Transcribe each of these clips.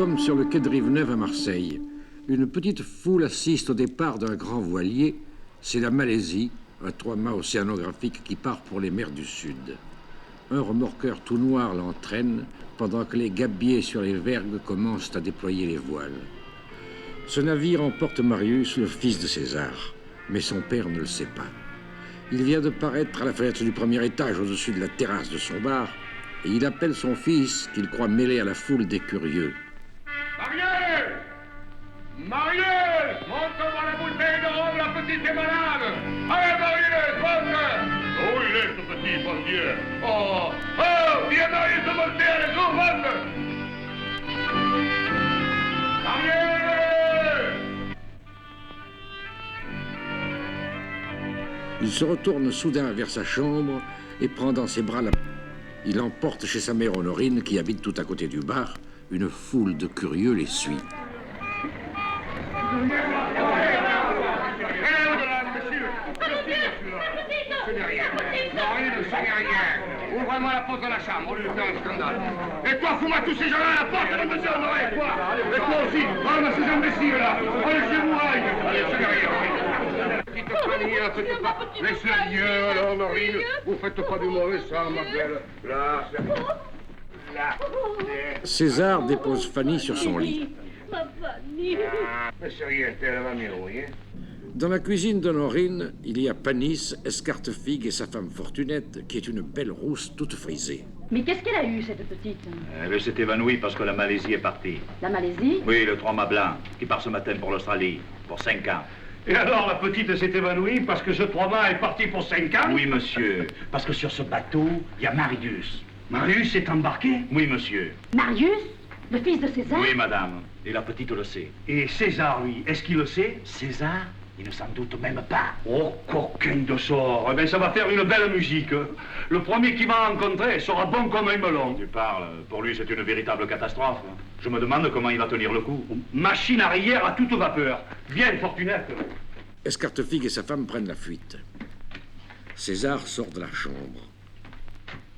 sommes sur le quai de Rive-Neuve à Marseille. Une petite foule assiste au départ d'un grand voilier. C'est la Malaisie, un trois-mâts océanographique qui part pour les mers du Sud. Un remorqueur tout noir l'entraîne pendant que les gabiers sur les vergues commencent à déployer les voiles. Ce navire emporte Marius, le fils de César, mais son père ne le sait pas. Il vient de paraître à la fenêtre du premier étage au-dessus de la terrasse de son bar et il appelle son fils qu'il croit mêlé à la foule des curieux. Marius! Marius! Montre-moi la bouteille de rhum, la petite est malade! Allez, Marius, monte! Oh, il est ce petit, bon Dieu! Oh! Oh! Viens, Marius, de monter, allez, go, monte! Marius! Il se retourne soudain vers sa chambre et prend dans ses bras la... Il emporte chez sa mère Honorine, qui habite tout à côté du bar. Une foule de curieux les suit. Ouvre-moi la porte de la chambre, au lieu de faire un scandale. Et toi, fous-moi tous ces gens-là à la porte, le monsieur Honoré, quoi. Et toi aussi, rends-moi ces imbéciles-là. Allez chez vous, allez, c'est derrière. Petite Fanny, la petite pas. Laissez Dieu, alors, Honorine. Vous faites pas du mauvais sang, ma belle. Là, c'est... Là. César dépose Fanny sur son lit. Ma Fanny. Mais c'est rien, elle va mieux, oui. Dans la cuisine d'Honorine, il y a Panis, Escartefigue et sa femme Fortunette, qui est une belle rousse toute frisée. Mais qu'est-ce qu'elle a eu, cette petite? Elle s'est évanouie parce que la Malaisie est partie. La Malaisie? Oui, le trois-mâts blanc, qui part ce matin pour l'Australie, pour 5 ans. Et alors, la petite s'est évanouie parce que ce trois-mâts est parti pour 5 ans? Oui, monsieur, parce que sur ce bateau, il y a Marius. Marius est embarqué? Oui, monsieur. Marius? Le fils de César? Oui, madame. Et la petite le sait. Et César, lui, est-ce qu'il le sait? César, il ne s'en doute même pas. Oh, coquin de sort. Eh bien, ça va faire une belle musique. Le premier qui va rencontrer sera bon comme un melon. Tu parles. Pour lui, c'est une véritable catastrophe. Je me demande comment il va tenir le coup. Machine arrière à toute vapeur. Viens, Fortunette. Escartefigue et sa femme prennent la fuite. César sort de la chambre.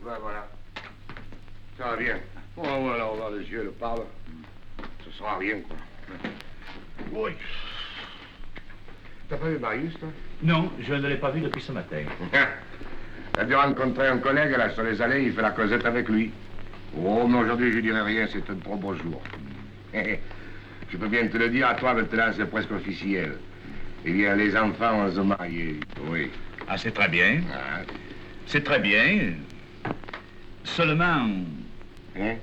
Voilà. Ça va bien. Oh, voilà, on va les yeux, le parle. Ce sera rien, quoi. Oui. T'as pas vu Marius, toi? Non, je ne l'ai pas vu depuis ce matin. T'as dû rencontrer un collègue, là, sur les allées, il fait la causette avec lui. Oh, mais aujourd'hui, je dirais rien, c'est un trop beau jour. Je peux bien te le dire, à toi, maintenant, c'est presque officiel. Eh bien, les enfants, on se marie, oui. Ah, c'est très bien. Ah. C'est très bien. Seulement... Hein?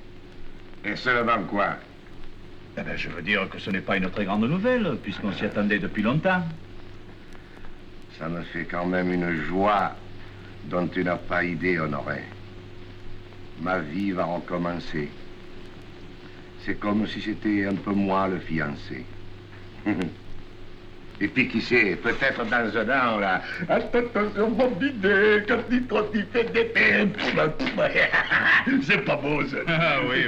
Et seulement quoi? Eh bien, je veux dire que ce n'est pas une très grande nouvelle, puisqu'on s'y attendait depuis longtemps. Ça me fait quand même une joie dont tu n'as pas idée, Honoré. Ma vie va recommencer. C'est comme si c'était un peu moi le fiancé. Et puis, qui sait, peut-être dans un an, là... Attention, mon bidé, quand il trotte, il fait des peines. C'est pas beau, ça. Ah, oui.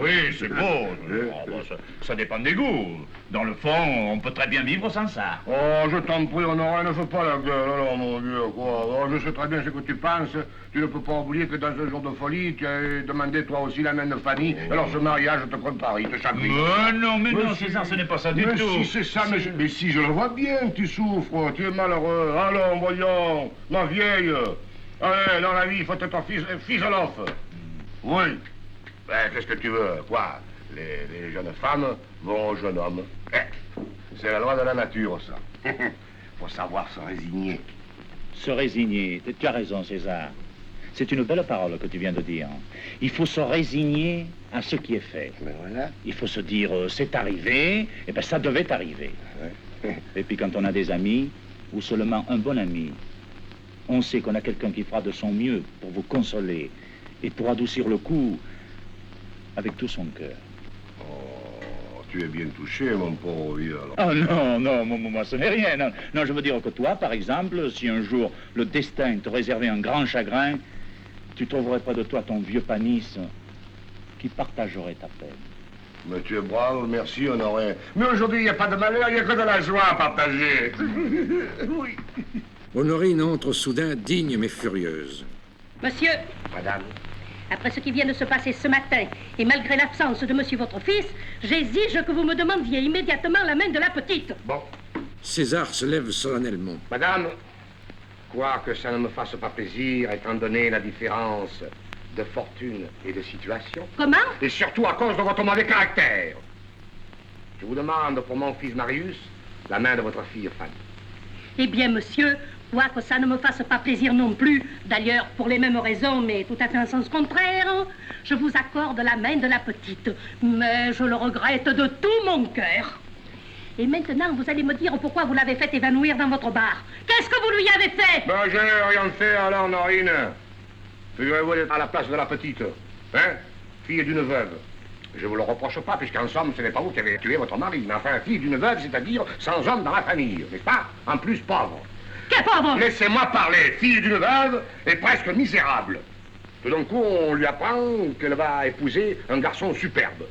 Oui, c'est beau. Oh, bon, ça dépend des goûts. Dans le fond, on peut très bien vivre sans ça. Oh, je t'en prie, Honoré, ne fais pas la gueule. Alors, mon Dieu, quoi. Oh, je sais très bien ce que tu penses. Tu ne peux pas oublier que dans un jour de folie, tu as demandé toi aussi la main de Fanny. Alors, ce mariage te contrarie, te chagrine. Mais non, César, ce n'est pas ça du tout. Mais si, c'est ça, mais si, je le vois bien, tu souffres, tu es malheureux. Allons, voyons, ma vieille. Allez, dans la vie, il faut être philosophe. Oui. Ben, qu'est-ce que tu veux, quoi? Les jeunes femmes vont aux jeunes hommes. C'est la loi de la nature, ça. Faut savoir se résigner. Se résigner, tu as raison, César. C'est une belle parole que tu viens de dire. Il faut se résigner à ce qui est fait. Ben voilà. Il faut se dire, c'est arrivé, et bien ça devait arriver. Ouais. Et puis quand on a des amis, ou seulement un bon ami, on sait qu'on a quelqu'un qui fera de son mieux pour vous consoler et pour adoucir le coup avec tout son cœur. Oh, tu es bien touché, mon pauvre vieux, alors. Ah non, moi, ce n'est rien. Non, je veux dire que toi, par exemple, si un jour le destin te réservait un grand chagrin, tu trouverais près de toi ton vieux Panis qui partagerait ta peine. Mais tu es brave, merci, Honoré. Mais aujourd'hui, il n'y a pas de malheur, il n'y a que de la joie à partager. Oui. Honorine entre soudain digne mais furieuse. Monsieur, Madame, Après ce qui vient de se passer ce matin, et malgré l'absence de monsieur votre fils, j'exige que vous me demandiez immédiatement la main de la petite. Bon, César se lève solennellement. madame, quoi que ça ne me fasse pas plaisir, étant donné la différence de fortune et de situation, Comment? et surtout à cause de votre mauvais caractère, je vous demande pour mon fils Marius la main de votre fille Fanny. Eh bien, monsieur, quoique ça ne me fasse pas plaisir non plus, d'ailleurs pour les mêmes raisons, mais tout à fait en sens contraire, je vous accorde la main de la petite. Mais je le regrette de tout mon cœur. Et maintenant, vous allez me dire pourquoi vous l'avez fait évanouir dans votre bar. Qu'est-ce que vous lui avez fait? Ben, je n'ai rien fait alors, Norine. Figurez-vous d'être à la place de la petite, hein, fille d'une veuve. Je vous le reproche pas, puisqu'en somme, ce n'est pas vous qui avez tué votre mari, mais enfin, fille d'une veuve, c'est-à-dire sans homme dans la famille, n'est-ce pas? En plus, pauvre. Quel pauvre! Laissez-moi parler, fille d'une veuve et presque misérable. Tout d'un coup, on lui apprend qu'elle va épouser un garçon superbe,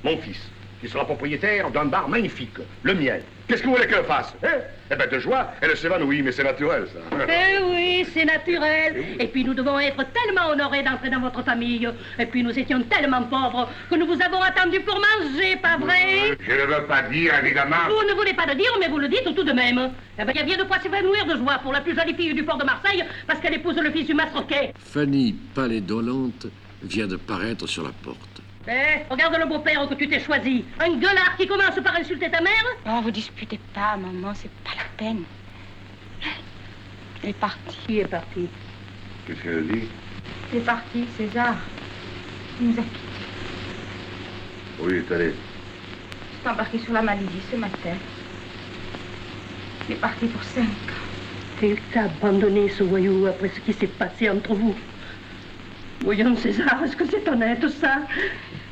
mon fils, qui sera propriétaire d'un bar magnifique, le mien. Qu'est-ce que vous voulez qu'elle fasse, hein? Eh ben, de joie, elle s'évanouit, mais c'est naturel, ça. Eh oui, c'est naturel. Et puis nous devons être tellement honorés d'entrer dans votre famille. Et puis nous étions tellement pauvres que nous vous avons attendu pour manger, pas vrai? Je ne veux pas dire, évidemment. Vous ne voulez pas le dire, mais vous le dites tout de même. Eh bien, il vient de quoi s'évanouir de joie pour la plus jolie fille du port de Marseille parce qu'elle épouse le fils du mastroquet. Fanny, pâle et dolente, vient de paraître sur la porte. Eh, regarde le beau-père que tu t'es choisi. Un gueulard qui commence par insulter ta mère? Oh, vous disputez pas, maman, c'est pas la peine. Elle est partie. Qui est parti? Qu'est-ce qu'elle dit? Elle est partie, César. Il nous a quittés. Oui, est allé. Il s'est embarqué sur la Malaisie ce matin. Il est parti pour 5 ans. Et il t'a abandonné, ce voyou, après ce qui s'est passé entre vous. Voyons, César, est-ce que c'est honnête, ça?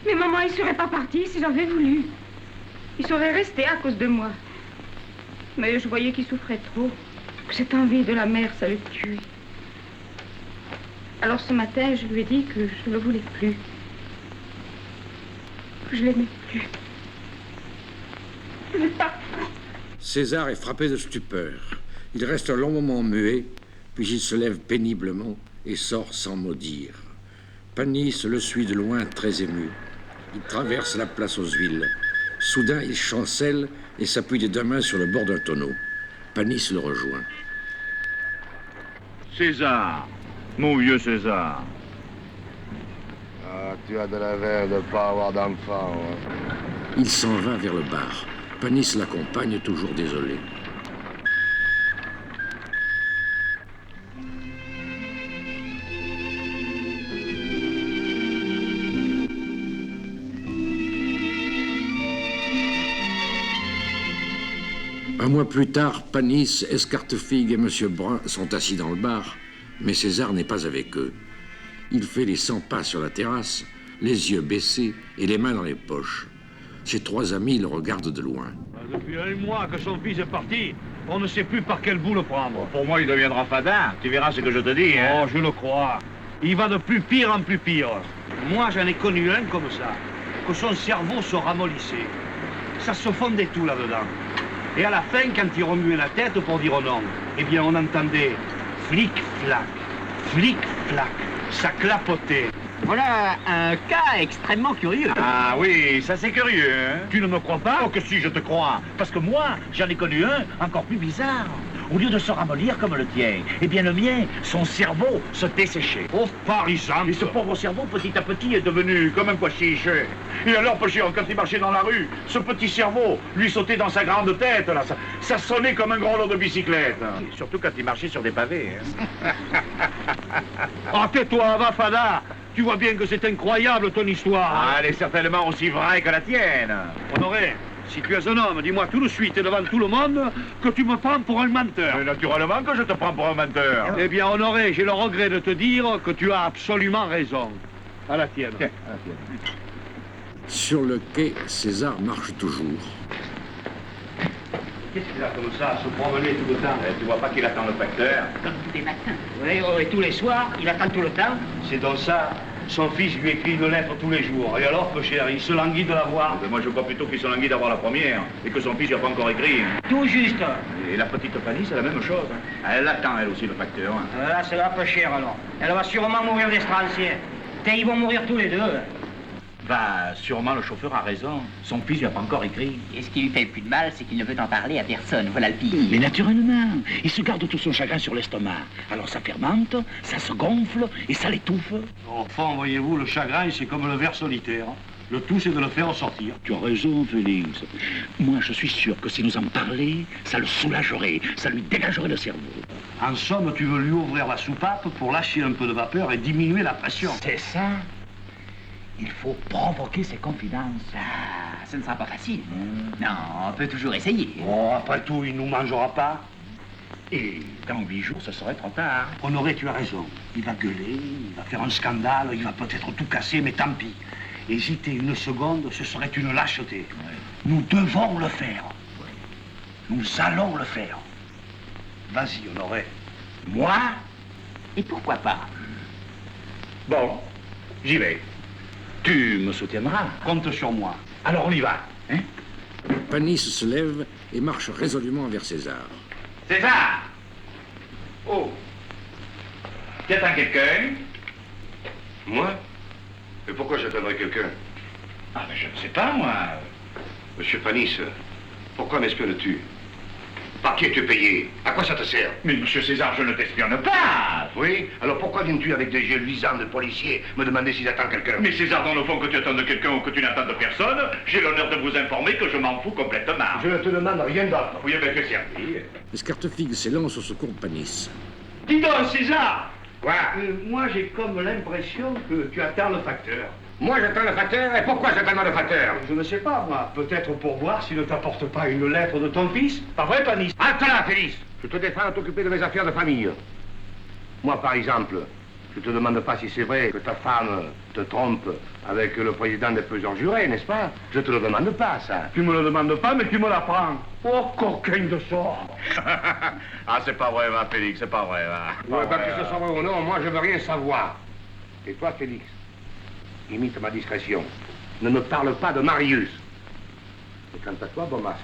Mais maman, il serait pas parti si j'avais voulu. Il serait resté à cause de moi. Mais je voyais qu'il souffrait trop. Que cette envie de la mère, ça le tuait. Alors ce matin, je lui ai dit que je ne le voulais plus. Que je l'aimais plus. Il est parti. César est frappé de stupeur. Il reste un long moment muet, puis il se lève péniblement et sort sans mot dire. Panis le suit de loin, très ému. Il traverse la place aux Huiles. Soudain, il chancelle et s'appuie des deux mains sur le bord d'un tonneau. Panis le rejoint. César, mon vieux César. Ah, tu as de la veine de ne pas avoir d'enfant. Hein. Il s'en va vers le bar. Panis l'accompagne, toujours désolé. Un mois plus tard, Panis, Escartefigue et M. Brun sont assis dans le bar, mais César n'est pas avec eux. Il fait les 100 pas sur la terrasse, les yeux baissés et les mains dans les poches. Ses trois amis le regardent de loin. Depuis un mois que son fils est parti, on ne sait plus par quel bout le prendre. Pour moi, il deviendra fadin. Tu verras ce que je te dis, hein. Oh, je le crois. Il va de plus pire en plus pire. Moi, j'en ai connu un comme ça, que son cerveau se ramollissait. Ça se fondait tout là-dedans. Et à la fin, quand il remuait la tête pour dire non, eh bien, on entendait flic-flac, flic-flac. Ça clapotait. Voilà un cas extrêmement curieux. Ah oui, ça c'est curieux, hein. Tu ne me crois pas? Oh que si, je te crois. Parce que moi, j'en ai connu un encore plus bizarre. Au lieu de se ramollir comme le tien, eh bien le mien, son cerveau se desséchait. Oh, parisante. Et ce pauvre cerveau, petit à petit, est devenu comme un pois chiche. Et alors, Pochion, quand il marchait dans la rue, ce petit cerveau lui sautait dans sa grande tête, là. Ça sonnait comme un gros lot de bicyclette. Et surtout quand il marchait sur des pavés. Hein. Ah, tais-toi, va, Fada. Tu vois bien que c'est incroyable, ton histoire. Ah, elle est certainement aussi vraie que la tienne. Honoré, si tu es un homme, dis-moi tout de suite et devant tout le monde que tu me prends pour un menteur. Mais naturellement que je te prends pour un menteur. Eh bien, Honoré, j'ai le regret de te dire que tu as absolument raison. À la tienne. Tiens, à la tienne. Sur le quai, César marche toujours. Qu'est-ce qu'il a comme ça, à se promener tout le temps? Tu vois pas qu'il attend le facteur? Comme tous les matins. Oui, et tous les soirs, il attend tout le temps. C'est donc ça. Son fils lui écrit une lettre tous les jours. Et alors, peu cher, il se languit de la voir. Moi, je crois plutôt qu'il se languit d'avoir la première et que son fils n'a pas encore écrit. Tout juste. Et la petite Fanny, c'est la même chose. Elle attend, elle aussi, le facteur. Là, c'est là peu cher, alors. Elle va sûrement mourir d'estrancier. Putain, ils vont mourir tous les deux. Bah, sûrement le chauffeur a raison. Son fils lui a pas encore écrit. Et ce qui lui fait le plus de mal, c'est qu'il ne veut en parler à personne. Voilà le pire. Mais naturellement, il se garde tout son chagrin sur l'estomac. Alors ça fermente, ça se gonfle et ça l'étouffe. Enfin, voyez-vous, le chagrin, c'est comme le ver solitaire. Le tout, c'est de le faire sortir. Tu as raison, Félix. Moi, je suis sûr que si nous en parlait, ça le soulagerait, ça lui dégagerait le cerveau. En somme, tu veux lui ouvrir la soupape pour lâcher un peu de vapeur et diminuer la pression. C'est ça. Il faut provoquer ses confidences. Ah, ce ne sera pas facile. Non, on peut toujours essayer. Oh, après tout, il nous mangera pas. Et dans 8 jours, ce serait trop tard. Honoré, tu as raison. Il va gueuler, il va faire un scandale, il va peut-être tout casser, mais tant pis. Hésiter une seconde, ce serait une lâcheté. Ouais. Nous devons le faire. Nous allons le faire. Vas-y, Honoré. Moi? Et pourquoi pas? Bon, j'y vais. Tu me soutiendras. Compte sur moi. Alors on y va, hein? Panis se lève et marche résolument vers César. César! Oh! Tu attends quelqu'un? Moi? Et pourquoi j'attendrai quelqu'un? Ah, mais je ne sais pas, moi. Monsieur Panis, pourquoi m'espionnes-tu? Par qui es-tu payé? À quoi ça te sert? Mais monsieur César, je ne t'espionne pas. Oui? Alors pourquoi viens-tu avec des yeux luisants de policier me demander si j'attends quelqu'un? Mais César, dans le fond, que tu attendes quelqu'un ou que tu n'attendes personne, j'ai l'honneur de vous informer que je m'en fous complètement. Je ne te demande rien d'autre. Oui, mais que servi? Escartefigue s'élance au secours de Panis. Dis donc, César! Quoi? Moi, j'ai comme l'impression que tu attends le facteur. Moi j'attends le facteur, et pourquoi j'attends le facteur? Je ne sais pas, moi. Peut-être pour voir s'il ne t'apporte pas une lettre de ton fils. Pas vrai, Panis? Halte là, Félix! Je te défends à t'occuper de mes affaires de famille. Moi, par exemple, je te demande pas si c'est vrai que ta femme te trompe avec le président des peseurs jurés, n'est-ce pas? Je te le demande pas, ça. Tu me le demandes pas, mais tu me l'apprends. Oh, coquin de sort! Ah, c'est pas vrai, va, Félix, c'est pas vrai, va. Ouais, que ce soit vrai ou non, moi je veux rien savoir. Et toi, Félix, imite ma discrétion. Ne me parle pas de Marius. Et quant à toi, bon masque,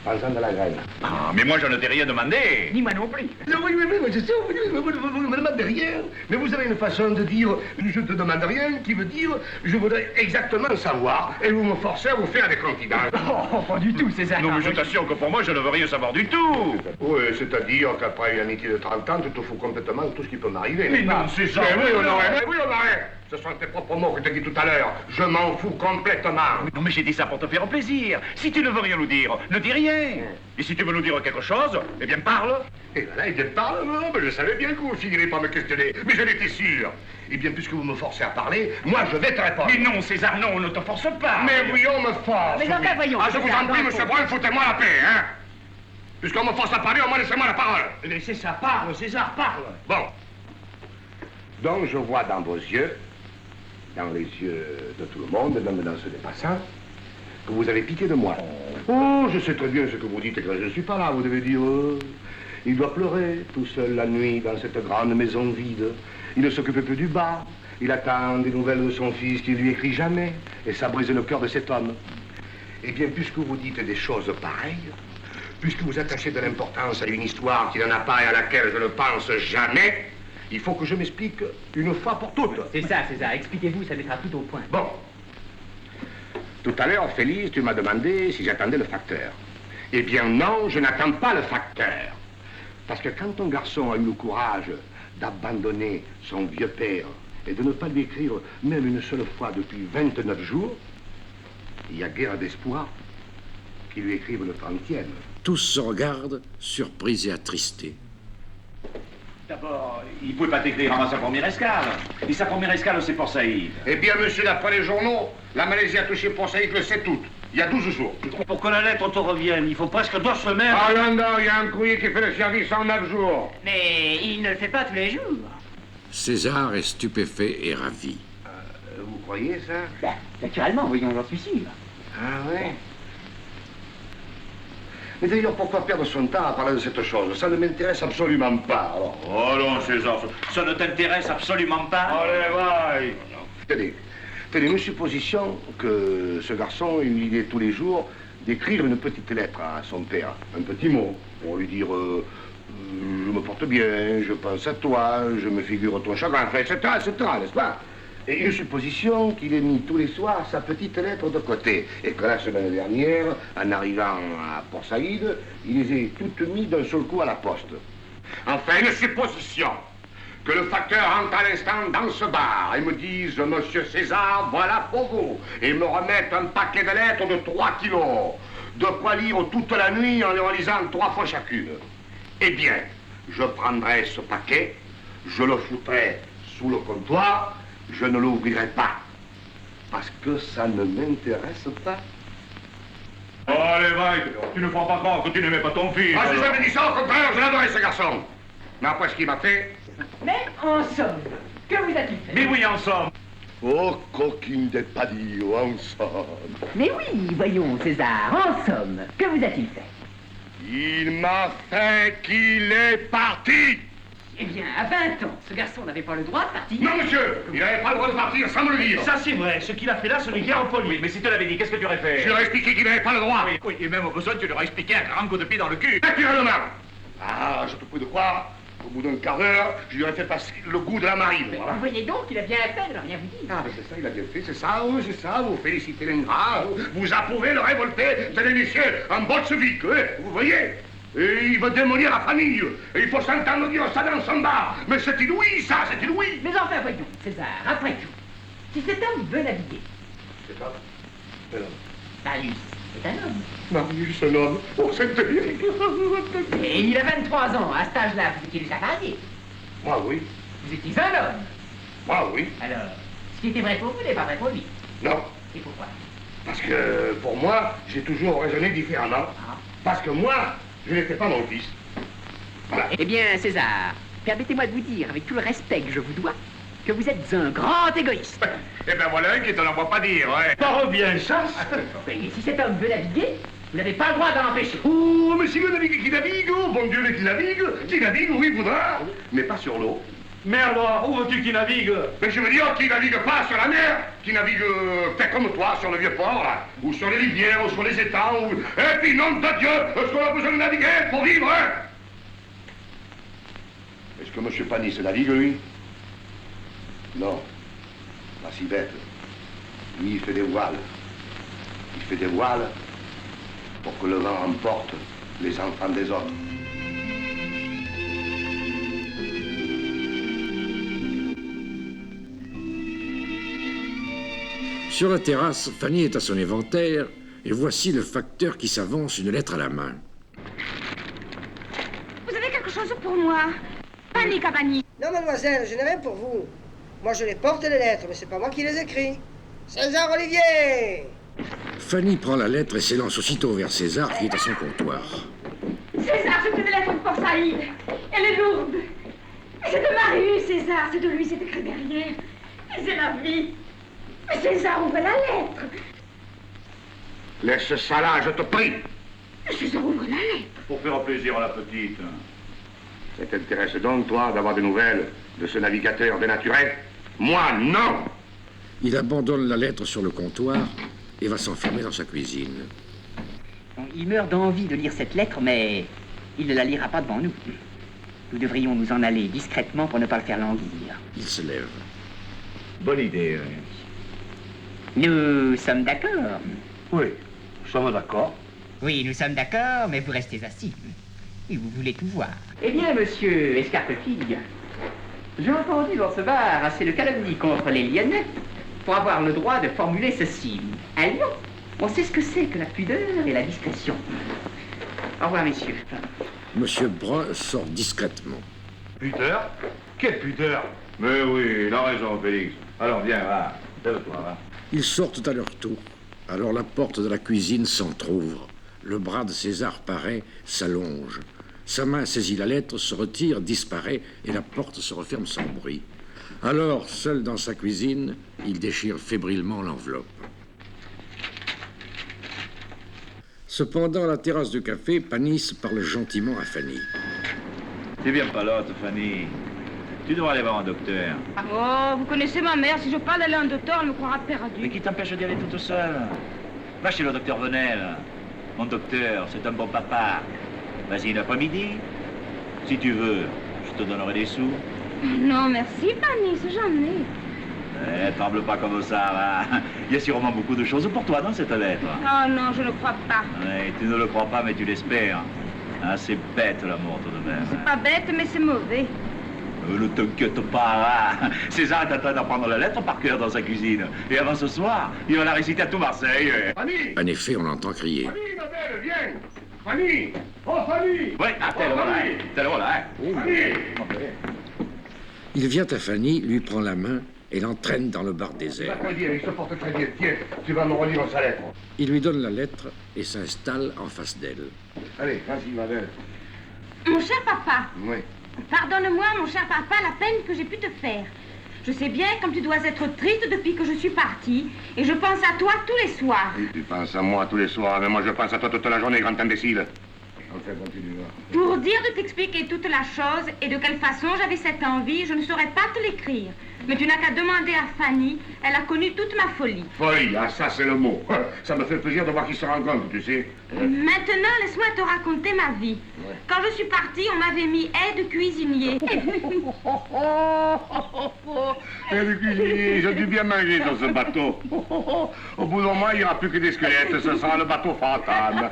prends-en de la graine. Ah, mais moi, je ne t'ai rien demandé. Ni moi non plus. Oui, je sais, vous ne me demandez rien. Mais vous avez une façon de dire je te demande rien qui veut dire je voudrais exactement savoir. Et vous me forcez à vous faire des confidences. Oh, pas du tout, César. Non, mais je t'assure que pour moi, je ne veux rien savoir du tout. Oui, c'est-à-dire qu'après une amitié de 30 ans, tu te fous complètement de tout ce qui peut m'arriver. Mais n'est-ce pas? non, c'est ça. Mais oui, Honoré, oui, Honoré. Ce sont tes propres mots que tu as dit tout à l'heure. Je m'en fous complètement. Non, mais j'ai dit ça pour te faire plaisir. Si tu ne veux rien nous dire, ne dis rien. Et si tu veux nous dire quelque chose, eh bien, parle. Et là, il parle, non, mais je savais bien que vous ne finirez pas me questionner. Mais je l'étais sûr. Eh bien, puisque vous me forcez à parler, moi, je vais te répondre. Mais non, César, non, on ne te force pas. Mais oui, on me force. Mais enfin, voyons, Ah, je vous César, en prie, non, monsieur Brun, foutez-moi la paix, hein. Puisqu'on me force à parler, au moins laissez-moi la parole. Laissez ça, parle, César, parle. Bon. Donc, je vois dans vos yeux, dans les yeux de tout le monde, même dans ceux des passants, que vous avez pitié de moi. Oh, je sais très bien ce que vous dites et que je ne suis pas là. Vous devez dire, il doit pleurer tout seul la nuit dans cette grande maison vide. Il ne s'occupe plus du bar. Il attend des nouvelles de son fils qui ne lui écrit jamais. Et ça brise le cœur de cet homme. Eh bien, puisque vous dites des choses pareilles, puisque vous attachez de l'importance à une histoire qui n'en a pas et à laquelle je ne pense jamais, il faut que je m'explique une fois pour toutes. C'est ça, César. Expliquez-vous, ça mettra tout au point. Bon. Tout à l'heure, Félix, tu m'as demandé si j'attendais le facteur. Eh bien non, je n'attends pas le facteur. Parce que quand ton garçon a eu le courage d'abandonner son vieux père et de ne pas lui écrire même une seule fois depuis 29 jours, il y a guère d'espoir qu'il lui écrive le 30e. Tous se regardent, surpris et attristés. D'abord, il ne pouvait pas t'écrire avant sa première escale. Et sa première escale, c'est pour Saïd. Eh bien, monsieur, d'après les journaux, la Malaisie a touché pour Saïd le 7 août. Il y a 12 jours. Pour que la lettre te revienne, il faut presque 2 semaines. Ah non, non, il y a un courrier qui fait le service en 9 jours. Mais il ne le fait pas tous les jours. César est stupéfait et ravi. Vous croyez ça? Ben, naturellement, voyons, j'en suis sûr. Ah ouais? Mais d'ailleurs, pourquoi perdre son temps à parler de cette chose? Ça ne m'intéresse absolument pas, alors. Oh non, César, ça ne t'intéresse absolument pas. Allez, vai. Tenez une supposition que ce garçon ait eu l'idée tous les jours d'écrire une petite lettre à son père, un petit mot, pour lui dire je me porte bien, je pense à toi, je me figure ton chagrin, enfin, etc., n'est-ce pas? Et une supposition qu'il ait mis tous les soirs sa petite lettre de côté. Et que la semaine dernière, en arrivant à Port-Saïd, il les ait toutes mis d'un seul coup à la poste. Enfin, une supposition. Que le facteur entre à l'instant dans ce bar et me dise, Monsieur César, voilà pour vous. Et me remette un paquet de lettres de 3 kilos. De quoi lire toute la nuit en les relisant 3 fois chacune. Eh bien, je prendrai ce paquet, je le foutrai sous le comptoir, je ne l'ouvrirai pas. Parce que ça ne m'intéresse pas. Oh, allez, va, tu ne crois pas croire que tu n'aimais pas ton fils. Ah, j'ai jamais dit ça, au contraire, je l'adorais, ce garçon. Mais après ce qu'il m'a fait... Mais en somme, que vous a-t-il fait? Mais oui, en somme. Oh, coquine des padilles, en somme. Mais oui, voyons, César, en somme, que vous a-t-il fait? Il m'a fait qu'il est parti. Eh bien, à 20 ans, ce garçon n'avait pas le droit de partir. Non, monsieur, il n'avait pas le droit de partir sans me le dire. Ça, c'est vrai. Ce qu'il a fait là, ce n'est guère poli. Oui, mais si tu l'avais dit, qu'est-ce que tu aurais fait? Je leur ai expliqué qu'il n'avait pas le droit. Oui, et même au besoin, tu leur as expliqué un grand coup de pied dans le cul. Naturellement. Ah, je te prie de croire. Au bout d'un quart d'heure, je lui aurais fait passer le goût de la marine. Voilà. Vous voyez donc, il a bien fait de ne rien vous dire. Ah, mais c'est ça, il a bien fait, c'est ça, oui, c'est ça. Vous félicitez l'ingrat, vous approuvez le révolté de l'émission en bolchevique, oui, vous voyez. Et il veut démolir la famille. Et il faut s'entendre dire ça dans son bar. Mais c'est inouï, ça, c'est inouï. Mais enfin, voyons, César, après tout, si cet homme veut naviguer, C'est ça, c'est l'homme. Marius, c'est un homme. Marius, c'est l'homme. Oh, c'est terrible. Et il a 23 ans, à cet âge-là, vous étiez déjà marié. Moi, oui. Vous étiez un homme. Moi, oui. Alors, ce qui était vrai pour vous n'est pas vrai pour lui. Non. Et pourquoi? Parce que, pour moi, j'ai toujours raisonné différemment. Ah. Parce que moi, je n'étais pas mon fils. Voilà. Eh bien, César, permettez-moi de vous dire, avec tout le respect que je vous dois, que vous êtes un grand égoïste. Eh ben voilà qui te l'envoie pas dire, ouais. Pas revient, ça. Et si cet homme veut naviguer, vous n'avez pas le droit d'en empêcher. Oh, mais s'il veut naviguer, qu'il navigue, oh, bon Dieu, mais qu'il navigue où il voudra, mais pas sur l'eau. Mais alors, où veux-tu qu'il navigue? Mais je veux dire qu'il navigue pas sur la mer, qu'il navigue, fait comme toi, sur le vieux port, là, ou sur les rivières, ou sur les étangs, ou... Et puis, nom de Dieu, est-ce qu'on a besoin de naviguer pour vivre, hein? Est-ce que M. Panis navigue, lui? Non, pas si bête. Lui, il fait des voiles. Il fait des voiles pour que le vent emporte les enfants des hommes. Sur la terrasse, Fanny est à son inventaire et voici le facteur qui s'avance, une lettre à la main. Vous avez quelque chose pour moi? Fanny Cavani. Non, mademoiselle, je n'ai rien pour vous. Moi, je les porte, les lettres, mais c'est pas moi qui les écris. César Olivier! Fanny prend la lettre et s'élance aussitôt vers César qui est à son comptoir. César, c'est une lettre de Port-Saïd. Elle est lourde. C'est de Marius, César. C'est de lui, c'est écrit derrière. Et c'est la vie. Mais César, ouvre la lettre. Laisse ça là, je te prie. César, ouvre la lettre. Pour faire plaisir à la petite. Ça t'intéresse donc, toi, d'avoir des nouvelles de ce navigateur dénaturé? Moi, non! Il abandonne la lettre sur le comptoir et va s'enfermer dans sa cuisine. Il meurt d'envie de lire cette lettre, mais il ne la lira pas devant nous. Nous devrions nous en aller discrètement pour ne pas le faire languir. Il se lève. Bonne idée, oui. Nous sommes d'accord. Oui, nous sommes d'accord. Oui, nous sommes d'accord, mais vous restez assis. Et vous voulez tout voir. Eh bien, monsieur Escarpefille, j'ai entendu dans ce bar assez de calomnies contre les Lyonnais pour avoir le droit de formuler ceci. À Lyon, on sait ce que c'est que la pudeur et la discrétion. Au revoir, messieurs. Monsieur Brun sort discrètement. Pudeur? Quelle pudeur? Mais oui, il a raison, Félix. Alors, viens, va. Lève-toi, va. Ils sortent à leur tour. Alors la porte de la cuisine s'entr'ouvre. Le bras de César paraît, s'allonge. Sa main saisit la lettre, se retire, disparaît, et la porte se referme sans bruit. Alors, seul dans sa cuisine, il déchire fébrilement l'enveloppe. Cependant, à la terrasse du café, Panis parle gentiment à Fanny. Tu viens pas l'autre, Fanny. Tu devrais aller voir un docteur. Oh, vous connaissez ma mère. Si je parle d'aller à un docteur, elle me croira perdu. Mais qui t'empêche d'y aller toute seule? Va chez le docteur Venel. Mon docteur, c'est un bon papa. Vas-y l'après-midi. Si tu veux, je te donnerai des sous. Non, merci, Fanny, c'est jamais. Tremble pas comme ça, va. Il y a sûrement beaucoup de choses pour toi dans cette lettre. Oh non, je ne crois pas. Ouais, tu ne le crois pas, mais tu l'espères. Ah, c'est bête l'amour tout de même. C'est pas bête, mais c'est mauvais. Ne t'inquiète pas, hein. César est en train d'apprendre la lettre par cœur dans sa cuisine. Et avant ce soir, il va la réciter à tout Marseille. Fanny! En effet, on l'entend crier. Fanny, ma belle, viens! Fanny! Oh, Fanny! Oui, ah, t'es le voilà, hein. T'es le voilà, hein. Fanny! Il vient à Fanny, lui prend la main et l'entraîne dans le bar désert. Très bien, il se porte très bien. Tiens, tu vas me relire sa lettre. Il lui donne la lettre et s'installe en face d'elle. Allez, vas-y, ma belle. Mon cher papa, Oui. pardonne-moi, mon cher papa, la peine que j'ai pu te faire. Je sais bien comme tu dois être triste depuis que je suis partie, et je pense à toi tous les soirs. Et tu penses à moi tous les soirs, mais moi je pense à toi toute la journée, grand imbécile. Enfin, continue. Pour dire de t'expliquer toute la chose et de quelle façon j'avais cette envie, je ne saurais pas te l'écrire. Mais tu n'as qu'à demander à Fanny, elle a connu toute ma folie. Folie, ah ça c'est le mot. Ça me fait plaisir de voir qu'ils se rendent compte, tu sais. Maintenant, laisse-moi te raconter ma vie. Ouais. Quand je suis partie, on m'avait mis aide cuisinier. Et le cuisinier, j'ai dû bien manger dans ce bateau. Au bout d'un mois, il n'y aura plus que des squelettes, ce sera le bateau fantôme.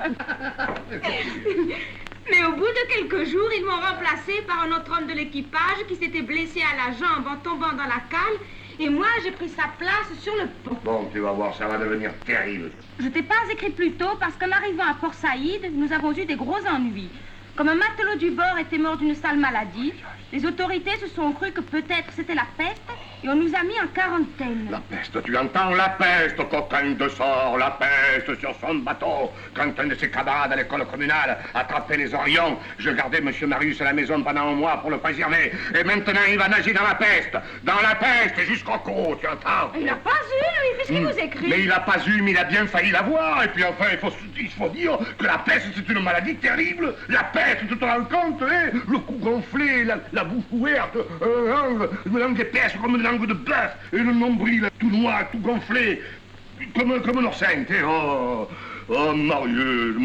Mais au bout de quelques jours, ils m'ont remplacé par un autre homme de l'équipage qui s'était blessé à la jambe en tombant dans la cale. Et moi, j'ai pris sa place sur le pont. Bon, tu vas voir, ça va devenir terrible. Je t'ai pas écrit plus tôt parce qu'en arrivant à Port Saïd, nous avons eu des gros ennuis. Comme un matelot du bord était mort d'une sale maladie, les autorités se sont crues que peut-être c'était la peste et on nous a mis en quarantaine. La peste, tu entends? La peste, coquin de sort, la peste sur son bateau. Quand un de ses camarades à l'école communale attrapait les orions, je gardais M. Marius à la maison pendant un mois pour le préserver. Et maintenant, il va nager dans la peste jusqu'au cou, tu entends? Il n'a pas eu, lui, qu'est-ce qu'il nous écrit? Mais il n'a pas eu, mais il a bien failli l'avoir. Et puis enfin, il faut dire que la peste, c'est une maladie terrible. La peste, tu te rends compte, hein? Le cou gonflé, la bouche ouverte, une langue épaisse comme une langue de bœuf, et le nombril tout noir, tout gonflé, comme un oursin, hein? Oh, Marius,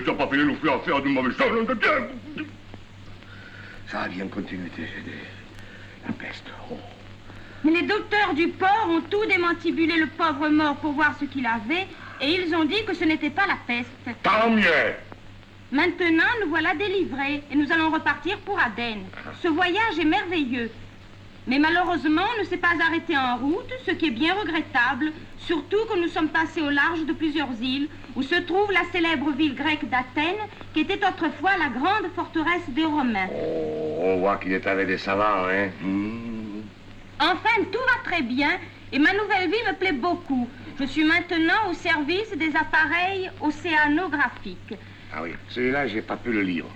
tu n'as pas fait le fleur à faire du mauvais sang, nom de Dieu. Ça va bien continuer, la peste. Oh. Mais les docteurs du port ont tout démantibulé le pauvre mort pour voir ce qu'il avait, et ils ont dit que ce n'était pas la peste. Tant mieux. Maintenant, nous voilà délivrés, et nous allons repartir pour Aden. Ce voyage est merveilleux. Mais malheureusement, on ne s'est pas arrêté en route, ce qui est bien regrettable, surtout que nous sommes passés au large de plusieurs îles, où se trouve la célèbre ville grecque d'Athènes, qui était autrefois la grande forteresse des Romains. Oh, on voit qu'il est avec des savants, hein? Enfin, tout va très bien, et ma nouvelle vie me plaît beaucoup. Je suis maintenant au service des appareils océanographiques. Ah oui, celui-là, j'ai pas pu le lire.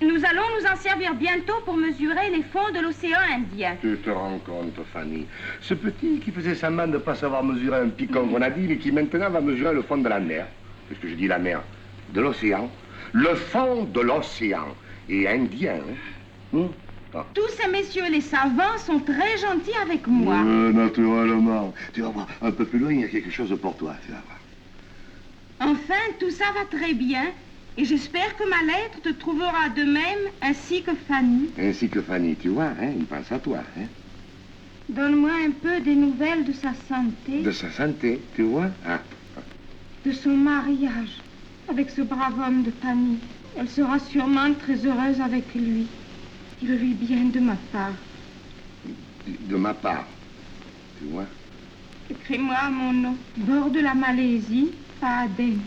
Nous allons nous en servir bientôt pour mesurer les fonds de l'océan Indien. Tu te rends compte, Fanny? Ce petit qui faisait semblant de ne pas savoir mesurer un picon grenadine et qui maintenant va mesurer le fond de la mer. Qu'est-ce que je dis, la mer? De l'océan. Le fond de l'océan. Et indien, hein? Ah. Tous ces messieurs les savants sont très gentils avec moi. Naturellement. Tu vas voir, un peu plus loin, il y a quelque chose pour toi, tu vas voir. Enfin, tout ça va très bien. Et j'espère que ma lettre te trouvera de même, ainsi que Fanny. Ainsi que Fanny, tu vois, hein, il pense à toi, hein. Donne-moi un peu des nouvelles de sa santé. De sa santé, tu vois, ah. De son mariage avec ce brave homme de Fanny. Elle sera sûrement très heureuse avec lui. Dis-le-lui bien de ma part. De ma part, tu vois. Écris-moi mon nom. Bord de la Malaisie, à Aden.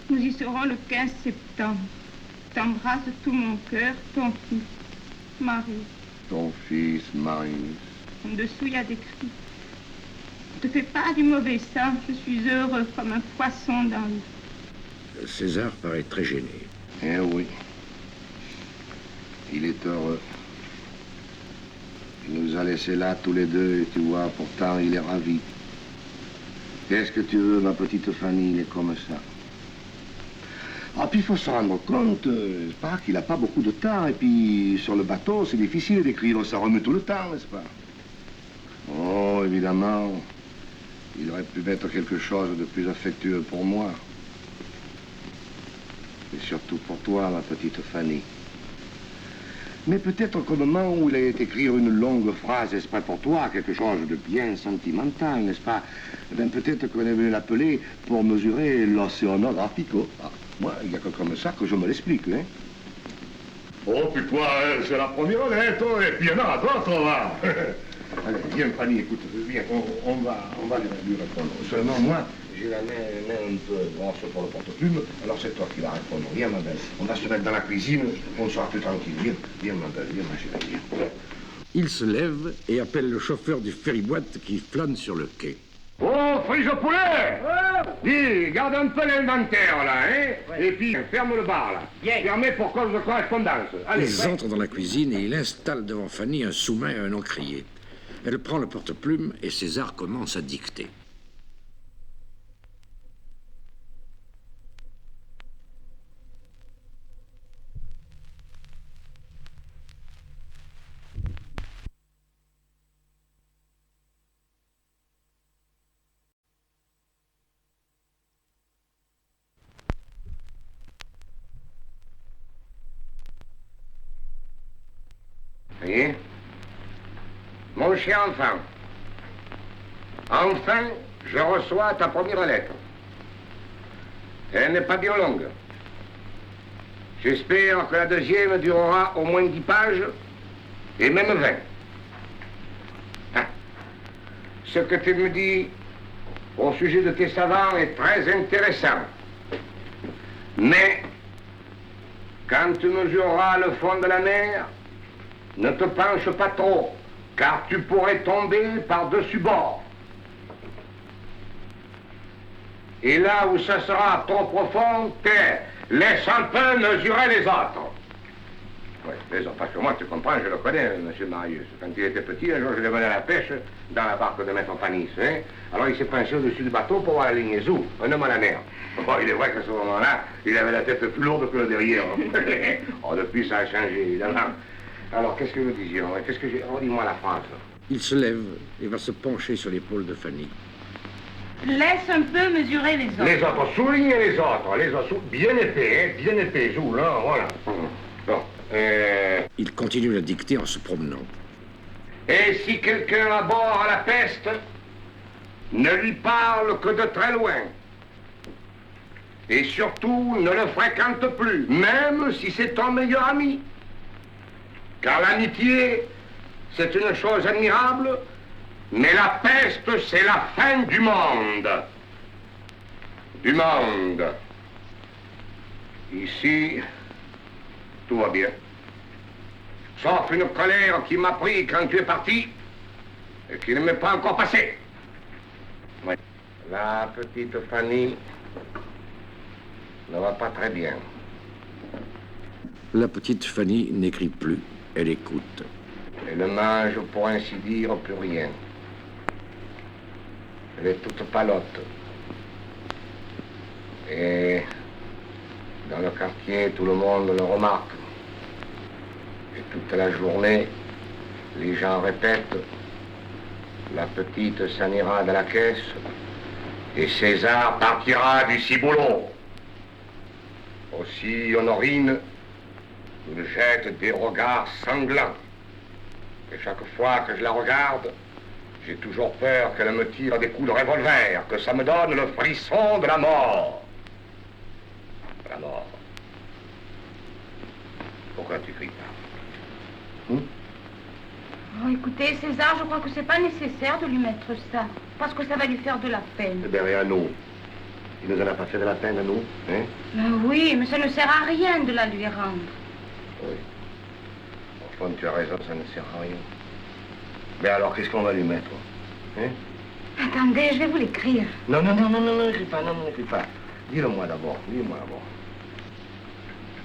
Nous y serons le 15 septembre. T'embrasse de tout mon cœur, ton fils, Marius. Ton fils, Marius. En dessous, il y a décrit. Ne te fais pas du mauvais sang, je suis heureux comme un poisson dans l'eau. César paraît très gêné. Eh oui. Il est heureux. Il nous a laissés là tous les deux, et tu vois, pourtant il est ravi. Qu'est-ce que tu veux, ma petite Fanny, il est comme ça. Ah, puis il faut se rendre compte, n'est-ce pas, qu'il n'a pas beaucoup de temps, et puis sur le bateau, c'est difficile d'écrire, ça remet tout le temps, n'est-ce pas? Oh, évidemment, il aurait pu mettre quelque chose de plus affectueux pour moi. Et surtout pour toi, ma petite Fanny. Mais peut-être qu'au moment où il allait écrire une longue phrase exprès pour toi, quelque chose de bien sentimental, n'est-ce pas? Eh bien, peut-être qu'on est venu l'appeler pour mesurer l'océanographico. Ah, moi, il n'y a que comme ça que je me l'explique, hein. Oh, puis toi, c'est la première lettre, et puis il y en a d'autres, là. Allez, viens, Fanny, écoute, viens, on va lui répondre. Seulement, moi, j'ai la main un peu grosse pour le porte-plume, alors c'est toi qui vas répondre. Viens, ma belle, on va se mettre dans la cuisine, on sera plus tranquille. Viens, ma belle, viens, ma chérie, viens. Il se lève et appelle le chauffeur du ferry-boat qui flâne sur le quai. Oh, frise au poulet! Dis, garde un peu l'inventaire, là, hein? Et puis, ferme le bar, là. Fermé pour cause de correspondance. Allez, Ils entrent dans la cuisine et il installe devant Fanny un sous-main et un encrier. Elle prend le porte-plume et César commence à dicter. Voyez? Mon cher enfant, enfin, je reçois ta première lettre. Elle n'est pas bien longue. J'espère que la deuxième durera au moins 10 pages, et même 20. Ah. Ce que tu me dis au sujet de tes savants est très intéressant. Mais, quand tu mesureras le fond de la mer, ne te penche pas trop, car tu pourrais tomber par-dessus bord. Et là où ça sera trop profond, laisse un peu mesurer les autres. Oui, les autres, parce que moi, tu comprends, je le connais, M. Marius. Quand il était petit, un jour, je l'ai mené à la pêche dans la barque de Maître Panis. Hein? Alors, il s'est penché au-dessus du bateau pour voir la ligne Zou, un homme à la mer. Bon, il est vrai qu'à ce moment-là, il avait la tête plus lourde que le derrière. Oh, depuis, ça a changé, évidemment. Alors, qu'est-ce que nous disions? Qu'est-ce que j'ai... Oh, dis-moi la phrase. Il se lève et va se pencher sur l'épaule de Fanny. Laisse un peu mesurer les autres. Les autres, soulignez les autres, bien épais, hein, bien épais, Zou, là, voilà. Bon, Il continue la dictée en se promenant. Et si quelqu'un à bord a la peste, ne lui parle que de très loin. Et surtout, ne le fréquente plus, même si c'est ton meilleur ami. Car l'amitié, c'est une chose admirable, mais la peste, c'est la fin du monde. Du monde. Ici, tout va bien. Sauf une colère qui m'a pris quand tu es parti et qui ne m'est pas encore passée. Oui. La petite Fanny ne va pas très bien. La petite Fanny n'écrit plus, elle écoute. Elle ne mange, pour ainsi dire, plus rien. Elle est toute palote. Et dans le quartier, tout le monde le remarque. Et toute la journée, les gens répètent, la petite s'en ira de la caisse et César partira du ciboulot. Aussi, Honorine me jette des regards sanglants. Et chaque fois que je la regarde, j'ai toujours peur qu'elle me tire des coups de revolver, que ça me donne le frisson de la mort. De la mort. Pourquoi tu cries pas? Oh, écoutez, César, je crois que c'est pas nécessaire de lui mettre ça, parce que ça va lui faire de la peine. Eh bien, et à nous? Il nous en a pas fait de la peine à nous, hein? Ben oui, mais ça ne sert à rien de la lui rendre. Oui. Au fond, tu as raison, ça ne sert à rien. Mais alors, qu'est-ce qu'on va lui mettre? Hein? Attendez, je vais vous l'écrire. Non, n'écris pas, non, n'écris pas. Dis-le-moi d'abord, dis-le-moi d'abord.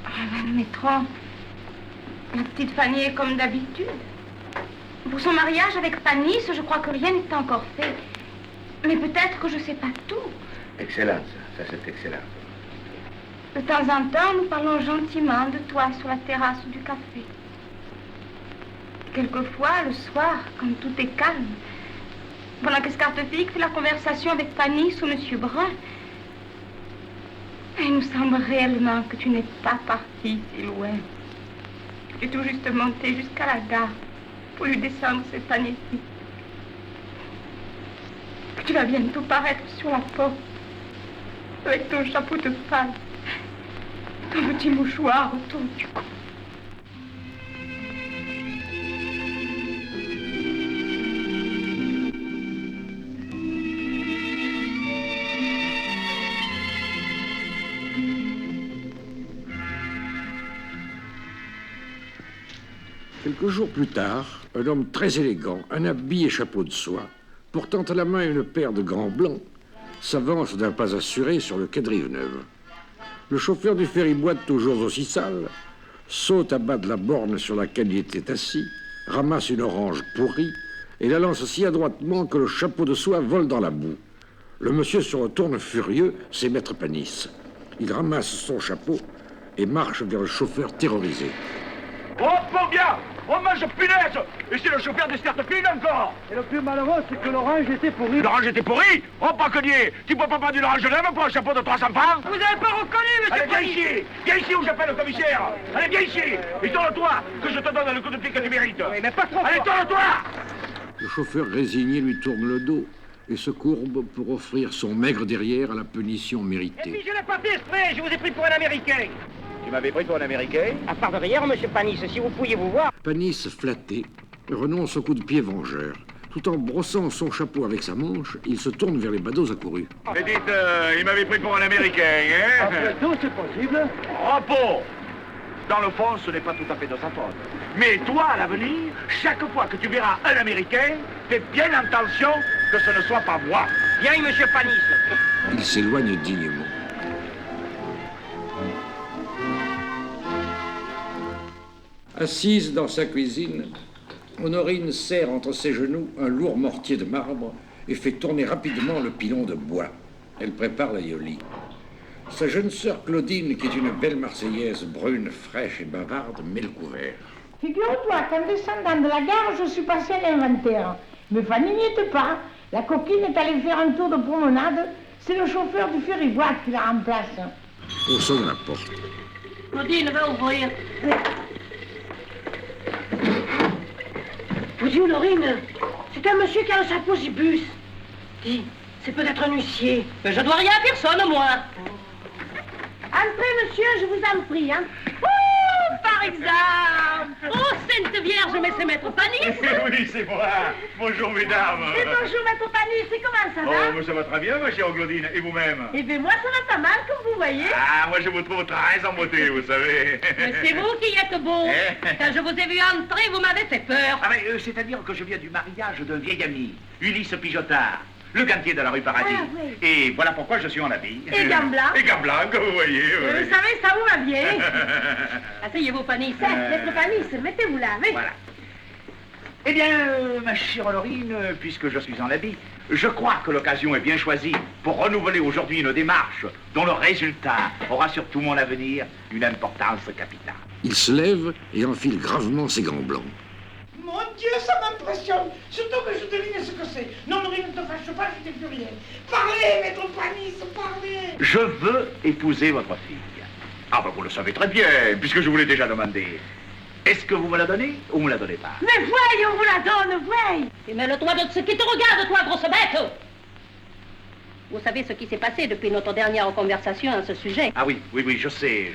Ah ben, nous mettrons... La petite Fanny est comme d'habitude. Pour son mariage avec Panis, je crois que rien n'est encore fait. Mais peut-être que je sais pas tout. Excellent, ça c'est excellent. De temps en temps, nous parlons gentiment de toi sur la terrasse du café. Quelquefois, le soir, quand tout est calme, pendant que Scartefique fait la conversation avec Panis ou Monsieur Brun, il nous semble réellement que tu n'es pas parti si loin. J'ai tout juste monté jusqu'à la gare pour lui descendre cette année-ci. Tu vas bientôt paraître sur la porte avec ton chapeau de paille, ton petit mouchoir autour du cou. Quelques jours plus tard, un homme très élégant, un habit et chapeau de soie, portant à la main une paire de gants blancs, s'avance d'un pas assuré sur le quai de Rive-Neuve. Le chauffeur du ferry-boat, toujours aussi sale, saute à bas de la borne sur laquelle il était assis, ramasse une orange pourrie et la lance si adroitement que le chapeau de soie vole dans la boue. Le monsieur se retourne furieux, c'est Maître Panis. Il ramasse son chapeau et marche vers le chauffeur terrorisé. Oh, pour bien! Oh, mange punaise! Et c'est le chauffeur d'Escartefile encore! Et le plus malheureux, c'est que l'orange était pourri. L'orange était pourri? Oh, pas connier! Tu peux pas prendre une orange neuve pour un chapeau de 300 francs? Vous avez pas reconnu, monsieur Allez, viens ici où j'appelle le commissaire! Allez, viens ici! Et tourne-toi, que je te donne le coup de pied que tu mérites! Oui, mais pas trop Allez, fort. tourne-toi! Le chauffeur résigné lui tourne le dos et se courbe pour offrir son maigre derrière à la punition Et puis méritée. je l'ai pas fait exprès, je vous ai pris pour un Américain. Tu m'avais pris pour un Américain? À part de rire, monsieur Panis, si vous pouviez vous voir. Panis, flatté, renonce au coup de pied vengeur. Tout en brossant son chapeau avec sa manche, il se tourne vers les badauds accourus. Mais dites, il m'avait pris pour un Américain, hein? Après tout, c'est possible. Repos! Dans le fond, ce n'est pas tout à fait de sa faute. Mais toi, à l'avenir, chaque fois que tu verras un Américain, fais bien attention que ce ne soit pas moi. Bien, monsieur Panis. Il s'éloigne dignement. Assise dans sa cuisine, Honorine serre entre ses genoux un lourd mortier de marbre et fait tourner rapidement le pilon de bois. Elle prépare l'aïoli. Sa jeune sœur Claudine, qui est une belle Marseillaise brune, fraîche et bavarde, met le couvert. Figure-toi qu'en descendant de la gare, je suis passé à l'inventaire. Mais Fanny n'y était pas. La coquine est allée faire un tour de promenade. C'est le chauffeur du ferry-boat qui la remplace. On sonne à la porte. Claudine, va ouvrir. Vous dites, Honorine, c'est un monsieur qui a un chapeau gibus. Dis, c'est peut-être un huissier. Mais je dois rien à personne, moi. Entrez, monsieur, je vous en prie, hein. Oh, par exemple. Oh, Sainte Vierge, mais c'est Maître Panis. Oui, c'est moi. Bonjour, mesdames. Et bonjour, maître Panis, et comment ça va? Oh, mais ça va très bien, ma chère Claudine. Et vous-même? Eh bien, moi, ça va pas mal, comme vous voyez. Ah, moi, je vous trouve très en beauté, vous savez. Mais c'est vous qui êtes beau. Quand je vous ai vu entrer, vous m'avez fait peur. Ah, mais c'est-à-dire que je viens du mariage d'un vieil ami, Ulysse Pijotard, le gantier de la rue Paradis. Ah, oui. Et voilà pourquoi je suis en habit. Et gants blancs. Et gants blancs, comme vous voyez. Vous oui. savez, ça vous va bien. Asseyez-vous, Panis. Maître Panis, mettez-vous là, oui. Voilà. Eh bien, ma chère Honorine, puisque je suis en habit, je crois que l'occasion est bien choisie pour renouveler aujourd'hui une démarche dont le résultat aura sur tout mon avenir une importance capitale. Il se lève et enfile gravement ses gants blancs. Mon Dieu, ça m'impressionne. Surtout que je devine ce que c'est. Non, Honorine, ne te fâche pas, je t'ai plus rien. Parlez, maître Panis, parlez. Je veux épouser votre fille. Ah ben vous le savez très bien, puisque je vous l'ai déjà demandé. Est-ce que vous me la donnez ou vous me la donnez pas? Mais voyez, on vous la donne, voyez. Et mets-le-toi de ce qui te regarde, toi, grosse bête. Vous savez ce qui s'est passé depuis notre dernière conversation à ce sujet? Ah oui, je sais.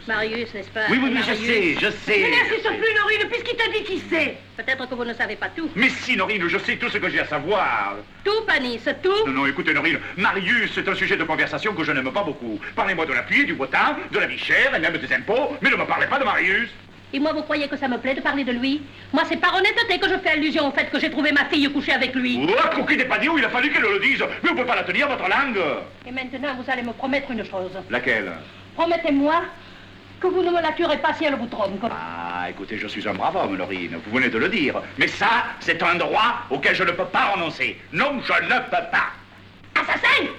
Marius, n'est-ce pas? Oui, Marius. je sais. Mais n'insiste plus, Honorine, puisqu'il t'a dit qui c'est. Peut-être que vous ne savez pas tout. Mais si, Norine, je sais tout ce que j'ai à savoir. Tout, Panis, tout. Non, écoutez, Norine, Marius, c'est un sujet de conversation que je n'aime pas beaucoup. Parlez-moi de la pluie, du beau temps, de la vie chère et même des impôts, mais ne me parlez pas de Marius. Et moi, vous croyez que ça me plaît de parler de lui? Moi, c'est par honnêteté que je fais allusion au fait que j'ai trouvé ma fille couchée avec lui. Oh, coquille n'est pas dit où il a fallu qu'elle le dise. Mais vous ne pouvez pas la tenir, votre langue. Et maintenant, vous allez me promettre une chose. Laquelle? Promettez-moi que vous ne me la tuerez pas si elle vous trompe. Ah, écoutez, je suis un brave homme, Norine, vous venez de le dire. Mais ça, c'est un droit auquel je ne peux pas renoncer. Non, je ne peux pas. Assassin!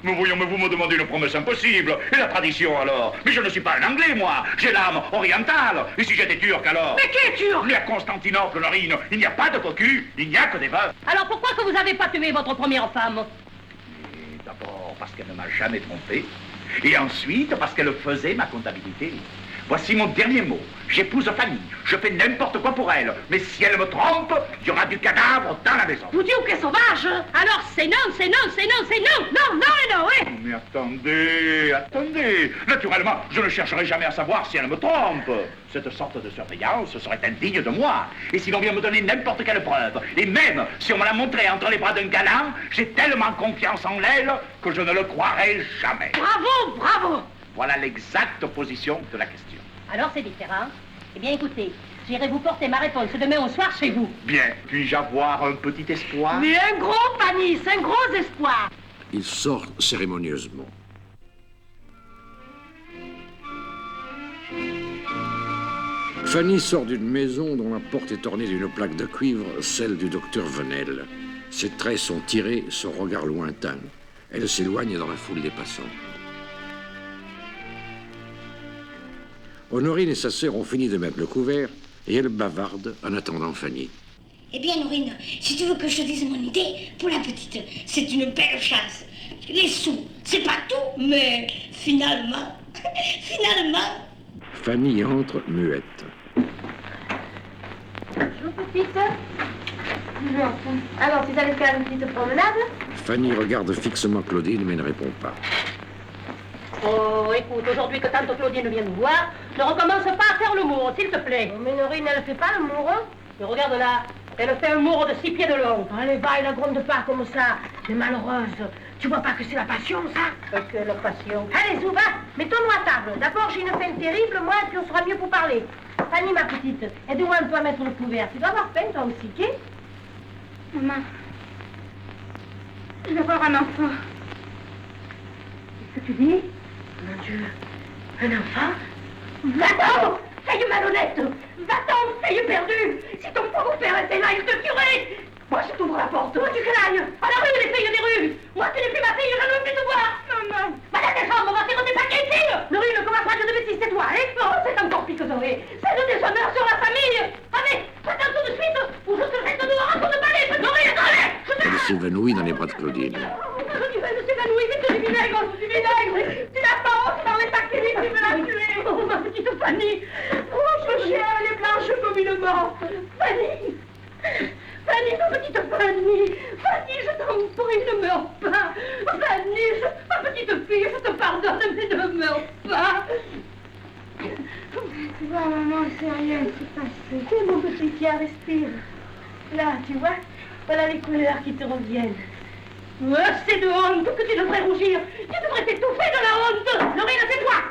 Mais voyons, mais vous me demandez une promesse impossible. Et la tradition, alors? Mais je ne suis pas un Anglais, moi. J'ai l'âme orientale. Et si j'étais turc, alors? Mais qui est turc? Mais à Constantinople, Norine, il n'y a pas de cocus, il n'y a que des veufs. Alors pourquoi que vous n'avez pas tué votre première femme? Et d'abord, parce qu'elle ne m'a jamais trompé. Et ensuite, parce qu'elle faisait ma comptabilité. voici mon dernier mot. J'épouse Fanny, je fais n'importe quoi pour elle. Mais si elle me trompe, il y aura du cadavre dans la maison. Vous dites que c'est sauvage. Alors c'est non, c'est non, c'est non, c'est non. Non, non et non, oui. Mais attendez, attendez. Naturellement, je ne chercherai jamais à savoir si elle me trompe. Cette sorte de surveillance serait indigne de moi. Et si l'on vient me donner n'importe quelle preuve, et même si on me l'a montré entre les bras d'un galant, j'ai tellement confiance en elle que je ne le croirai jamais. Bravo, bravo. Voilà l'exacte position de la question. Alors c'est différent. Eh bien écoutez, j'irai vous porter ma réponse demain au soir chez vous. Bien, puis-je avoir un petit espoir? Mais un gros panis, un gros espoir. Il sort cérémonieusement. Fanny sort d'une maison dont la porte est ornée d'une plaque de cuivre, celle du docteur Venel. Ses traits sont tirés, son regard lointain. Elle s'éloigne dans la foule des passants. Honorine et sa sœur ont fini de mettre le couvert et elles bavardent en attendant Fanny. Eh bien, Honorine, si tu veux que je te dise mon idée, pour la petite, c'est une belle chasse. Les sous, c'est pas tout, mais finalement... Fanny entre muette. Bonjour, petite. Alors, tu allais faire une petite promenade? Fanny regarde fixement Claudine mais ne répond pas. Oh, écoute, aujourd'hui que tante Claudine vient nous voir, ne recommence pas à faire le mour, s'il te plaît. Mais Norine, elle fait pas le mour, hein? Mais regarde là, elle fait un mour de 6 pieds de long. Allez, va, et la gronde pas comme ça. T'es malheureuse. Tu vois pas que c'est la passion, ça? Que la passion. Allez, Zou, va, mettons-nous à table. D'abord, j'ai une peine terrible, moi, et puis on sera mieux pour parler. Fanny, ma petite, aide-moi un peu à mettre le couvert. Tu dois avoir peine, toi aussi, qui? Maman, je vais avoir un enfant. Qu'est-ce que tu dis? Mon Dieu, un enfant? Va-t'en, fille malhonnête! Va-t'en, fille perdue! Si ton pauvre père était là, il te tuerait! Moi, je t'ouvre la porte, moi, tu craignes! À la rue, les filles des rues! Moi, tu n'es plus ma fille, je ne veux plus te voir! Maman! Va dans tes chambres, on va faire des paquets ici! Norine, ne commence pas à dire de bêtises, c'est toi, hein? Oh, c'est encore pire que Doré! C'est le déshonneur sur la famille! Allez, va-t'en tout de suite, ou je te jette dehors à coup de balai! Norine, attendez! Elle s'évanouit dans les bras de Claudine. Tu vas nous évanouir, vite du vinaigre, du vinaigre! Tu l'as pas honte dans les paquets, vite, tu veux la tuer! Oh, ma petite Fanny! Oh, je cherche, elle est blanche comme une morte! Fanny! Fanny, ma petite Fanny! Fanny, je t'en prie, ne meurs pas! Fanny, ma petite fille, je te pardonne, mais ne meurs pas! Tu vois, maman, c'est rien qui s'est passé. C'est mon petit Pierre, respire. Là, tu vois, voilà les couleurs qui te reviennent. Oh, c'est de honte que tu devrais rougir. Tu devrais t'étouffer de la honte. Lorraine, c'est toi.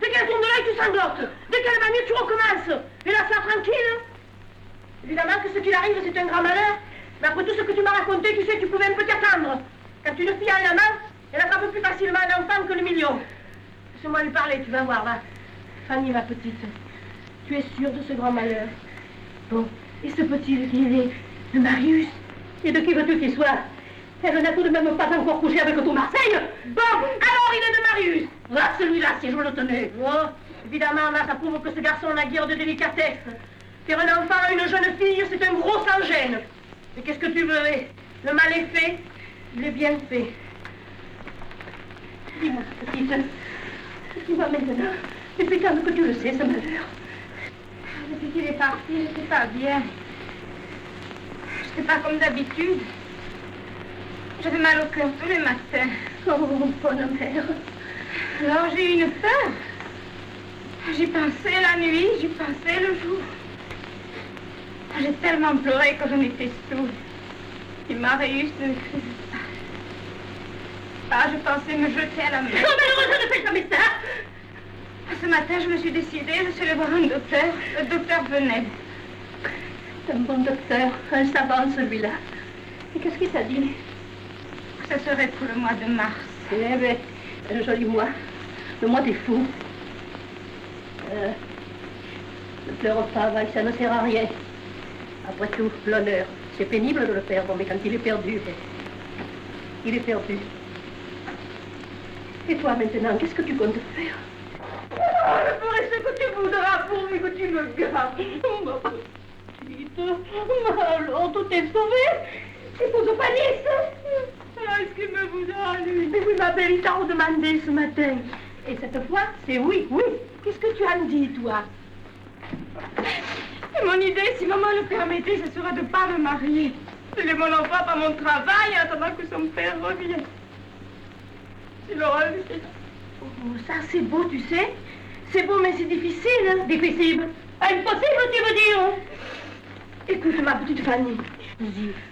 Dès qu'elle tourne de l'œil, tu sanglotes. Dès qu'elle va mieux, tu recommences. Et là, sois tranquille. Évidemment que ce qu'il arrive, c'est un grand malheur. Mais après tout ce que tu m'as raconté, tu sais, tu pouvais un peu t'y attendre. Quand une fille a la main, elle attrape plus facilement un enfant que le million. Laisse-moi lui parler, tu vas voir, va. Fanny, ma petite, tu es sûre de ce grand malheur? Bon, et ce petit qui est de Marius? Et de qui veux-tu qu'il soit? Elle n'a tout de même pas encore couché avec tout Marseille. Bon, alors il est de Marius. Ah, celui-là, si je le tenais. Oh, évidemment, là, ça prouve que ce garçon n'a guère de délicatesse. Faire un enfant à une jeune fille, c'est un gros sans-gêne. Mais qu'est-ce que tu veux? Le mal est fait, il est bien fait. Dis-moi, petite, dis-moi maintenant, depuis quand que tu le sais, ce malheur? Depuis qu'il est parti, j'étais pas bien. J'étais pas comme d'habitude. J'avais mal au cœur tous les matins. Oh, bonne mère. Alors j'ai eu une peur. J'y pensais la nuit, j'y pensais le jour. J'ai tellement pleuré que j'en étais saoule. Et Marius ne me criait pas. Ah, je pensais me jeter à la mer. Oh, malheureusement, ne fais jamais ça. Ce matin, je me suis décidée, je suis allée voir un docteur, le docteur Venel. C'est un bon docteur, un savant celui-là. Et qu'est-ce qu'il t'a dit? Ça serait pour le mois de mars. Eh bien, c'est un joli mois. Le mois des fous. Ne pleure pas, Vaille, ça ne sert à rien. Après tout, l'honneur, c'est pénible de le perdre, mais quand il est perdu, il est perdu. Et toi, maintenant, qu'est-ce que tu comptes faire? Oh, je ferai ce que tu voudras pourvu que tu me gardes. Oh, ma petite. Alors, tout est sauvé. C'est pour Panis. Alors, est-ce qu'il me voudra, lui? Mais oui, ma belle, il t'a redemandé ce matin. Et cette fois, c'est oui, oui. Qu'est-ce que tu en dis, toi? Mon idée, si maman le permettait, ce serait de ne pas me marier. Je mets mon enfant par mon travail en attendant que son père revienne. Il aura vu. Oh, ça c'est beau, tu sais. C'est beau, mais c'est difficile. Hein? Difficile. Impossible, tu veux dire? Écoute, ma petite Fanny.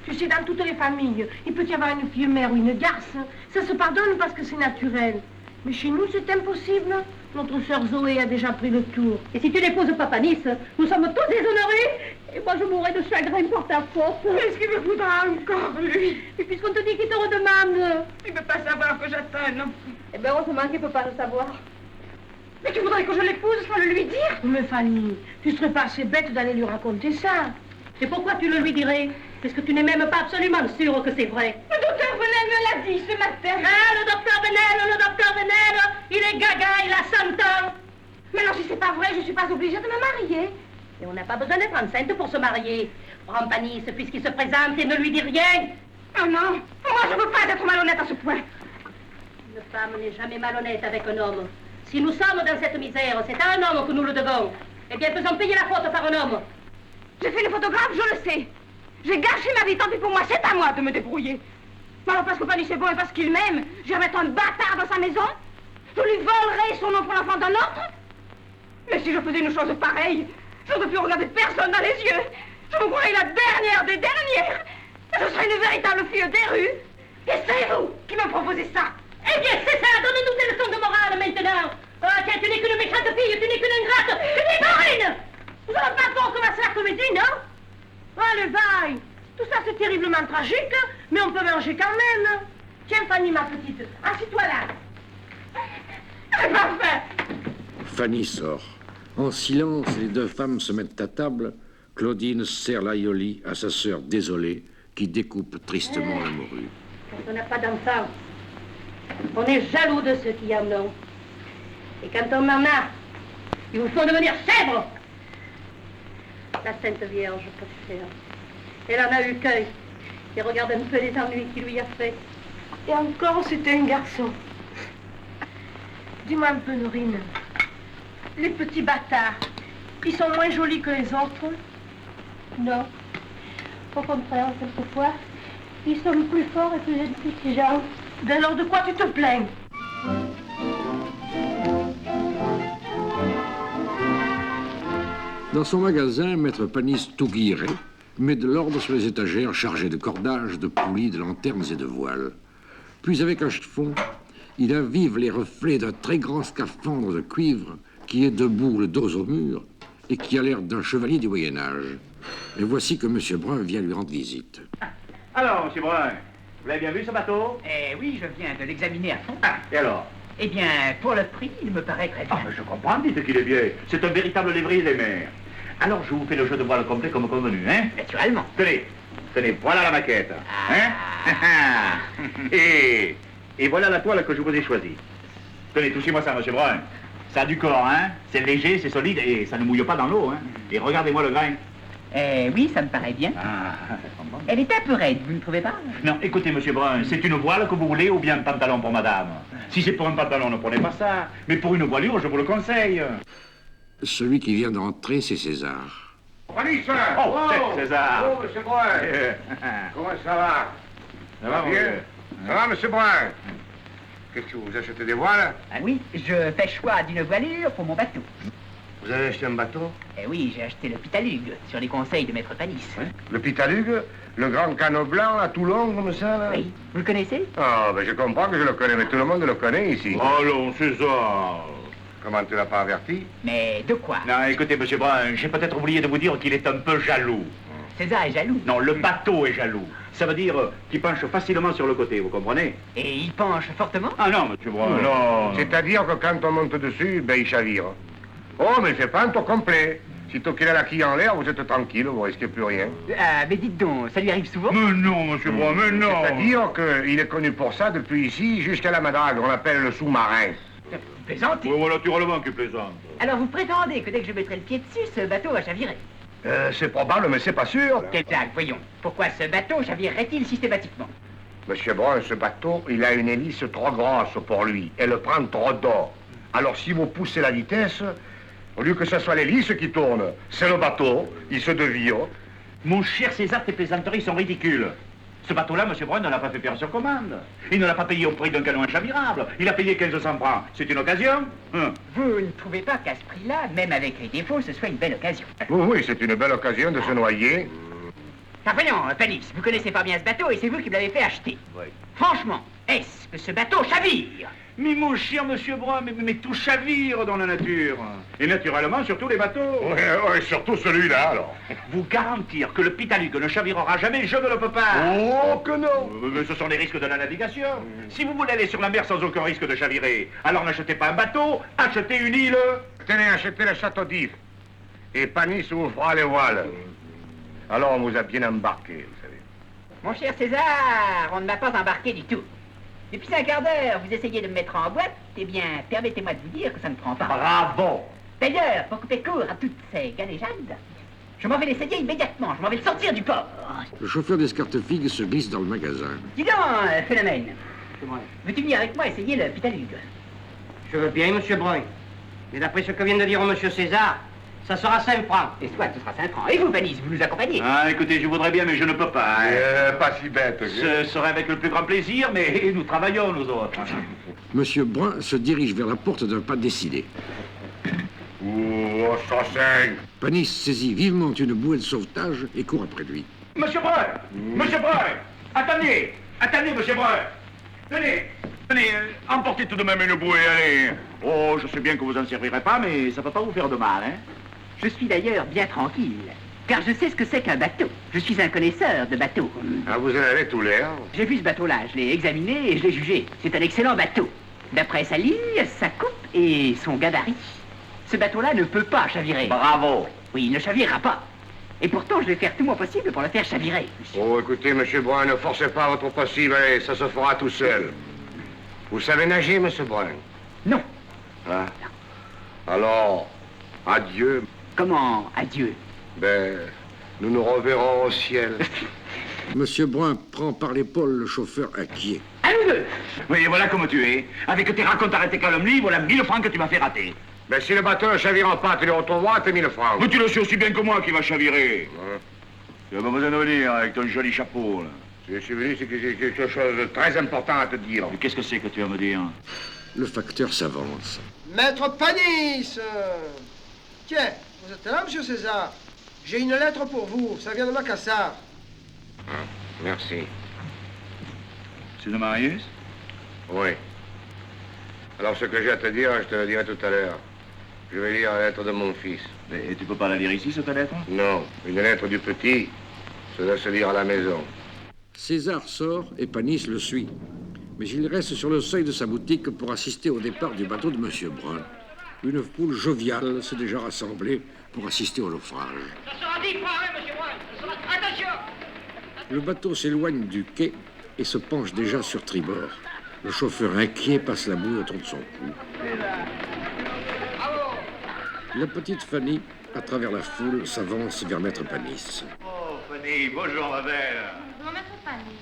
Tu sais, dans toutes les familles, il peut y avoir une fille mère ou une garce. Ça se pardonne parce que c'est naturel. Mais chez nous, c'est impossible. Notre sœur Zoé a déjà pris le tour. Et si tu n'épouses pas Panis, nous sommes tous déshonorés. Et moi, je mourrai de chagrin pour ta faute. Qu'est-ce qu'il me voudra encore, lui? Et puisqu'on te dit qu'il te redemande... Il ne peut pas savoir que j'attends, non? Eh bien, heureusement qu'il ne peut pas le savoir. Mais tu voudrais que je l'épouse sans le lui dire? Mais Fanny, tu serais pas assez bête d'aller lui raconter ça. Et pourquoi tu le lui dirais? Puisque tu n'es même pas absolument sûre que c'est vrai. Le docteur Venel me l'a dit ce matin. Ah, le docteur Venel, il est gaga, il a 100 ans. Mais non, si c'est pas vrai, je suis pas obligée de me marier. Et on n'a pas besoin d'être enceinte pour se marier. Prends Panis puisqu'il se présente et ne lui dis rien. Oh non, moi je veux pas être malhonnête à ce point. Une femme n'est jamais malhonnête avec un homme. Si nous sommes dans cette misère, c'est à un homme que nous le devons. Eh bien, faisons payer la faute par un homme. J'ai fait le photographe, je le sais. J'ai gâché ma vie, tant pis pour moi, c'est à moi de me débrouiller. Alors parce que Panis est bon et parce qu'il m'aime, je vais mettre un bâtard dans sa maison. Je lui volerai son nom pour l'enfant d'un autre. Mais si je faisais une chose pareille, je ne peux plus regarder personne dans les yeux. Je me croirais la dernière des dernières. Je serais une véritable fille des rues. Et c'est vous qui me proposez ça. Eh bien, c'est ça, donnez-nous des leçons de morale maintenant. Ah, tiens, tu n'es qu'une méchante fille, tu n'es qu'une ingrate, tu n'es Marine. Vous n'avez pas pour commencer la comédie, non? Allez, vaille. Tout ça, c'est terriblement tragique, mais on peut manger quand même. Tiens, Fanny, ma petite, assis-toi là. C'est parfait. Fanny sort. En silence, les deux femmes se mettent à table. Claudine sert l'aïoli à sa sœur désolée qui découpe tristement la morue. Quand on n'a pas d'enfants, on est jaloux de ceux qui en ont. Et quand on en a, ils vous font devenir chèvres. La Sainte Vierge peut faire. Elle en a eu qu'un. Et regarde un peu les ennuis qu'il lui a fait. Et encore, c'était un garçon. Dis-moi un peu, Norine. Les petits bâtards, ils sont moins jolis que les autres? Non. Au contraire, quelquefois, ils sont plus forts et plus intelligents. Dès lors de quoi tu te plains? Dans son magasin, maître Panis tout guilleré met de l'ordre sur les étagères chargées de cordages, de poulies, de lanternes et de voiles. Puis avec un chiffon, il avive les reflets d'un très grand scaphandre de cuivre qui est debout le dos au mur et qui a l'air d'un chevalier du Moyen-Âge. Et voici que M. Brun vient lui rendre visite. Alors, M. Brun, vous l'avez bien vu ce bateau? Oui, je viens de l'examiner à fond. Ah, et alors? Eh bien, pour le prix, il me paraît très bien. Ah, mais je comprends, dites qu'il est bien. C'est un véritable lévrier des mers. Alors, je vous fais le jeu de voile complet comme convenu, hein? Naturellement. Tenez, voilà la maquette. Hein? Et voilà la toile que je vous ai choisie. Tenez, touchez-moi ça, M. Brun. Ça a du corps, hein? C'est léger, c'est solide et ça ne mouille pas dans l'eau, hein? Et regardez-moi le grain. Oui, ça me paraît bien. Elle est un peu raide, vous ne trouvez pas? Non, écoutez, M. Brun, c'est une voile que vous voulez ou bien un pantalon pour madame? Si c'est pour un pantalon, ne prenez pas ça. Mais pour une voilure, je vous le conseille. Celui qui vient d'entrer, c'est César. Panis, Oh, c'est César. Oh, monsieur Brun. Comment ça va? Ça va bien? Ça va, monsieur Brun? Qu'est-ce que vous achetez des voiles? Ah oui, je fais choix d'une voilure pour mon bateau. Vous avez acheté un bateau? Oui, j'ai acheté le Pitalugue, sur les conseils de maître Panis. Le Pitalugue? Le grand canot blanc, là, tout long, comme ça, là? Oui, vous le connaissez? Ah, ben je comprends que je le connais, mais tout le monde le connaît ici. Allons, César. Comment tu l'as pas averti? Mais de quoi? Non, écoutez, M. Brun, j'ai peut-être oublié de vous dire qu'il est un peu jaloux. César est jaloux. Non, le bateau est jaloux. Ça veut dire qu'il penche facilement sur le côté, vous comprenez? Et il penche fortement? Ah non, M. Brun, non. C'est-à-dire que quand on monte dessus, ben il chavire. Oh, mais il fait pas un tour complet. Sitôt qu'il a la quille en l'air, vous êtes tranquille, vous risquez plus rien. Ah, mais dites donc, ça lui arrive souvent? Mais non, M. Brun, mais non. C'est-à-dire qu'il est connu pour ça depuis ici jusqu'à la Madrague. On l'appelle le sous-marin. Vous plaisantez? Oui, voilà, naturellement qu'il plaisante. Alors vous prétendez que dès que je mettrai le pied dessus, ce bateau va chavirer? C'est probable, mais c'est pas sûr. Quelle blague, voyons. Pourquoi ce bateau chavirerait-il systématiquement? Monsieur Brun, ce bateau, il a une hélice trop grosse pour lui. Elle prend trop d'eau. Alors si vous poussez la vitesse, au lieu que ce soit l'hélice qui tourne, c'est le bateau, il se dévie. Mon cher César, tes plaisanteries sont ridicules. Ce bateau-là, M. Brun ne l'a pas fait faire sur commande. Il ne l'a pas payé au prix d'un canon inchavirable. Il a payé 1500 francs. C'est une occasion. Vous ne trouvez pas qu'à ce prix-là, même avec les défauts, ce soit une belle occasion? Oui, oui, c'est une belle occasion de se noyer. Ah voyons, Panis, vous connaissez pas bien ce bateau et c'est vous qui me l'avez fait acheter. Oui. Franchement, est-ce que ce bateau chavire? Mais mon cher Monsieur Brun, mais tout chavire dans la nature. Et naturellement, surtout les bateaux. Oui, surtout celui-là, alors. Vous garantir que le Pitaluc ne chavirera jamais, je ne le peux pas. Oh, que non. Mais ce sont les risques de la navigation. Si vous voulez aller sur la mer sans aucun risque de chavirer, alors n'achetez pas un bateau, achetez une île. Tenez, achetez le château d'If. Et Panis vous fera les voiles. Alors on vous a bien embarqué, vous savez. Mon cher César, on ne m'a pas embarqué du tout. Depuis un quart d'heure, vous essayez de me mettre en boîte, eh bien, permettez-moi de vous dire que ça ne prend pas. Bravo. D'ailleurs, pour couper court à toutes ces galéjades, je m'en vais l'essayer immédiatement, je m'en vais le sortir du port. Le chauffeur d'escartefigue se glisse dans le magasin. Dis donc, Phénomène, veux-tu venir avec moi essayer le Pitaluc? Je veux bien, Monsieur Brun. Mais d'après ce que vient de dire Monsieur César, ça sera 5 francs. Et soit ce sera 5 francs. Et vous, Panis, vous nous accompagnez? Ah, écoutez, je voudrais bien, mais je ne peux pas. Pas si bête. Ce serait avec le plus grand plaisir, mais nous travaillons, nous autres. Monsieur Brun se dirige vers la porte d'un pas décidé. Oh, ça saigne. Panis saisit vivement une bouée de sauvetage et court après lui. Monsieur Brun! Monsieur Brun! Attendez! Attendez, Monsieur Brun! Tenez! Tenez, emportez tout de même une bouée, allez! Oh, je sais bien que vous en servirez pas, mais ça peut pas vous faire de mal, hein? Je suis d'ailleurs bien tranquille, car je sais ce que c'est qu'un bateau. Je suis un connaisseur de bateaux. Ah, vous en avez tout l'air. J'ai vu ce bateau-là, je l'ai examiné et je l'ai jugé. C'est un excellent bateau. D'après sa ligne, sa coupe et son gabarit. Ce bateau-là ne peut pas chavirer. Bravo! Oui, il ne chavirera pas. Et pourtant, je vais faire tout mon possible pour le faire chavirer. Oh, écoutez, Monsieur Brun, ne forcez pas votre possible, allez, ça se fera tout seul. Vous savez nager, Monsieur Brun? Non. Ah. Alors, adieu. Comment adieu? Ben, nous nous reverrons au ciel. Monsieur Brun prend par l'épaule le chauffeur inquiet. À nous deux! Oui, voilà comme tu es. Avec tes racontes et tes calomnies, voilà 1000 francs que tu m'as fait rater. Ben, si le bateau ne chavire pas, tu le retrouveras, tes 1000 francs. Mais tu le sais aussi bien que moi qui va chavirer. Tu n'as pas besoin de venir avec ton joli chapeau, là. Je suis venu, c'est que j'ai quelque chose de très important à te dire. Mais qu'est-ce que c'est que tu vas me dire? Le facteur s'avance. Maître Panis! Tiens, vous êtes là, Monsieur César? J'ai une lettre pour vous, ça vient de Macassar. Merci. C'est de Marius? Oui. Alors, ce que j'ai à te dire, je te le dirai tout à l'heure. Je vais lire la lettre de mon fils. Et tu peux pas la lire ici, cette lettre? Non, une lettre du petit, ça doit se lire à la maison. César sort et Panis le suit. Mais il reste sur le seuil de sa boutique pour assister au départ du bateau de Monsieur Brun. Une foule joviale s'est déjà rassemblée pour assister au naufrage. Ça sera 10 francs, hein, Monsieur Brun. Ça sera... Attention! Le bateau s'éloigne du quai et se penche déjà sur tribord. Le chauffeur inquiet passe la bouée autour de son cou. La petite Fanny, à travers la foule, s'avance vers Maître Panis. Oh, Fanny, bonjour, ma belle. Bonjour, Maître Panis.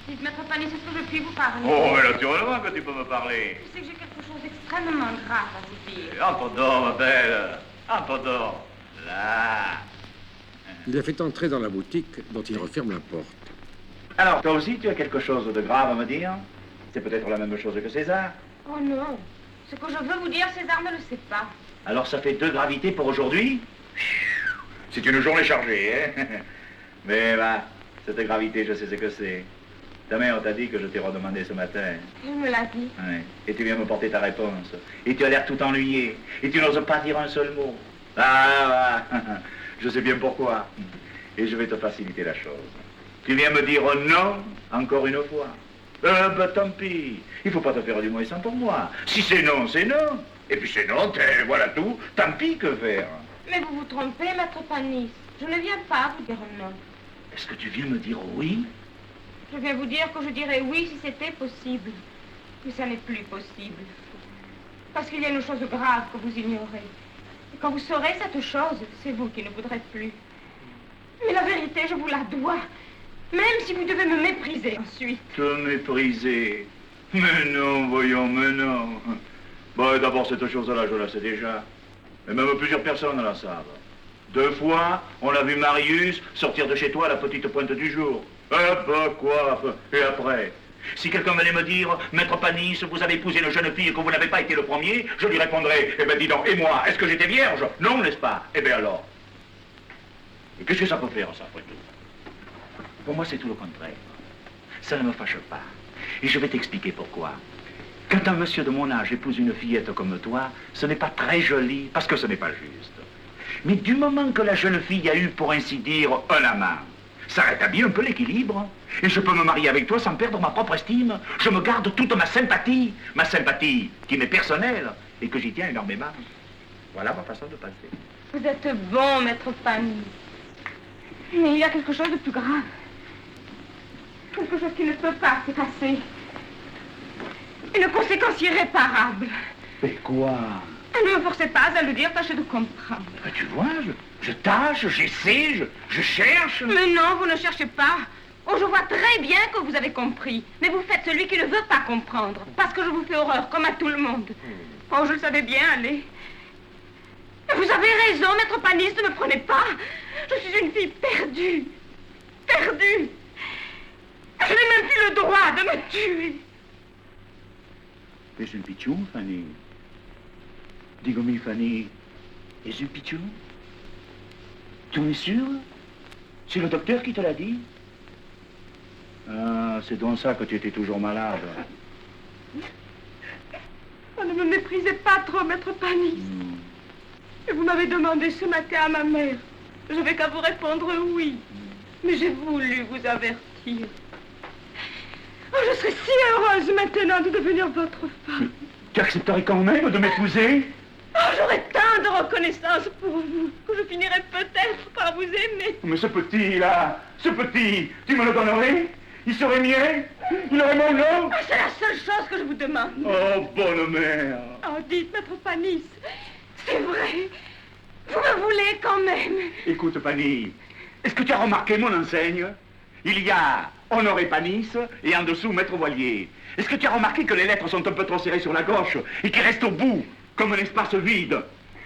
Dites, Maître Panis, est-ce que je puis vous parler? Oh, mais naturellement que tu peux me parler. Je sais que j'ai quelque chose d'extrêmement grave à vous dire. Entendons, ma belle. Entendons. Là. Il la fait entrer dans la boutique, dont il referme la porte. Alors, toi aussi, tu as quelque chose de grave à me dire? C'est peut-être la même chose que César. Oh non. Ce que je veux vous dire, César ne le sait pas. Alors, ça fait 2 gravités pour aujourd'hui? C'est une journée chargée, hein? Mais, bah, cette gravité, je sais ce que c'est. Ta mère t'a dit que je t'ai redemandé ce matin. Elle me l'a dit. Ouais. Et tu viens me porter ta réponse. Et tu as l'air tout ennuyé. Et tu n'oses pas dire un seul mot. Ah, bah, je sais bien pourquoi. Et je vais te faciliter la chose. Tu viens me dire non, encore une fois. Bah, tant pis. Il faut pas te faire du moins sans pour moi. Si c'est non, c'est non. Et puis c'est non, voilà tout. Tant pis, que faire? Mais vous vous trompez, Maître Panis. Je ne viens pas vous dire non. Est-ce que tu viens me dire oui? Je viens vous dire que je dirais oui si c'était possible. Mais ça n'est plus possible. Parce qu'il y a une chose grave que vous ignorez. Et quand vous saurez cette chose, c'est vous qui ne voudrez plus. Mais la vérité, je vous la dois. Même si vous devez me mépriser ensuite. Te mépriser? Mais non, voyons, mais non. Bon, d'abord, cette chose-là, je la sais déjà. Et même plusieurs personnes la savent. 2 fois, on a vu Marius sortir de chez toi à la petite pointe du jour. Quoi? Et après? Si quelqu'un venait me dire, Maître Panis, vous avez épousé une jeune fille et que vous n'avez pas été le premier, je lui répondrais, eh ben dis donc, et moi, est-ce que j'étais vierge? Non, n'est-ce pas? Eh bien alors? Et qu'est-ce que ça peut faire, ça, après tout? Pour moi, c'est tout le contraire. Ça ne me fâche pas. Et je vais t'expliquer pourquoi. Quand un monsieur de mon âge épouse une fillette comme toi, ce n'est pas très joli, parce que ce n'est pas juste. Mais du moment que la jeune fille a eu, pour ainsi dire, un amant, ça rétablit un peu l'équilibre. Et je peux me marier avec toi sans perdre ma propre estime. Je me garde toute ma sympathie qui m'est personnelle et que j'y tiens énormément. Voilà ma façon de penser. Vous êtes bon, Maître Panis. Mais il y a quelque chose de plus grave. Quelque chose qui ne peut pas s'effacer. Une conséquence irréparable. Mais quoi? Ne me forcez pas à le dire, tâchez de comprendre. Ben, tu vois, je tâche, j'essaie, je cherche. Mais non, vous ne cherchez pas. Oh, je vois très bien que vous avez compris. Mais vous faites celui qui ne veut pas comprendre. Parce que je vous fais horreur, comme à tout le monde. Oh, je le savais bien, allez. Vous avez raison, Maître Panis, ne me prenez pas. Je suis une fille perdue. Perdue. Je n'ai même plus le droit de me tuer. Es un pichou, Fanny? Dis-moi, Fanny, es un pichou? Tu en es sûr? C'est le docteur qui te l'a dit? Ah, c'est donc ça que tu étais toujours malade. Oh, ne me méprisez pas trop, Maître Panis. Et vous m'avez demandé ce matin à ma mère. Je n'avais qu'à vous répondre oui. Mais j'ai voulu vous avertir. Oh, je serais si heureuse maintenant de devenir votre femme. Tu accepterais quand même de m'épouser? Oh, j'aurais tant de reconnaissance pour vous que je finirais peut-être par vous aimer. Mais ce petit-là, tu me le donnerais? Il serait mien? Il aurait mon nom? Oh, c'est la seule chose que je vous demande. Oh, bonne mère. Oh, dites, Maître Panis, c'est vrai. Vous me voulez quand même. Écoute, Panis, est-ce que tu as remarqué mon enseigne? Il y a Honoré Panis et en dessous Maître Voilier. Est-ce que tu as remarqué que les lettres sont un peu trop serrées sur la gauche et qu'il reste au bout comme un espace vide?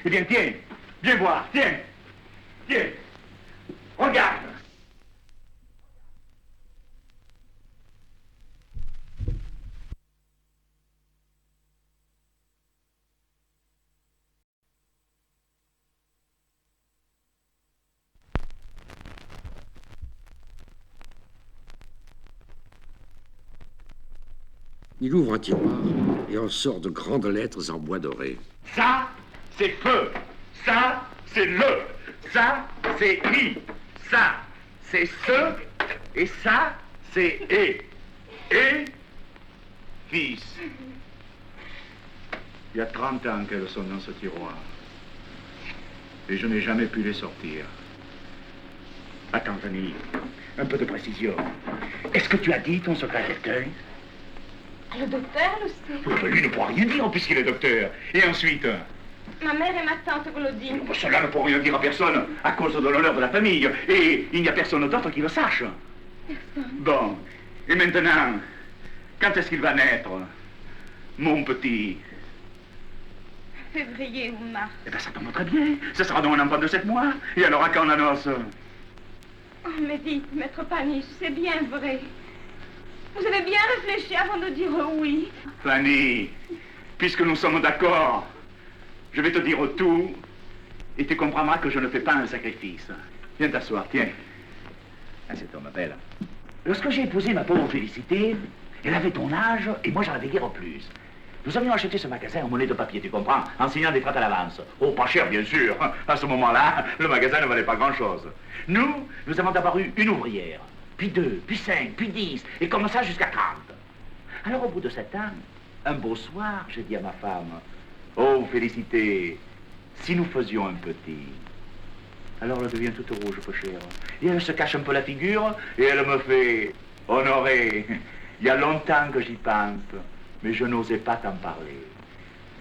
Eh bien, tiens, viens voir, tiens, regarde. Il ouvre un tiroir et en sort de grandes lettres en bois doré. Ça, c'est feu. Ça, c'est le. Ça, c'est i. Ça, c'est ce. Et ça, c'est et. Et, fils. Il y a 30 ans qu'elles sont dans ce tiroir. Et je n'ai jamais pu les sortir. Attends, Fanny, un peu de précision. Est-ce que tu as dit ton secret d'accueil? Le docteur le sait. Lui ne pourra rien dire puisqu'il est docteur. Et ensuite? Ma mère et ma tante Claudine. Cela ne pourra rien dire à personne à cause de l'honneur de la famille. Et il n'y a personne d'autre qui le sache. Personne. Bon. Et maintenant, quand est-ce qu'il va naître, mon petit? Février ou mars. Eh bien, ça tombe très bien. Ce sera donc un enfant de 7 mois. Et alors, à quand la noce? Oh, mais dites, Maître Panis, c'est bien vrai. Vous avez bien réfléchi avant de dire oui. Fanny, puisque nous sommes d'accord, je vais te dire tout et tu comprendras que je ne fais pas un sacrifice. Viens t'asseoir, tiens. Ah, cet homme belle. Lorsque j'ai épousé ma pauvre Félicité, elle avait ton âge et moi j'en avais guère plus. Nous avions acheté ce magasin en monnaie de papier, tu comprends, en signant des frais à l'avance. Oh, pas cher, bien sûr. À ce moment-là, le magasin ne valait pas grand-chose. Nous avons d'abord eu une ouvrière. Puis 2, puis 5, puis 10, et comme ça jusqu'à 30. Alors au bout de 7 ans, un beau soir, j'ai dit à ma femme, « Oh, Félicité, si nous faisions un petit... » Alors elle devient toute rouge, peu chère. Et elle se cache un peu la figure, et elle me fait, « Honoré, il y a longtemps que j'y pense, mais je n'osais pas t'en parler. »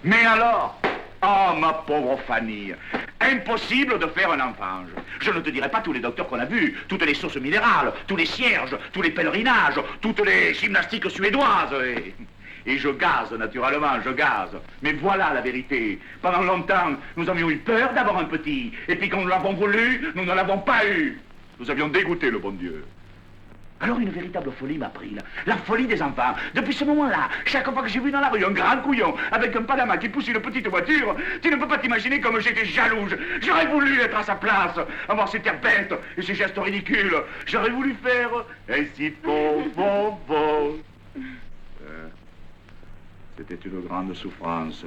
Mais alors, oh, ma pauvre Fanny, impossible de faire un enfant. Je ne te dirai pas tous les docteurs qu'on a vus, toutes les sources minérales, tous les cierges, tous les pèlerinages, toutes les gymnastiques suédoises. Et je gaze, naturellement, je gaze. Mais voilà la vérité. Pendant longtemps, nous avions eu peur d'avoir un petit. Et puis quand nous l'avons voulu, nous ne l'avons pas eu. Nous avions dégoûté le bon Dieu. Alors une véritable folie m'a pris, là. La folie des enfants. Depuis ce moment-là, chaque fois que j'ai vu dans la rue un grand couillon avec un panama qui pousse une petite voiture, tu ne peux pas t'imaginer comme j'étais jaloux. J'aurais voulu être à sa place, avoir ces airs bêtes et ces gestes ridicules. J'aurais voulu faire ainsi bon. C'était une grande souffrance.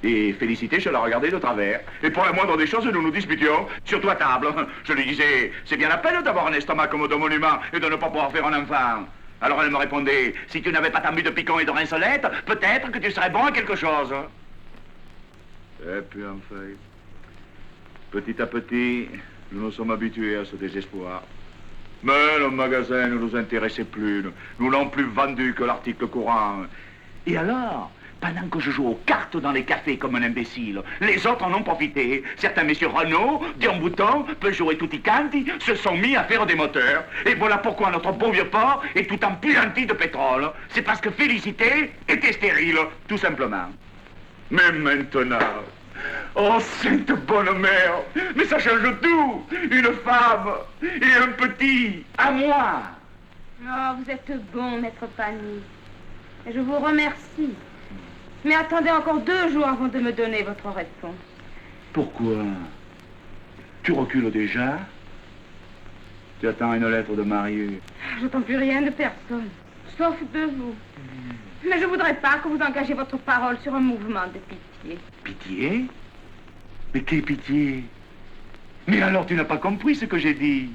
Et Félicité, je la regardais de travers. Et pour la moindre des choses, nous nous disputions, surtout à table. Je lui disais, c'est bien la peine d'avoir un estomac comme de monument et de ne pas pouvoir faire un enfant. Alors elle me répondait, si tu n'avais pas tant bu de picon et de rincelette, peut-être que tu serais bon à quelque chose. Et puis enfin, petit à petit, nous nous sommes habitués à ce désespoir. Mais le magasin ne nous intéressait plus. Nous n'avons plus vendu que l'article courant. Et alors, pendant que je joue aux cartes dans les cafés comme un imbécile, les autres en ont profité. Certains messieurs Renault, Dion Bouton, Peugeot et Tutti Quanti se sont mis à faire des moteurs. Et voilà pourquoi notre beau vieux port est tout empuanti de pétrole. C'est parce que Félicité était stérile, tout simplement. Mais maintenant, oh, sainte bonne mère, mais ça change tout. Une femme et un petit, à moi. Oh, vous êtes bon, maître Pani. Et je vous remercie. Mais attendez encore 2 jours avant de me donner votre réponse. Pourquoi? Tu recules déjà? Tu attends une lettre de Marius. Je n'attends plus rien de personne, sauf de vous. Mais je voudrais pas que vous engagiez votre parole sur un mouvement de pitié. Pitié? Mais quelle pitié? Mais alors tu n'as pas compris ce que j'ai dit?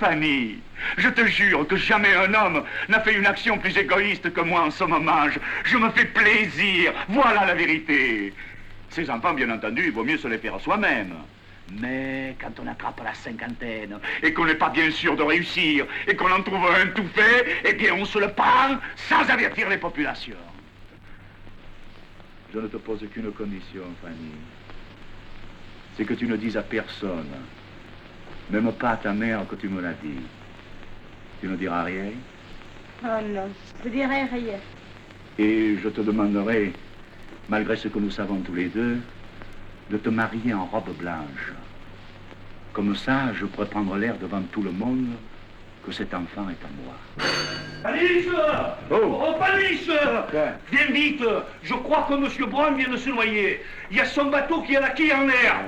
Fanny, je te jure que jamais un homme n'a fait une action plus égoïste que moi en ce moment. Je me fais plaisir, voilà la vérité. Ces enfants, bien entendu, il vaut mieux se les faire soi-même. Mais quand on attrape la cinquantaine et qu'on n'est pas bien sûr de réussir et qu'on en trouve un tout fait, eh bien on se le prend sans avertir les populations. Je ne te pose qu'une condition, Fanny. C'est que tu ne dises à personne, même pas à ta mère que tu me l'as dit. Tu ne diras rien? Oh non, je dirai rien. Et je te demanderai, malgré ce que nous savons tous les deux, de te marier en robe blanche. Comme ça, je pourrais prendre l'air devant tout le monde que cet enfant est à moi. Paniche! Oh, Paniche! Viens vite! Je crois que M. Brun vient de se noyer. Il y a son bateau qui est là, qui est en l'air.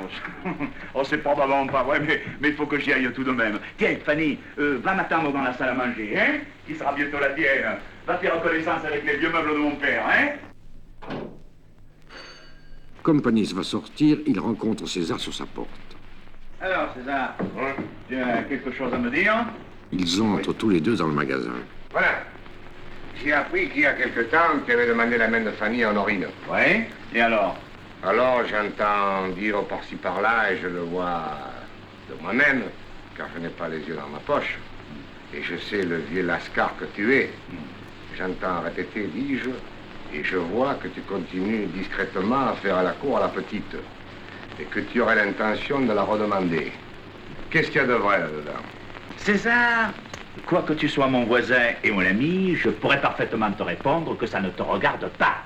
Oh, c'est probablement pas vrai, mais il faut que j'y aille tout de même. Tiens, Fanny, va m'attendre dans la salle à manger, hein? Qui sera bientôt la tienne. Va faire connaissance avec les vieux meubles de mon père, hein? Comme Panis va sortir, il rencontre César sur sa porte. Alors, César, tu as quelque chose à me dire? Ils entrent tous les deux dans le magasin. Voilà. J'ai appris qu'il y a quelque temps, tu avais demandé la main de Fanny à Honorine. Oui, et alors? Alors, j'entends dire par-ci par-là, et je le vois de moi-même, car je n'ai pas les yeux dans ma poche. Et je sais le vieux lascar que tu es. J'entends répéter, dis-je, et je vois que tu continues discrètement à faire à la cour à la petite. Et que tu aurais l'intention de la redemander. Qu'est-ce qu'il y a de vrai là-dedans? César, quoi que tu sois mon voisin et mon ami, je pourrais parfaitement te répondre que ça ne te regarde pas.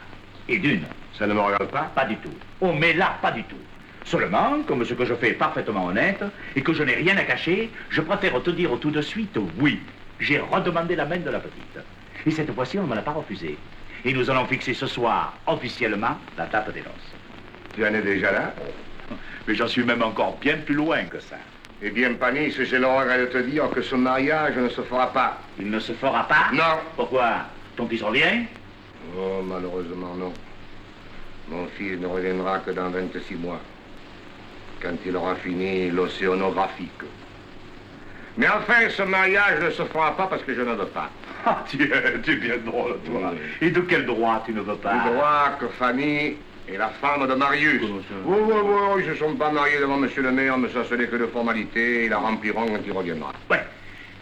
Et d'une. Ça ne me regarde pas? Pas du tout. Oh, mais là, pas du tout. Seulement, comme ce que je fais est parfaitement honnête et que je n'ai rien à cacher, je préfère te dire tout de suite oui. J'ai redemandé la main de la petite. Et cette fois-ci, on ne me l'a pas refusée. Et nous allons fixer ce soir, officiellement, la date des noces. Tu en es déjà là? Mais j'en suis même encore bien plus loin que ça. Eh bien, Panis, j'ai le regret de te dire que ce mariage ne se fera pas. Il ne se fera pas? Non. Pourquoi? Ton fils revient? Oh, malheureusement, non. Mon fils ne reviendra que dans 26 mois, quand il aura fini l'océanographique. Mais enfin, ce mariage ne se fera pas parce que je ne veux pas. Ah, tu es bien drôle, toi. Oui. Et de quel droit tu ne veux pas? Du droit que Fanny est la femme de Marius. Oui, ils ne sont pas mariés devant monsieur le maire, mais ça, ce n'est que de formalité. Ils la rempliront quand il reviendra. Ouais.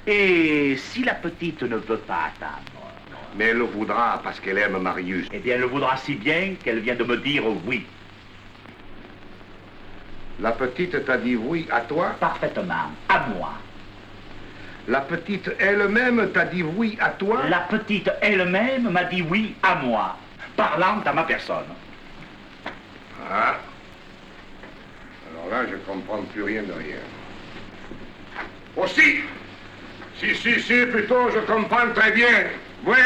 Et si la petite ne veut pas attendre? Mais elle le voudra parce qu'elle aime Marius. Eh bien, elle le voudra si bien qu'elle vient de me dire oui. La petite t'a dit oui à toi? Parfaitement, à moi. La petite elle-même t'a dit oui à toi? La petite elle-même m'a dit oui à moi, parlant à ma personne. Ah. Alors là, je comprends plus rien de rien. Aussi! Si, plutôt, je comprends très bien. Oui.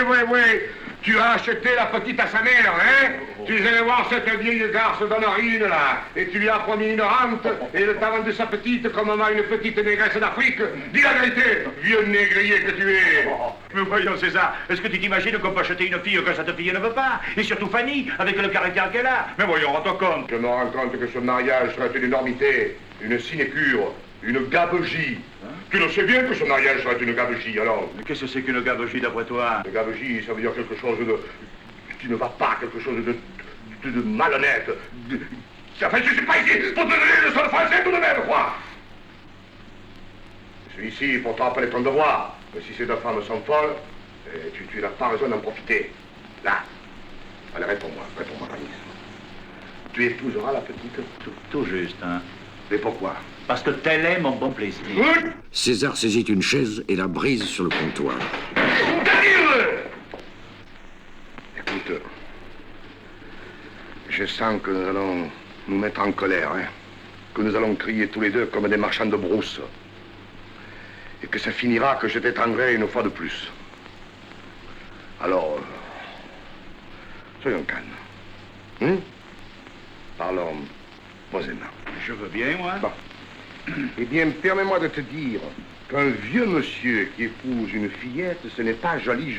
Tu as acheté la petite à sa mère, hein? Tu es allé voir cette vieille garce d'honorine, là, et tu lui as promis une rente, et elle t'a vendu sa petite comme maman une petite négresse d'Afrique. Dis la vérité, vieux négrier que tu es. Oh, mais voyons, César, est-ce que tu t'imagines qu'on peut acheter une fille que cette fille ne veut pas? Et surtout Fanny, avec le caractère qu'elle a. Mais voyons, rends-toi compte. Je me rends compte que ce mariage serait une énormité, une sinécure, une gabegie. Tu le sais bien que ce mariage serait une gabegie, alors. Mais qu'est-ce que c'est qu'une gabegie, d'après toi? Une gabegie, ça veut dire quelque chose de... qui ne va pas, quelque chose de malhonnête. Enfin, je ne suis pas ici pour te donner le sol français tout de même, quoi. Je suis ici pour te rappeler ton devoir. Mais si ces deux femmes sont folles, tu n'as pas raison d'en profiter. Là. Allez, réponds-moi, Anis. Tu épouseras la petite? Tout juste, hein. Mais pourquoi? Parce que tel est mon bon plaisir. César saisit une chaise et la brise sur le comptoir. Écoute, je sens que nous allons nous mettre en colère, hein. Que nous allons crier tous les deux comme des marchands de brousse. Et que ça finira que je t'étranglerai une fois de plus. Alors, soyons calmes. Parlons posément. Je veux bien, moi. Bon. Eh bien, permets-moi de te dire qu'un vieux monsieur qui épouse une fillette, ce n'est pas joli.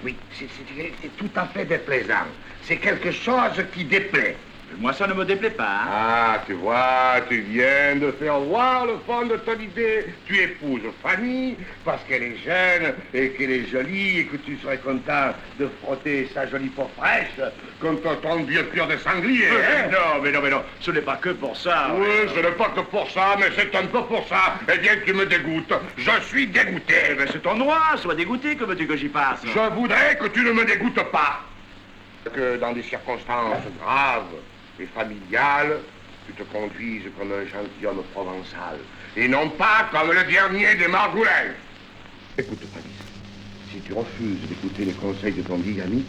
Oui, c'est tout à fait déplaisant. C'est quelque chose qui déplaît. Moi, ça ne me déplaît pas. Ah, tu vois, tu viens de faire voir le fond de ton idée. Tu épouses Fanny parce qu'elle est jeune et qu'elle est jolie et que tu serais content de frotter sa jolie peau fraîche contre ton vieux cœur de sanglier. Hein? Non, ce n'est pas que pour ça. Oui, ce n'est pas que pour ça, mais c'est un peu pour ça. Eh bien, tu me dégoûtes. Je suis dégoûté. Mais c'est ton droit, sois dégoûté, que veux-tu que j'y passe? Je voudrais que tu ne me dégoûtes pas. Que dans des circonstances graves et familiales, tu te conduises comme un gentilhomme provençal, et non pas comme le dernier des Margoulins. Écoute, Fanny, si tu refuses d'écouter les conseils de ton vieil ami,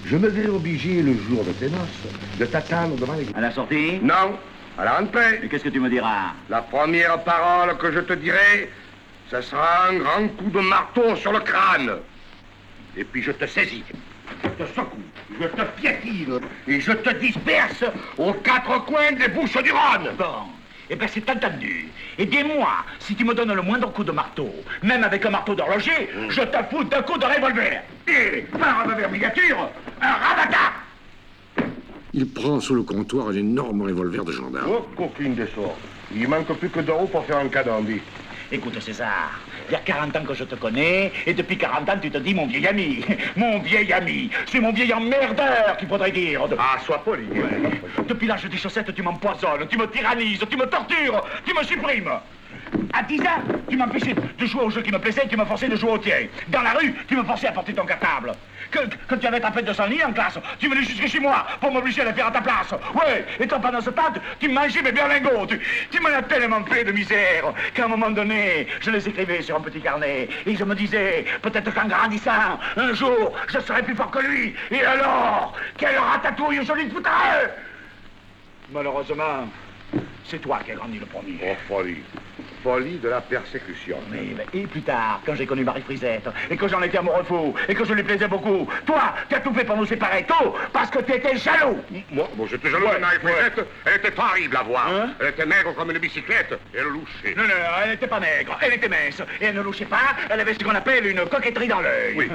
je me verrai obligé, le jour de tes noces, de t'attendre devant l'église. À la sortie? Non, à la rentrée. Et qu'est-ce que tu me diras? La première parole que je te dirai, ce sera un grand coup de marteau sur le crâne. Et puis je te saisis. Je te secoue, je te piétine et je te disperse aux quatre coins des bouches du Rhône. Bon, eh bien c'est entendu. Et dis-moi, si tu me donnes le moindre coup de marteau, même avec un marteau d'horloger, je te fous d'un coup de revolver. Et pas un revolver miniature, un rabata. Il prend sous le comptoir un énorme revolver de gendarme. Oh, coquine des sorts. Il manque plus que d'euros pour faire un cadeau, dit. Écoute, César, il y a 40 ans que je te connais, et depuis 40 ans, tu te dis mon vieil ami. Mon vieil ami. C'est mon vieil emmerdeur qu'il faudrait dire. Ah, sois poli. Ouais. Depuis l'âge des chaussettes, tu m'empoisonnes, tu me tyrannises, tu me tortures, tu me supprimes. À 10 ans, tu m'empêchais de jouer au jeu qui me plaisait, tu me forçais de jouer au tien. Dans la rue, tu me forçais à porter ton cartable. Quand tu avais ta fête de Saint-Denis en classe, tu venais jusque chez moi pour m'obliger à le faire à ta place. Ouais, et toi, pendant ce temps, tu mangeais mes berlingots. Tu m'en as tellement fait de misère qu'à un moment donné, je les écrivais sur un petit carnet. Et je me disais, peut-être qu'en grandissant, un jour, je serai plus fort que lui. Et alors, quelle ratatouille jolie de foutareux! Malheureusement, c'est toi qui as grandi le premier. Oh, folie. Folie de la persécution. Mais et plus tard, quand j'ai connu Marie Frisette, et que j'en étais amoureux fou, et que je lui plaisais beaucoup, toi, tu as tout fait pour nous séparer tôt, parce que tu étais jaloux. Moi, bon, j'étais jaloux de Marie Frisette. Elle était pas horrible à voir. Hein? Elle était maigre comme une bicyclette, et elle louchait. Non, elle n'était pas maigre, elle était mince, et elle ne louchait pas, elle avait ce qu'on appelle une coquetterie dans l'œil. Oui.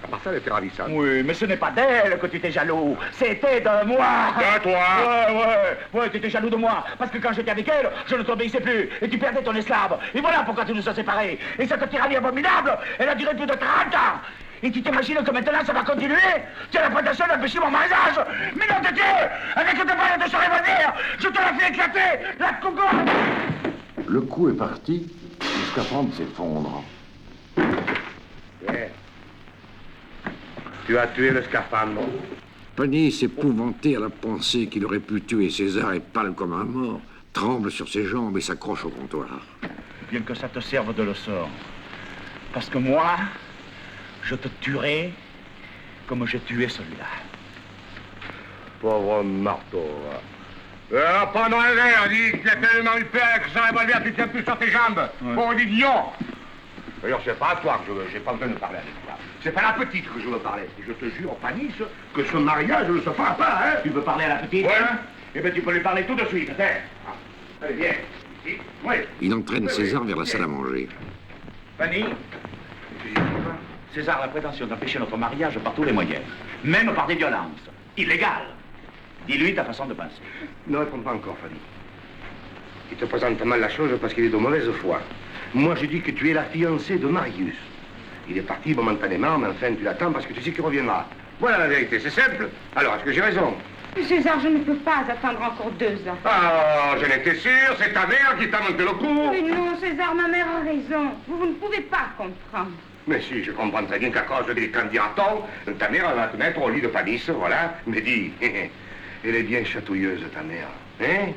À part ça, elle était ravissante. Oui, mais ce n'est pas d'elle que tu étais jaloux, c'était de moi. De toi? Ouais, tu étais jaloux de moi, parce que quand j'étais avec elle, je ne t'obéissais plus, et tu perdais ton esclave. Et voilà pourquoi tu nous as séparés. Et cette tyrannie abominable, elle a duré plus de 30 ans. Et tu t'imagines que maintenant ça va continuer? Tu as la prétention d'empêcher mon mariage? Mais non de Dieu! Avec cette balle de ce revolver, je te la fais éclater, la cougourde! Le coup est parti, le scaphandre s'effondre. Yeah. Tu as tué le scaphandre. Panis, épouvanté à la pensée qu'il aurait pu tuer César et pâle comme un mort, tremble sur ses jambes et s'accroche au comptoir. bien que ça te serve de leçon. Parce que moi, je te tuerai comme j'ai tué celui-là. Pauvre marteau. Pendant un verre, dis, tu as tellement eu peur que ça revolver, tu tiens plus sur tes jambes. Ouais. Pauvre idiot. D'ailleurs, c'est pas à toi que je veux, j'ai pas besoin de parler avec toi. C'est pas la petite que je veux parler. Et je te jure, Panis, que ce mariage ne se fera pas, hein. Tu veux parler à la petite? Ouais. Eh bien, tu peux lui parler tout de suite, hein. Allez, viens. Ici. Oui. Il entraîne César vers la salle à manger. Fanny, César a la prétention d'empêcher notre mariage par tous les moyens, même par des violences illégales. Dis-lui ta façon de penser. Ne réponds pas encore, Fanny. Il te présente mal la chose parce qu'il est de mauvaise foi. Moi, je dis que tu es la fiancée de Marius. Il est parti momentanément, mais enfin, tu l'attends parce que tu sais qu'il reviendra. Voilà la vérité, c'est simple. Alors, est-ce que j'ai raison? César, je ne peux pas attendre encore 2 ans. Ah, je l'étais sûr, c'est ta mère qui t'a monté le coup. Mais non, César, ma mère a raison. Vous ne pouvez pas comprendre. Mais si, je comprends très bien qu'à cause des candidatons, ta mère va te mettre au lit de Panis, voilà. Mais dis, elle est bien chatouilleuse, ta mère. Hein?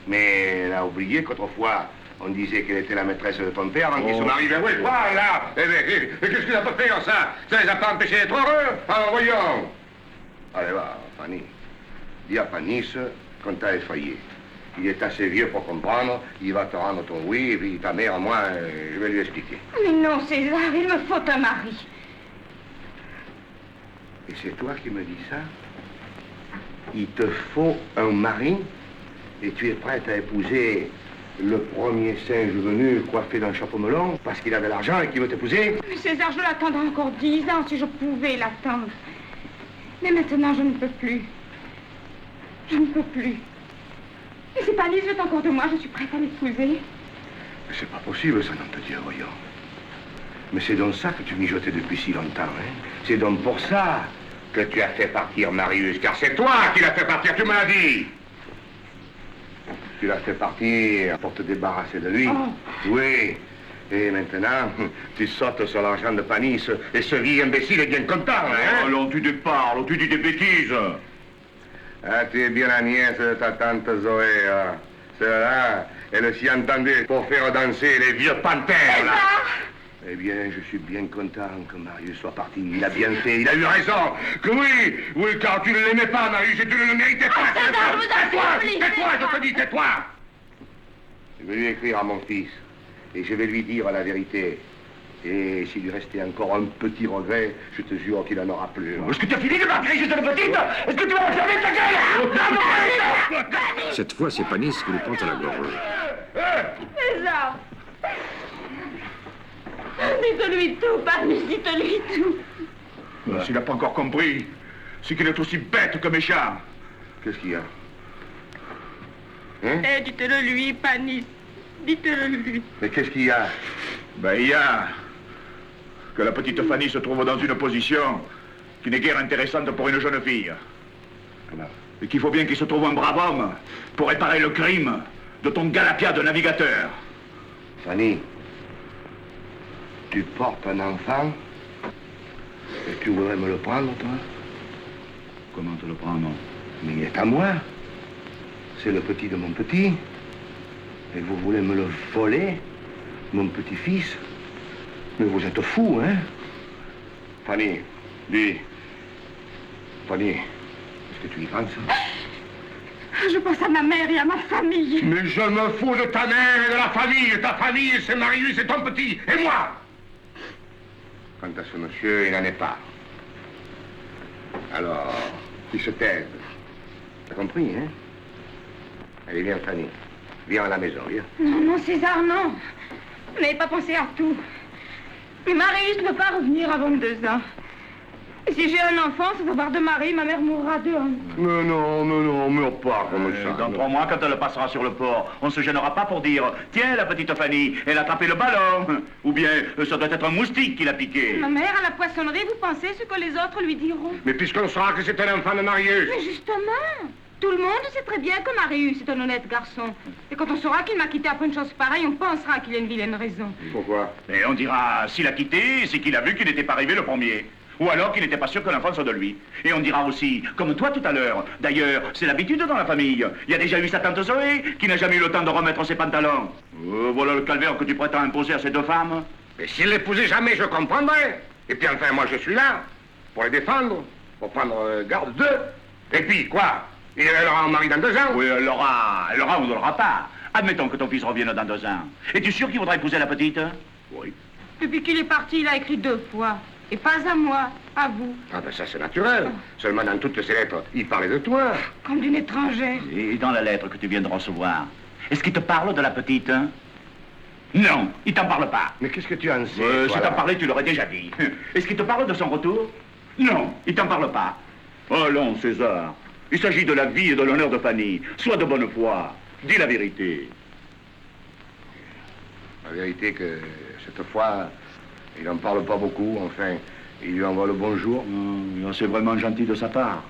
Mais elle a oublié qu'autrefois, on disait qu'elle était la maîtresse de ton père avant qu'il se marie. Ben oui, voilà. Eh bien, qu'est-ce qu'il a pas fait, ça? Ça les a pas empêchés d'être heureux? Alors, voyons. Allez, va, Fanny. Dis à Panis qu'on t'a effrayé. Il est assez vieux pour comprendre, il va te rendre ton oui, et puis ta mère, moi, je vais lui expliquer. Mais non, César, il me faut un mari. Et c'est toi qui me dis ça? Il te faut un mari, et tu es prête à épouser le premier singe venu coiffé d'un chapeau melon, parce qu'il a de l'argent et qu'il veut t'épouser? Mais César, je l'attendrai encore 10 ans si je pouvais l'attendre. Mais maintenant, je ne peux plus. Je ne peux plus. Et si Panis veut encore de moi, je suis prête à l'épouser. Mais c'est pas possible, ça, non te dire, voyons. Mais c'est donc ça que tu mijotais depuis si longtemps, hein? C'est donc pour ça que tu as fait partir Marius, car c'est toi qui l'as fait partir, tu me l'as dit. Tu l'as fait partir pour te débarrasser de lui. Oh. Oui. Et maintenant, tu sautes sur l'argent de Panis, et ce vieux imbécile est bien content, hein? Alors tu te parles, tu dis des bêtises. Ah, tu es bien la nièce de ta tante Zoé, hein. Celle-là, elle s'y entendait pour faire danser les vieux panthères, là. Eh bien, je suis bien content que Marius soit parti. Il a bien fait, il a eu raison. Que oui, car tu ne l'aimais pas, Marius, et tu ne le méritais pas. Tais-toi, je te dis, tais-toi. Je vais lui écrire à mon fils, et je vais lui dire la vérité. Et s'il lui restait encore un petit regret, je te jure qu'il n'en aura plus. Est-ce que tu as fini de m'appeler, cette petite? Est-ce que tu vas fermer ta gueule? Cette fois, c'est Panis qui le prend à la gorge. César! Dites-lui tout, Panis, dites-lui tout. S'il n'a pas encore compris, c'est qu'il est aussi bête que méchant. Qu'est-ce qu'il y a? Hein? Eh, dites-le lui, Panis. Dites-le lui. Mais qu'est-ce qu'il y a? Ben, il y a que la petite Fanny se trouve dans une position qui n'est guère intéressante pour une jeune fille. Comment? Et qu'il faut bien qu'il se trouve un brave homme pour réparer le crime de ton galapia de navigateur. Fanny, tu portes un enfant et tu voudrais me le prendre, toi? Comment te le prendre? Mais il est à moi. C'est le petit de mon petit. Et vous voulez me le voler, mon petit-fils? Mais vous êtes fou, hein? Fanny, dis. Fanny, est-ce que tu y penses? Je pense à ma mère et à ma famille. Mais je me fous de ta mère et de la famille. Ta famille, c'est Marius et ton petit. Et moi? Quant à ce monsieur, il n'en est pas. Alors, il se taise. T'as compris, hein? Allez, viens, Fanny. Viens à la maison, viens. Non, non, César, non. Vous n'avez pas pensé à tout. Mais Marius ne peut pas revenir avant 2 ans. Et si j'ai un enfant, sans avoir de mari, ma mère mourra de honte. Mais non, meurs pas comme ça. Dans 3 mois, quand elle passera sur le port, on ne se gênera pas pour dire « Tiens, la petite Fanny, elle a attrapé le ballon !» Ou bien « Ça doit être un moustique qui l'a piqué !» Ma mère, à la poissonnerie, vous pensez ce que les autres lui diront? Mais puisqu'on saura que c'est un enfant de Marius. Mais justement, tout le monde sait très bien que Marius est un honnête garçon. Et quand on saura qu'il m'a quitté après une chose pareille, on pensera qu'il a une vilaine raison. Pourquoi? Et on dira « S'il a quitté, c'est qu'il a vu qu'il n'était pas arrivé le premier. » Ou alors qu'il n'était pas sûr que l'enfant soit de lui. Et on dira aussi, comme toi tout à l'heure, d'ailleurs, c'est l'habitude dans la famille. Il y a déjà eu sa tante Zoé, qui n'a jamais eu le temps de remettre ses pantalons. Voilà le calvaire que tu prétends imposer à ces deux femmes. Mais s'il l'épousait jamais, je comprendrais. Et puis enfin, moi je suis là, pour les défendre, pour prendre garde d'eux. Et puis, quoi? Elle aura un mari dans 2 ans? Oui, elle l'aura ou ne l'aura pas. Admettons que ton fils revienne dans 2 ans. Es-tu sûr qu'il voudra épouser la petite? Oui. Depuis qu'il est parti, il a écrit 2 fois. Et pas à moi, à vous. Ah ben ça c'est naturel. Seulement dans toutes ces lettres, il parlait de toi. Comme d'une étrangère. Et dans la lettre que tu viens de recevoir, est-ce qu'il te parle de la petite, hein? Non, il t'en parle pas. Mais qu'est-ce que tu en sais? Si t'en parlais, tu l'aurais déjà dit. Est-ce qu'il te parle de son retour? Non, il t'en parle pas. Allons, César. Il s'agit de la vie et de l'honneur de Fanny. Sois de bonne foi. Dis la vérité. La vérité que cette fois, il n'en parle pas beaucoup, enfin, il lui envoie le bonjour. C'est vraiment gentil de sa part.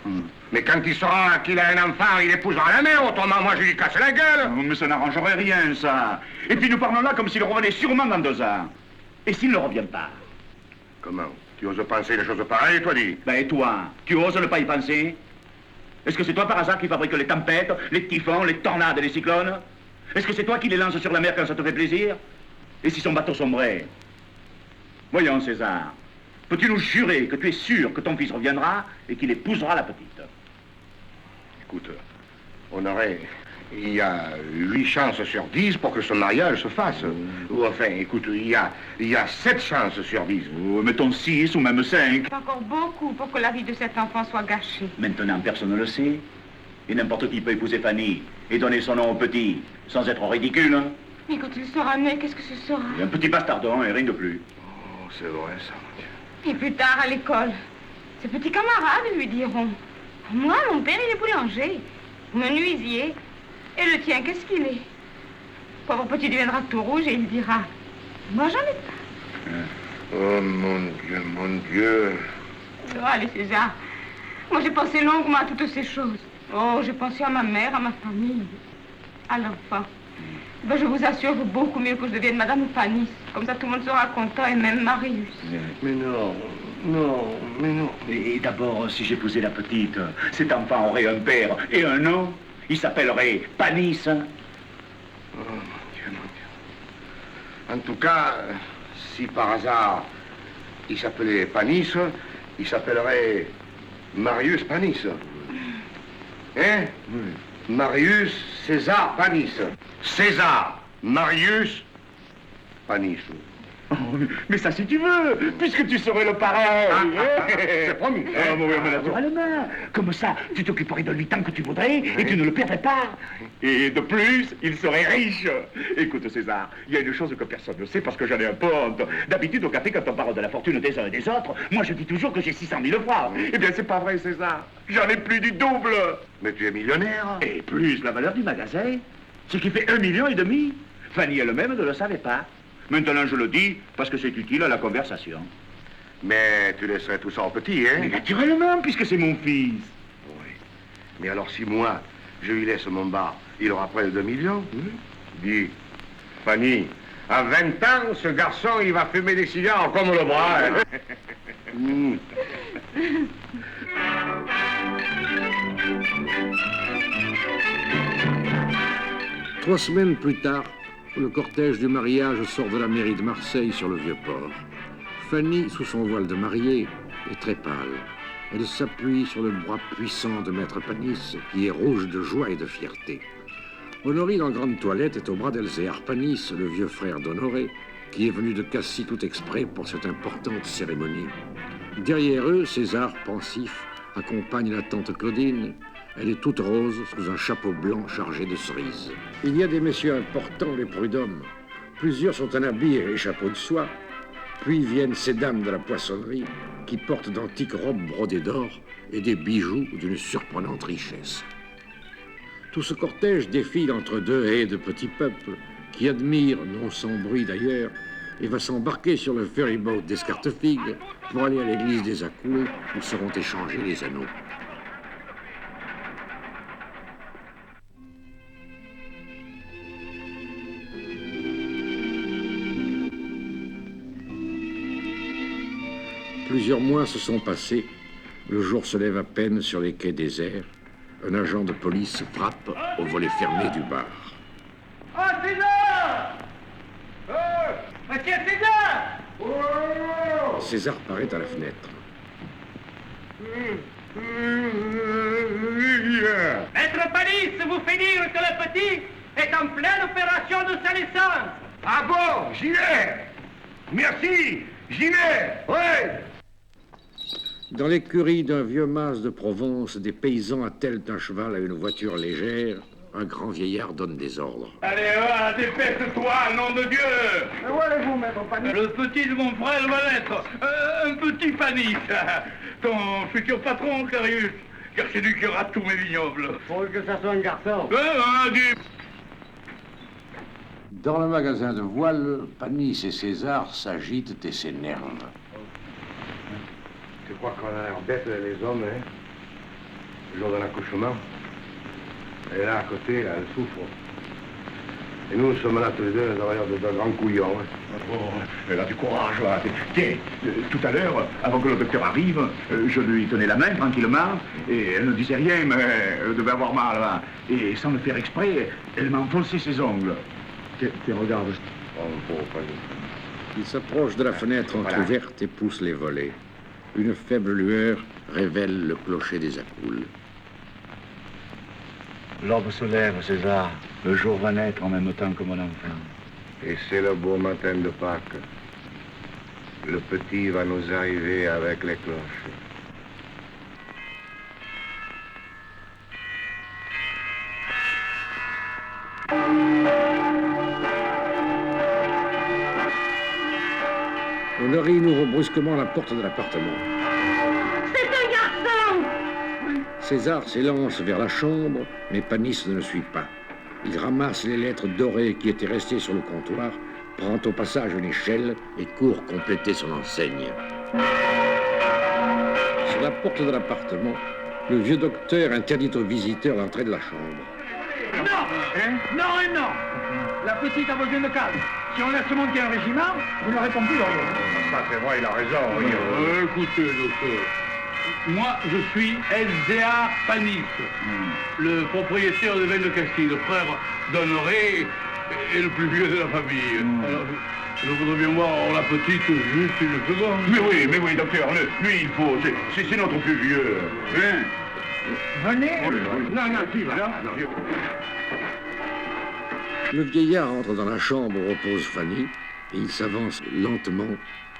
Mais quand il saura qu'il a un enfant, il épousera la mère, autrement moi je lui casse la gueule. Mais ça n'arrangerait rien, ça. Et puis nous parlons là comme s'il revenait sûrement dans 2 ans. Et s'il ne revient pas? Comment? Tu oses penser des choses pareilles, toi, dis? Ben et toi, tu oses ne pas y penser? Est-ce que c'est toi par hasard qui fabrique les tempêtes, les typhons, les tornades et les cyclones? Est-ce que c'est toi qui les lances sur la mer quand ça te fait plaisir? Et si son bateau sombrait? Voyons, César, peux-tu nous jurer que tu es sûr que ton fils reviendra et qu'il épousera la petite? Écoute, il y a 8 chances sur 10 pour que ce mariage se fasse. Ou enfin, écoute, il y a 7 chances sur 10. Mettons 6 ou même 5. C'est encore beaucoup pour que la vie de cet enfant soit gâchée. Maintenant, personne ne le sait. Et n'importe qui peut épouser Fanny et donner son nom au petit, sans être ridicule. Mais quand il sera né, qu'est-ce que ce sera? Un petit bastardon et rien de plus. Oh, c'est vrai, ça, mon Dieu. Et plus tard, à l'école, ses petits camarades lui diront: moi, mon père, il est boulanger, menuisier. Et le tien, qu'est-ce qu'il est? Pauvre petit deviendra tout rouge et il dira: moi, j'en ai pas. Oh, mon Dieu, mon Dieu. Oh, allez, César. Moi, j'ai pensé longuement à toutes ces choses. Oh, j'ai pensé à ma mère, à ma famille, à l'enfant. Ben, je vous assure, beaucoup mieux que je devienne Madame Panis. Comme ça, tout le monde sera content, et même Marius. Mais non, non, mais non. Et d'abord, si j'épousais la petite, cet enfant aurait un père et un nom. Il s'appellerait Panis. Oh, mon Dieu, mon Dieu. En tout cas, si par hasard il s'appelait Panis, il s'appellerait Marius Panis. Hein? Oui. Marius César Panis. César Marius Panis. Oh, mais ça si tu veux, puisque tu serais le parrain. C'est promis. Naturellement. Comme ça, tu t'occuperais de lui tant que tu voudrais et tu ne le perdrais pas. Et de plus, il serait riche. Écoute, César, il y a une chose que personne ne sait parce que j'en ai un peu honte. D'habitude, au café, quand on parle de la fortune des uns et des autres, moi je dis toujours que j'ai 600 000 francs. Eh bien, c'est pas vrai, César. J'en ai plus du double. Mais tu es millionnaire. Et plus la valeur du magasin, ce qui fait 1,5 million. Fanny elle-même ne le savait pas. Maintenant, je le dis parce que c'est utile à la conversation. Mais tu laisserais tout ça au petit, hein? Mais naturellement, puisque c'est mon fils. Oui. Mais alors, si moi, je lui laisse mon bar, il aura près de 2 millions. Dis, Fanny, à 20 ans, ce garçon, il va fumer des cigares comme le bras. Hein? 3 semaines plus tard, le cortège du mariage sort de la mairie de Marseille sur le Vieux-Port. Fanny, sous son voile de mariée, est très pâle. Elle s'appuie sur le bras puissant de Maître Panis, qui est rouge de joie et de fierté. Honorine, en grande toilette, est au bras d'Elzéar Panis, le vieux frère d'Honoré, qui est venu de Cassis tout exprès pour cette importante cérémonie. Derrière eux, César, pensif, accompagne la tante Claudine. Elle est toute rose, sous un chapeau blanc chargé de cerises. Il y a des messieurs importants, les prud'hommes. Plusieurs sont en habits et chapeaux de soie. Puis viennent ces dames de la poissonnerie, qui portent d'antiques robes brodées d'or et des bijoux d'une surprenante richesse. Tout ce cortège défile entre 2 haies de petits peuples, qui admirent, non sans bruit d'ailleurs, et va s'embarquer sur le ferryboat d'Escartefigue pour aller à l'église des Accoules, où seront échangés les anneaux. Plusieurs mois se sont passés. Le jour se lève à peine sur les quais déserts. Un agent de police frappe au volet fermé du bar. Oh, César! Monsieur César! César paraît à la fenêtre. Maître Panis vous fait dire que le petit est en pleine opération de sa naissance. Ah bon, j'y vais. Merci, j'y vais, ouais. Dans l'écurie d'un vieux mas de Provence, des paysans attellent un cheval à une voiture légère. Un grand vieillard donne des ordres. Allez, dépêche-toi, nom de Dieu! Où allez-vous, maître Panis? Le petit de mon frère va naître, un petit Panis, ton futur patron, Carius, car c'est lui qui aura tous mes vignobles. Faut que ça soit un garçon. Dans le magasin de voile, Panis et César s'agitent et s'énervent. Tu crois qu'on a l'air bêtes, les hommes, hein? Le jour de l'accouchement. Et là, à côté, là, elle souffre. Et nous sommes là tous les deux, nous avons de grands couillons. Hein. Oh, elle a du courage, là. Tiens, tout à l'heure, avant que le docteur arrive, je lui tenais la main tranquillement, et elle ne disait rien, mais elle devait avoir mal, là. Et sans le faire exprès, elle m'a enfoncé ses ongles. Tiens, regarde. Oh, pauvre Panis. Il s'approche de la fenêtre entrouverte et pousse les volets. Une faible lueur révèle le clocher des Accoules. L'aube se lève, César. Le jour va naître en même temps que mon enfant. Et c'est le beau matin de Pâques. Le petit va nous arriver avec les cloches. Honorine ouvre brusquement la porte de l'appartement. C'est un garçon! César s'élance vers la chambre, mais Panis ne le suit pas. Il ramasse les lettres dorées qui étaient restées sur le comptoir, prend au passage une échelle et court compléter son enseigne. Sur la porte de l'appartement, le vieux docteur interdit aux visiteurs l'entrée de la chambre. Non! Non et non! La petite a besoin de calme. Si on laisse monter un régiment, vous ne répondez plus de rien. Ça, c'est vrai, il a raison. Écoutez, docteur, moi, je suis Elzéar Panis, le propriétaire de Vin de Castille, le frère d'Honoré et le plus vieux de la famille. Alors, je voudrais bien voir la petite juste une seconde. Mais oui, docteur, lui, il faut, c'est notre plus vieux. Hein? Venez. Non, tu vas. Le vieillard entre dans la chambre où repose Fanny et il s'avance lentement,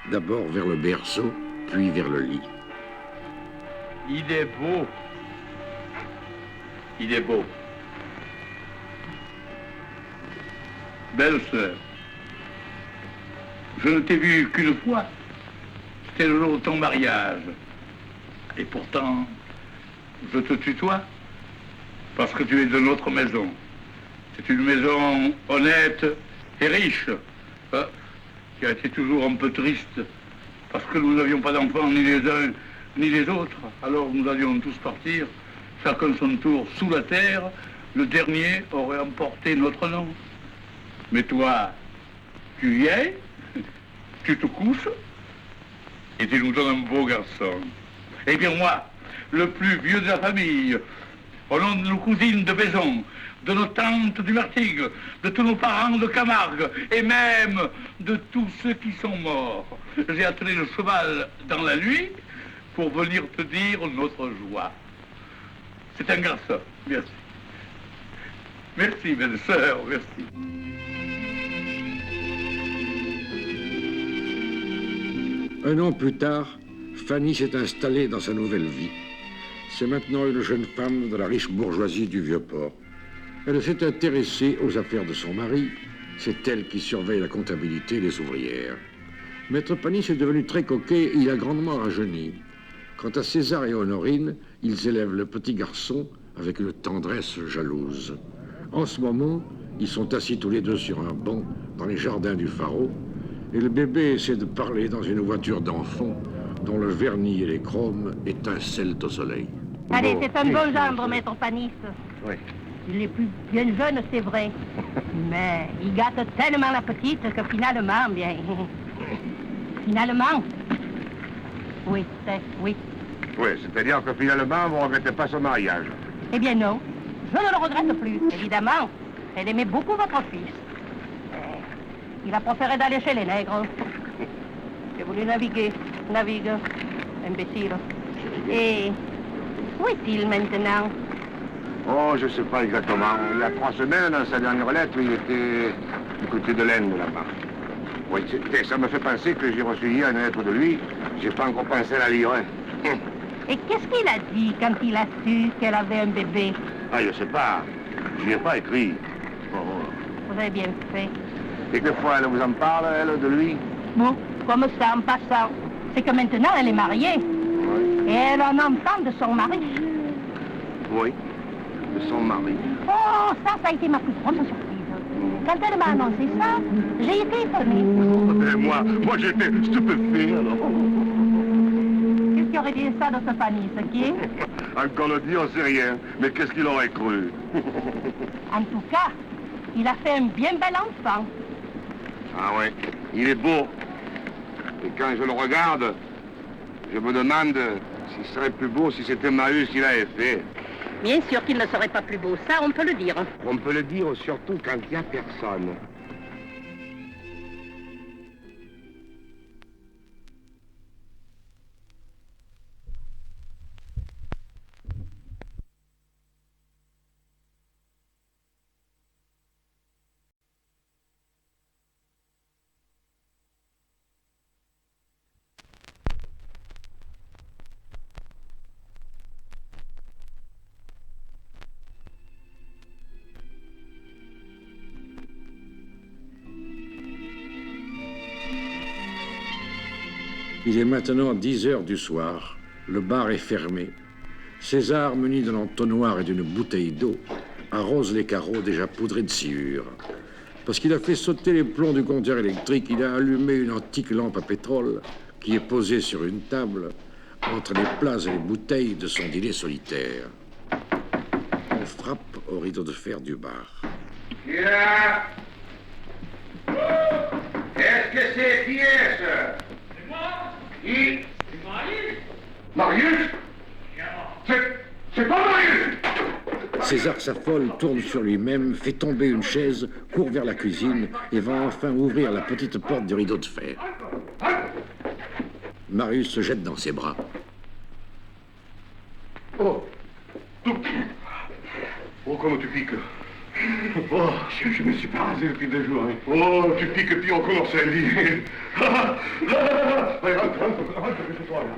d'abord vers le berceau, puis vers le lit. Il est beau. Il est beau. Belle sœur, je ne t'ai vue qu'une fois. C'était le jour de ton mariage. Et pourtant, je te tutoie parce que tu es de notre maison. C'est une maison honnête et riche, qui a été toujours un peu triste, parce que nous n'avions pas d'enfants, ni les uns, ni les autres. Alors nous allions tous partir, chacun son tour sous la terre. Le dernier aurait emporté notre nom. Mais toi, tu y es, tu te couches, et tu nous donnes un beau garçon. Eh bien moi, le plus vieux de la famille, au nom de nos cousines de Vaison, de nos tantes du Martigues, de tous nos parents de Camargue, et même de tous ceux qui sont morts. J'ai attelé le cheval dans la nuit pour venir te dire notre joie. C'est un garçon, merci. Merci, belle sœur, merci. Un an plus tard, Fanny s'est installée dans sa nouvelle vie. C'est maintenant une jeune femme de la riche bourgeoisie du Vieux-Port. Elle s'est intéressée aux affaires de son mari. C'est elle qui surveille la comptabilité des ouvrières. Maître Panis est devenu très coquet et il a grandement rajeuni. Quant à César et Honorine, ils élèvent le petit garçon avec une tendresse jalouse. En ce moment, ils sont assis tous les deux sur un banc dans les jardins du Pharaon et le bébé essaie de parler dans une voiture d'enfant dont le vernis et les chromes étincellent au soleil. Allez, c'est un bon gendre, maître Panis. Oui. Il est plus bien jeune, c'est vrai. Mais il gâte tellement la petite que finalement, bien... Finalement, Oui, oui. Oui, c'est-à-dire que finalement, vous ne regrettez pas ce mariage. Eh bien non, je ne le regrette plus. Évidemment, elle aimait beaucoup votre fils. Il a préféré d'aller chez les nègres. J'ai voulu naviguer. Navigue, imbécile. Et où est-il maintenant? Oh, je ne sais pas exactement. Il y a 3 semaines, dans sa dernière lettre, il était du côté de l'Inde, là-bas. Oui, ça me fait penser que j'ai reçu hier une lettre de lui. J'ai pas encore pensé à la lire, hein. Et qu'est-ce qu'il a dit quand il a su qu'elle avait un bébé? Ah, je sais pas. Je n'y ai pas écrit. Oh. Vous avez bien fait. Et quelquefois, elle vous en parle, elle, de lui? Bon, comme ça, en passant. C'est que maintenant, elle est mariée. Oui. Et elle a un enfant de son mari. Oui, de son mari. Oh, ça a été ma plus grosse surprise. Quand elle m'a annoncé ça, j'ai été étonnée. Et moi j'étais stupéfait, alors. Qu'est-ce qui aurait dit ça de ce Fanny, ce qui est? Encore le dit, on sait rien. Mais qu'est-ce qu'il aurait cru? En tout cas, il a fait un bien bel enfant. Ah ouais, il est beau. Et quand je le regarde, je me demande s'il serait plus beau si c'était Marius qui l'avait fait. Bien sûr qu'il ne serait pas plus beau, ça on peut le dire. On peut le dire surtout quand il n'y a personne. Il est maintenant 10 heures du soir. Le bar est fermé. César, muni d'un entonnoir et d'une bouteille d'eau, arrose les carreaux déjà poudrés de sciure. Parce qu'il a fait sauter les plombs du compteur électrique, il a allumé une antique lampe à pétrole qui est posée sur une table entre les plats et les bouteilles de son dîner solitaire. On frappe au rideau de fer du bar. Qui est là? Est-ce que c'est qui est ce? C'est moi? Qui? C'est Marius? Marius? C'est pas Marius! César s'affole, tourne sur lui-même, fait tomber une chaise, court vers la cuisine et va enfin ouvrir la petite porte du rideau de fer. Marius se jette dans ses bras. Oh! Oh, comment tu piques! Oh, je me suis pas rasé depuis 2 jours. Hein. Oh, tu piques et puis on commence à le dire. Allez, rentre chez toi, là.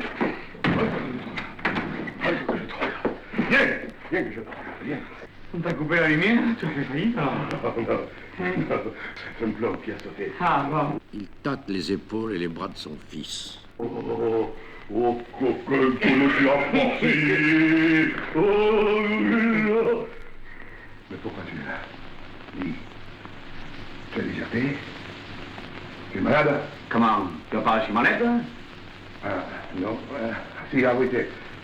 Rentre chez toi, là. Viens que je te regarde, viens. On t'a coupé la lumière? Tu as fait faillite? Non. C'est un plan qui a sauté. Ah, bon. Il tâte les épaules et les bras de son fils. Oh, coquin, comment tu as forcé! Oh, mais pourquoi tu es là? Dis. Tu as déserté? Tu es malade? Comment? Tu vas pas chez Manette? Ah, non. Si, ah oui,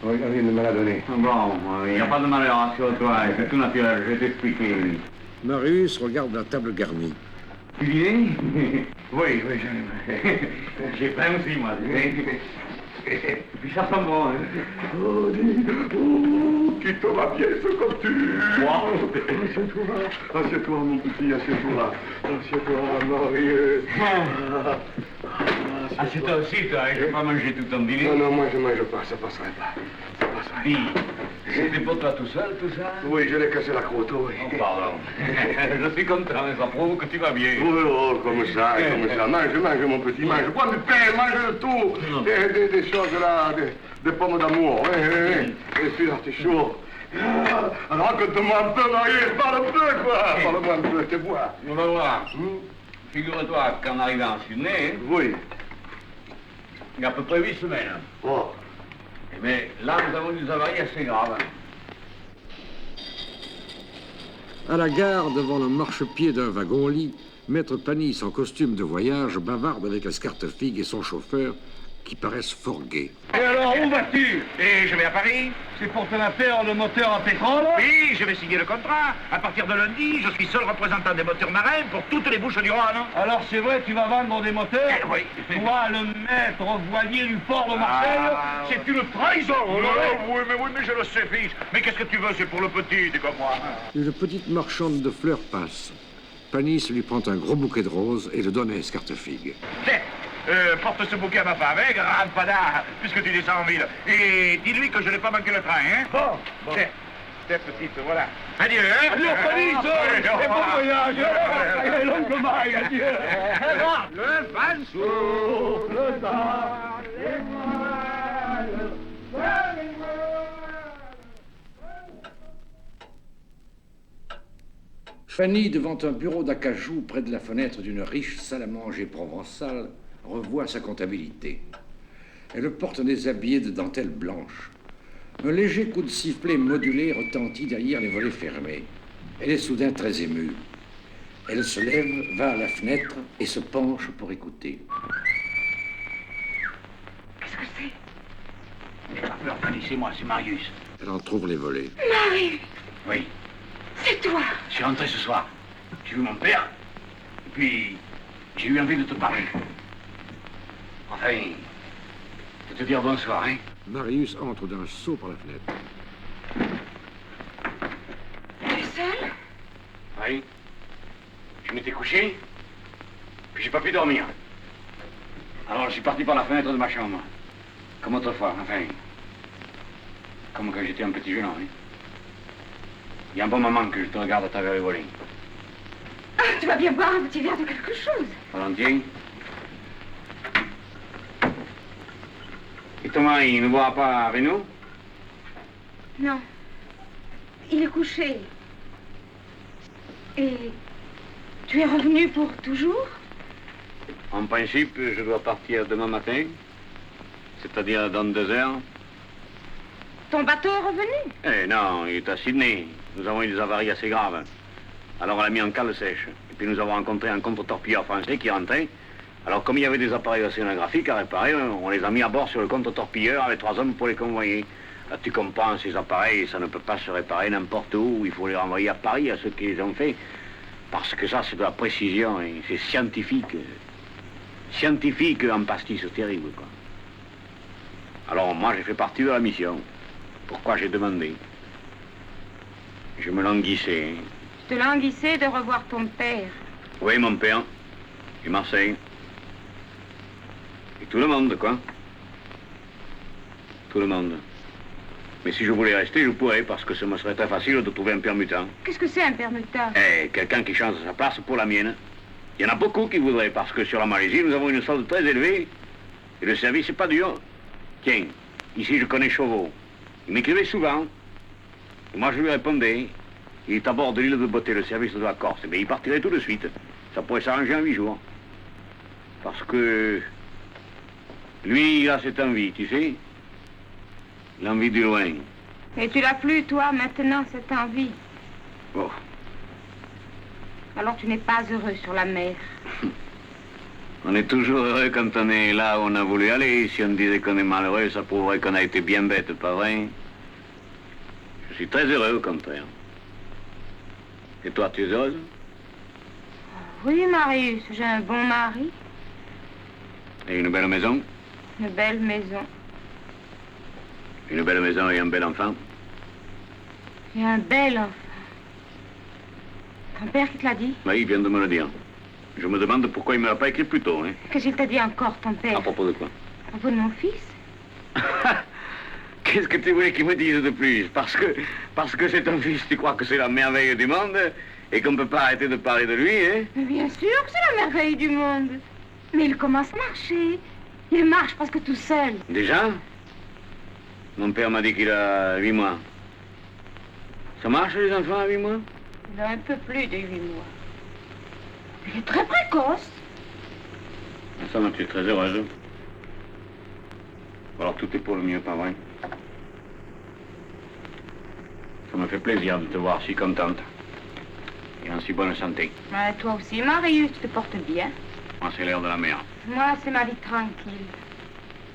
on vient de me la donner. Bon, il n'y a pas de malheur sur toi, c'est tout naturel, je vais t'expliquer. Marius regarde la table garnie. Tu dînes? Oui, j'en ai. J'ai faim aussi, moi. Et puis ça sent bon, hein. Oh, dis, oh, qui te va bien ce comme tu. Assieds-toi, mon petit, assieds-toi. Assieds-toi, Marius. Assieds-toi aussi, toi, je vais pas manger tout ton dîner. Non, moi je mange pas, ça passerait pas. Ça passerait. Dis, c'était pour toi tout seul, tout ça? Oui, je l'ai cassé la croûte, oui. Oh, pardon. Je suis content, mais ça prouve que tu vas bien. Oui, oh, comme ça, comme ça. Mange, mon petit, mange. Prends du pain, mange de tout. Des choses là, des pommes d'amour, oui. Des fils d'artichaut. Alors raconte-moi un peu, Marius, parle un peu, quoi. Parle-moi un peu, te bois. On va voir. Figure-toi qu'en arrivant en Sydney, oui. Il y a à peu près 8 semaines. Oh. Mais là, nous avons des avaries assez graves. À la gare, devant le marchepied d'un wagon-lit, Maître Panis, en costume de voyage, bavarde avec Escartefigue et son chauffeur, qui paraissent fort gais. Et alors, où vas-tu? Et je vais à Paris. C'est pour te la faire le moteur à pétrole? Oui, je vais signer le contrat. À partir de lundi, je suis seul représentant des moteurs marins pour toutes les bouches du Rhône. Alors c'est vrai, tu vas vendre des moteurs? Oui. Toi, le maître voilier du port de Marseille, c'est une trahison. Oui, mais je le sais, fils. Mais qu'est-ce que tu veux? C'est pour le petit, t'es comme moi. Une petite marchande de fleurs passe. Panis lui prend un gros bouquet de roses et le donne à Escartefigue. Tiens, porte ce bouquet à ma femme, hein, Rampada, puisque tu descends en ville. Et dis-lui que je n'ai pas manqué le train, hein. Bon. Tiens, petite, voilà. Adieu, hein. Adieu, Panis. Et bon voyage. Et l'oncle Maille, adieu. Le vent souffle dans les voiles. Fanny, devant un bureau d'acajou près de la fenêtre d'une riche salle à manger provençale, revoit sa comptabilité. Elle porte des habillés de dentelle blanche. Un léger coup de sifflet modulé retentit derrière les volets fermés. Elle est soudain très émue. Elle se lève, va à la fenêtre et se penche pour écouter. Qu'est-ce que c'est? N'aie pas peur, Fanny, c'est moi, c'est Marius. Elle en trouve les volets. Marius, Oui, c'est toi. je suis rentré ce soir. J'ai vu mon père, et puis j'ai eu envie de te parler. Enfin, de te dire bonsoir, hein. Marius entre d'un saut par la fenêtre. Tu es seul? Oui. Je m'étais couché, puis j'ai pas pu dormir. Alors je suis parti par la fenêtre de ma chambre. Comme autrefois, enfin. Comme quand j'étais un petit jeune homme, hein. Il y a un bon moment que je te regarde à travers les volets. Ah, tu vas bien boire un petit verre de quelque chose. Volontiers. Et ton mari, il ne boira pas avec nous? Non. Il est couché. Et tu es revenu pour toujours? En principe, je dois partir demain matin, c'est-à-dire dans 2 heures. Ton bateau est revenu? Eh non, il est à Sydney. Nous avons eu des avaries assez graves. Alors on l'a mis en cale sèche. Et puis nous avons rencontré un contre-torpilleur français qui rentrait. Alors comme il y avait des appareils océanographiques à réparer, on les a mis à bord sur le contre-torpilleur avec 3 hommes pour les convoyer. Là, tu comprends, ces appareils, ça ne peut pas se réparer n'importe où. Il faut les renvoyer à Paris, à ceux qui les ont fait. Parce que ça, c'est de la précision et c'est scientifique. Scientifique en pastis terrible, quoi. Alors moi, j'ai fait partie de la mission. Pourquoi j'ai demandé? Je me languissais. Je te languissais de revoir ton père. Oui, mon père. Et Marseille. Et tout le monde, quoi. Tout le monde. Mais si je voulais rester, je pourrais, parce que ce me serait très facile de trouver un permutant. Qu'est-ce que c'est un permutant? Eh, quelqu'un qui change sa place pour la mienne. Il y en a beaucoup qui voudraient, parce que sur la Malaisie, nous avons une solde très élevée. Et le service, c'est pas dur. Tiens, ici, je connais Chauveau. Il m'écrivait souvent. Et moi, je lui répondais. Il est à bord de l'île de Beauté, le service de la Corse. Mais il partirait tout de suite. Ça pourrait s'arranger en 8 jours. Parce que... lui, il a cette envie, tu sais. L'envie du loin. Et tu l'as plus, toi, maintenant, cette envie. Oh. Alors tu n'es pas heureux sur la mer. On est toujours heureux quand on est là où on a voulu aller. Si on disait qu'on est malheureux, ça prouverait qu'on a été bien bête, pas vrai? Je suis très heureux, au contraire. Et toi, tu es heureuse? Oui, Marius, j'ai un bon mari. Et une belle maison? Une belle maison. Une belle maison et un bel enfant? Et un bel enfant. Ton père qui te l'a dit? Oui, il vient de me le dire. Je me demande pourquoi il ne me l'a pas écrit plus tôt, hein? Qu'est-ce qu'il t'a dit encore, ton père? À propos de quoi? À propos de mon fils? Qu'est-ce que tu voulais qu'il me dise de plus? Parce que c'est ton fils, tu crois que c'est la merveille du monde et qu'on ne peut pas arrêter de parler de lui, hein? Mais bien sûr que c'est la merveille du monde. Mais il commence à marcher. Il marche presque tout seul. Déjà? Mon père m'a dit qu'il a 8 mois. Ça marche, les enfants, à 8 mois? Il a un peu plus de 8 mois. Il est très précoce. Ça m'a fait très heureuse. Alors tout est pour le mieux, pas vrai? Ça me fait plaisir de te voir si contente. Et en si bonne santé. Mais toi aussi, Marius, tu te portes bien. Moi, c'est l'air de la mer. Moi, c'est ma vie tranquille.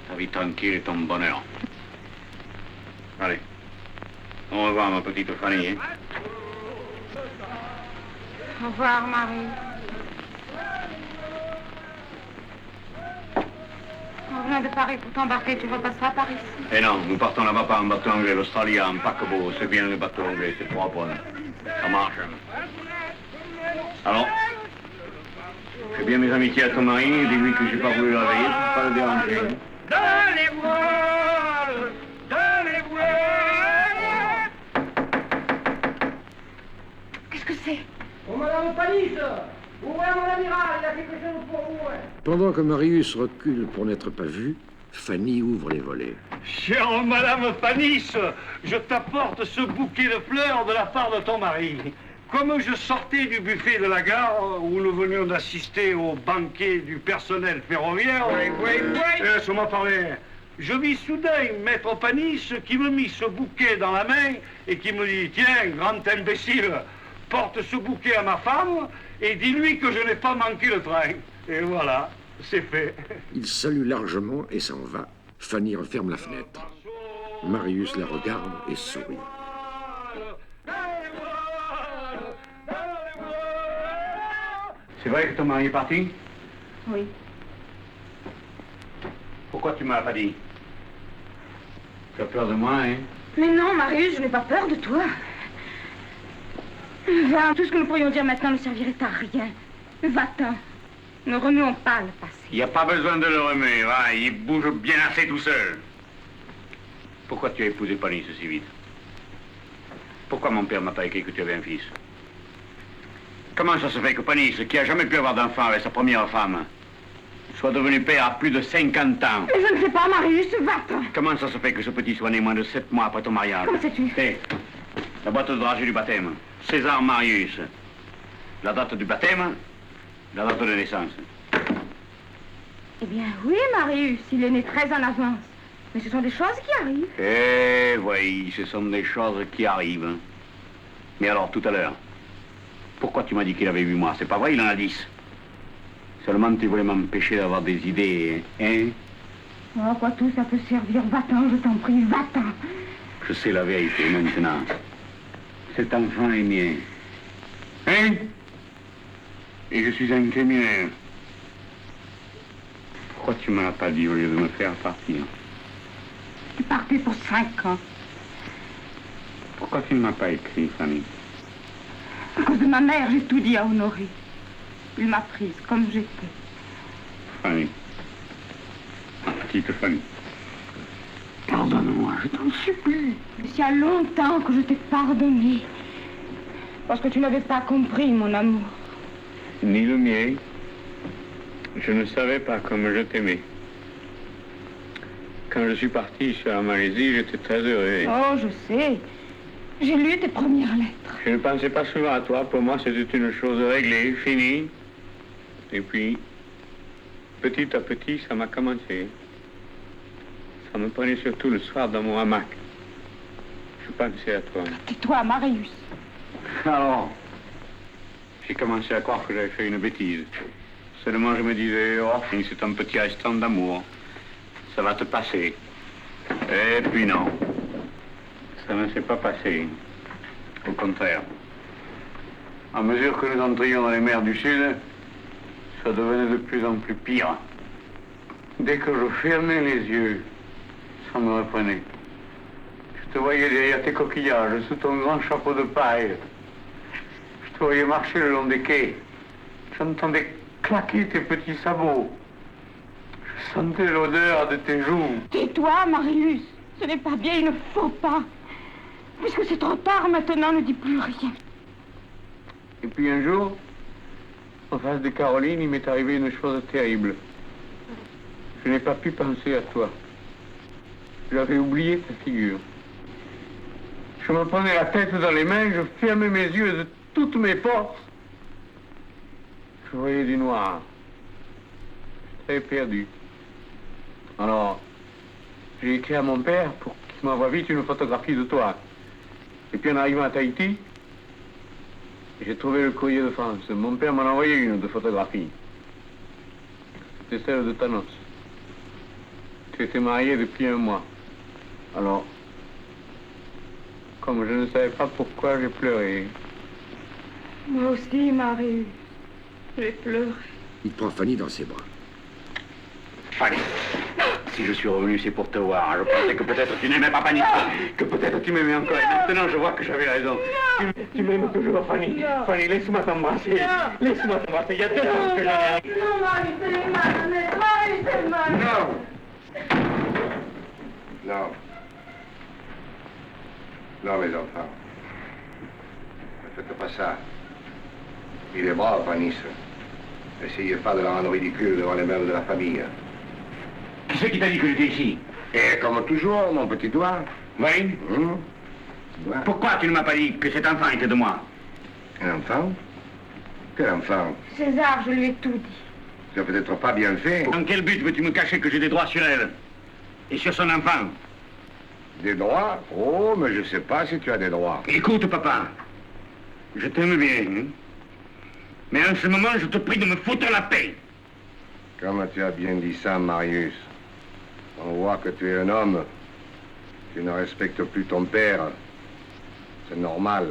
Ta vie tranquille et ton bonheur. Allez. Au revoir, ma petite Fanny. Hein? Au revoir, Marie. On vient de Paris pour t'embarquer, tu repasseras par ici. Eh non, nous partons là-bas par un bateau anglais, l'Australie, un paquebot. C'est bien le bateau anglais, c'est propre. Ça marche. Alors, fais bien mes amitiés à ton mari, dis-lui que j'ai pas voulu la veiller, pour pas le déranger. Dans les voiles, dans les voiles. Qu'est-ce que c'est? Oh, Madame Panis, ouvrez mon amiral, il y a quelque chose pour vous. Hein. Pendant que Marius recule pour n'être pas vu, Fanny ouvre les volets. Chère Madame Panis, je t'apporte ce bouquet de fleurs de la part de ton mari. Comme je sortais du buffet de la gare, où nous venions d'assister au banquet du personnel ferroviaire, laisse-moi parler, je vis soudain maître Panis qui me mit ce bouquet dans la main et qui me dit, tiens, grand imbécile, porte ce bouquet à ma femme et dis-lui que je n'ai pas manqué le train. Et voilà, c'est fait. Il salue largement et s'en va. Fanny referme la fenêtre. Marius la regarde et sourit. C'est vrai que ton mari est parti? Oui. Pourquoi tu m'as pas dit? Tu as peur de moi, hein? Mais non, Marius, je n'ai pas peur de toi. Va, tout ce que nous pourrions dire maintenant ne servirait à rien. Va-t'en. Ne remuons pas le passé. Il n'y a pas besoin de le remuer, va, il bouge bien assez tout seul. Pourquoi tu as épousé Panis si vite? Pourquoi mon père m'a pas écrit que tu avais un fils? Comment ça se fait que Panis, qui a jamais pu avoir d'enfant avec sa première femme, soit devenu père à plus de 50 ans? Mais je ne sais pas, Marius, va-t'en. Comment ça se fait que ce petit soit né moins de 7 mois après ton mariage? Comment sais-tu? Hé, la boîte de dragée du baptême. César Marius. La date du baptême, la date de naissance. Eh bien, oui, Marius, il est né très en avance. Mais ce sont des choses qui arrivent. Eh oui, ce sont des choses qui arrivent. Mais alors, tout à l'heure, pourquoi tu m'as dit qu'il avait 8 mois? C'est pas vrai, il en a 10. Seulement, tu voulais m'empêcher d'avoir des idées, hein? Oh, quoi tout, ça peut servir. Va-t'en, je t'en prie, va-t'en. Je sais la vérité maintenant. Cet enfant est mien. Hein? Et je suis un criminel. Pourquoi tu m'en as pas dit au lieu de me faire partir? Tu partais pour 5 ans. Pourquoi tu ne m'as pas écrit, Fanny? À cause de ma mère, j'ai tout dit à Honoré. Il m'a prise comme j'étais. Fanny. Ma petite Fanny. Pardonne-moi, je t'en supplie. Il y a longtemps que je t'ai pardonné. Parce que tu n'avais pas compris mon amour. Ni le mien. Je ne savais pas comme je t'aimais. Quand je suis parti sur la Malaisie, j'étais très heureux. Oh, je sais. J'ai lu tes premières lettres. Je ne pensais pas souvent à toi. Pour moi, c'était une chose réglée, finie. Et puis, petit à petit, ça m'a commencé. Ça me prenait surtout le soir dans mon hamac. Je pensais à toi. Tais-toi, Marius. Alors, j'ai commencé à croire que j'avais fait une bêtise. Seulement, je me disais, oh, c'est un petit instant d'amour. Ça va te passer. Et puis non. Ça ne s'est pas passé. Au contraire. À mesure que nous entrions dans les mers du Sud, ça devenait de plus en plus pire. Dès que je fermais les yeux, ça me reprenait. Je te voyais derrière tes coquillages, sous ton grand chapeau de paille. Je te voyais marcher le long des quais. J'entendais claquer tes petits sabots. Je sentais l'odeur de tes joues. Tais-toi, Marius. Ce n'est pas bien, il ne faut pas. Puisque c'est trop tard maintenant, ne dis plus rien. Et puis un jour, en face de Caroline, il m'est arrivé une chose terrible. Je n'ai pas pu penser à toi. J'avais oublié ta figure. Je me prenais la tête dans les mains, je fermais mes yeux de toutes mes forces. Je voyais du noir. J'étais perdu. Alors, j'ai écrit à mon père pour qu'il m'envoie vite une photographie de toi. Et puis en arrivant à Tahiti, j'ai trouvé le courrier de France. Mon père m'en a envoyé une de photographie. C'était celle de Thanos. Tu étais mariée depuis 1 mois. Alors, comme je ne savais pas pourquoi, j'ai pleuré. Moi aussi, Marie. J'ai pleuré. Il prend Fanny dans ses bras. Fanny, si je suis revenu, c'est pour te voir. Je pensais que peut-être tu n'aimais pas Fanny, que peut-être tu m'aimais encore. Et maintenant, je vois que j'avais raison. Tu m'aimes toujours, Fanny. Non. Fanny, laisse-moi t'embrasser. Laisse-moi t'embrasser. Il y a 2 ans que j'en ai... Non, Marie, c'est mal. Marie, c'est mal. Non. Non. Non, mes enfants. Ne faites pas ça. Il est brave, Panis. N'essayez pas de le rendre ridicule devant les membres de la famille. Qui c'est qui t'a dit que j'étais ici? Et comme toujours, mon petit doigt. Oui. Pourquoi tu ne m'as pas dit que cet enfant était de moi? Un enfant? Quel enfant? César, je lui ai tout dit. Tu n'as peut-être pas bien fait. Dans quel but veux-tu me cacher que j'ai des droits sur elle? Et sur son enfant? Des droits? Oh, mais je ne sais pas si tu as des droits. Écoute, papa. Je t'aime bien, hein? Mais en ce moment, je te prie de me foutre la paix. Comme tu as bien dit ça, Marius. On voit que tu es un homme. Tu ne respectes plus ton père. C'est normal.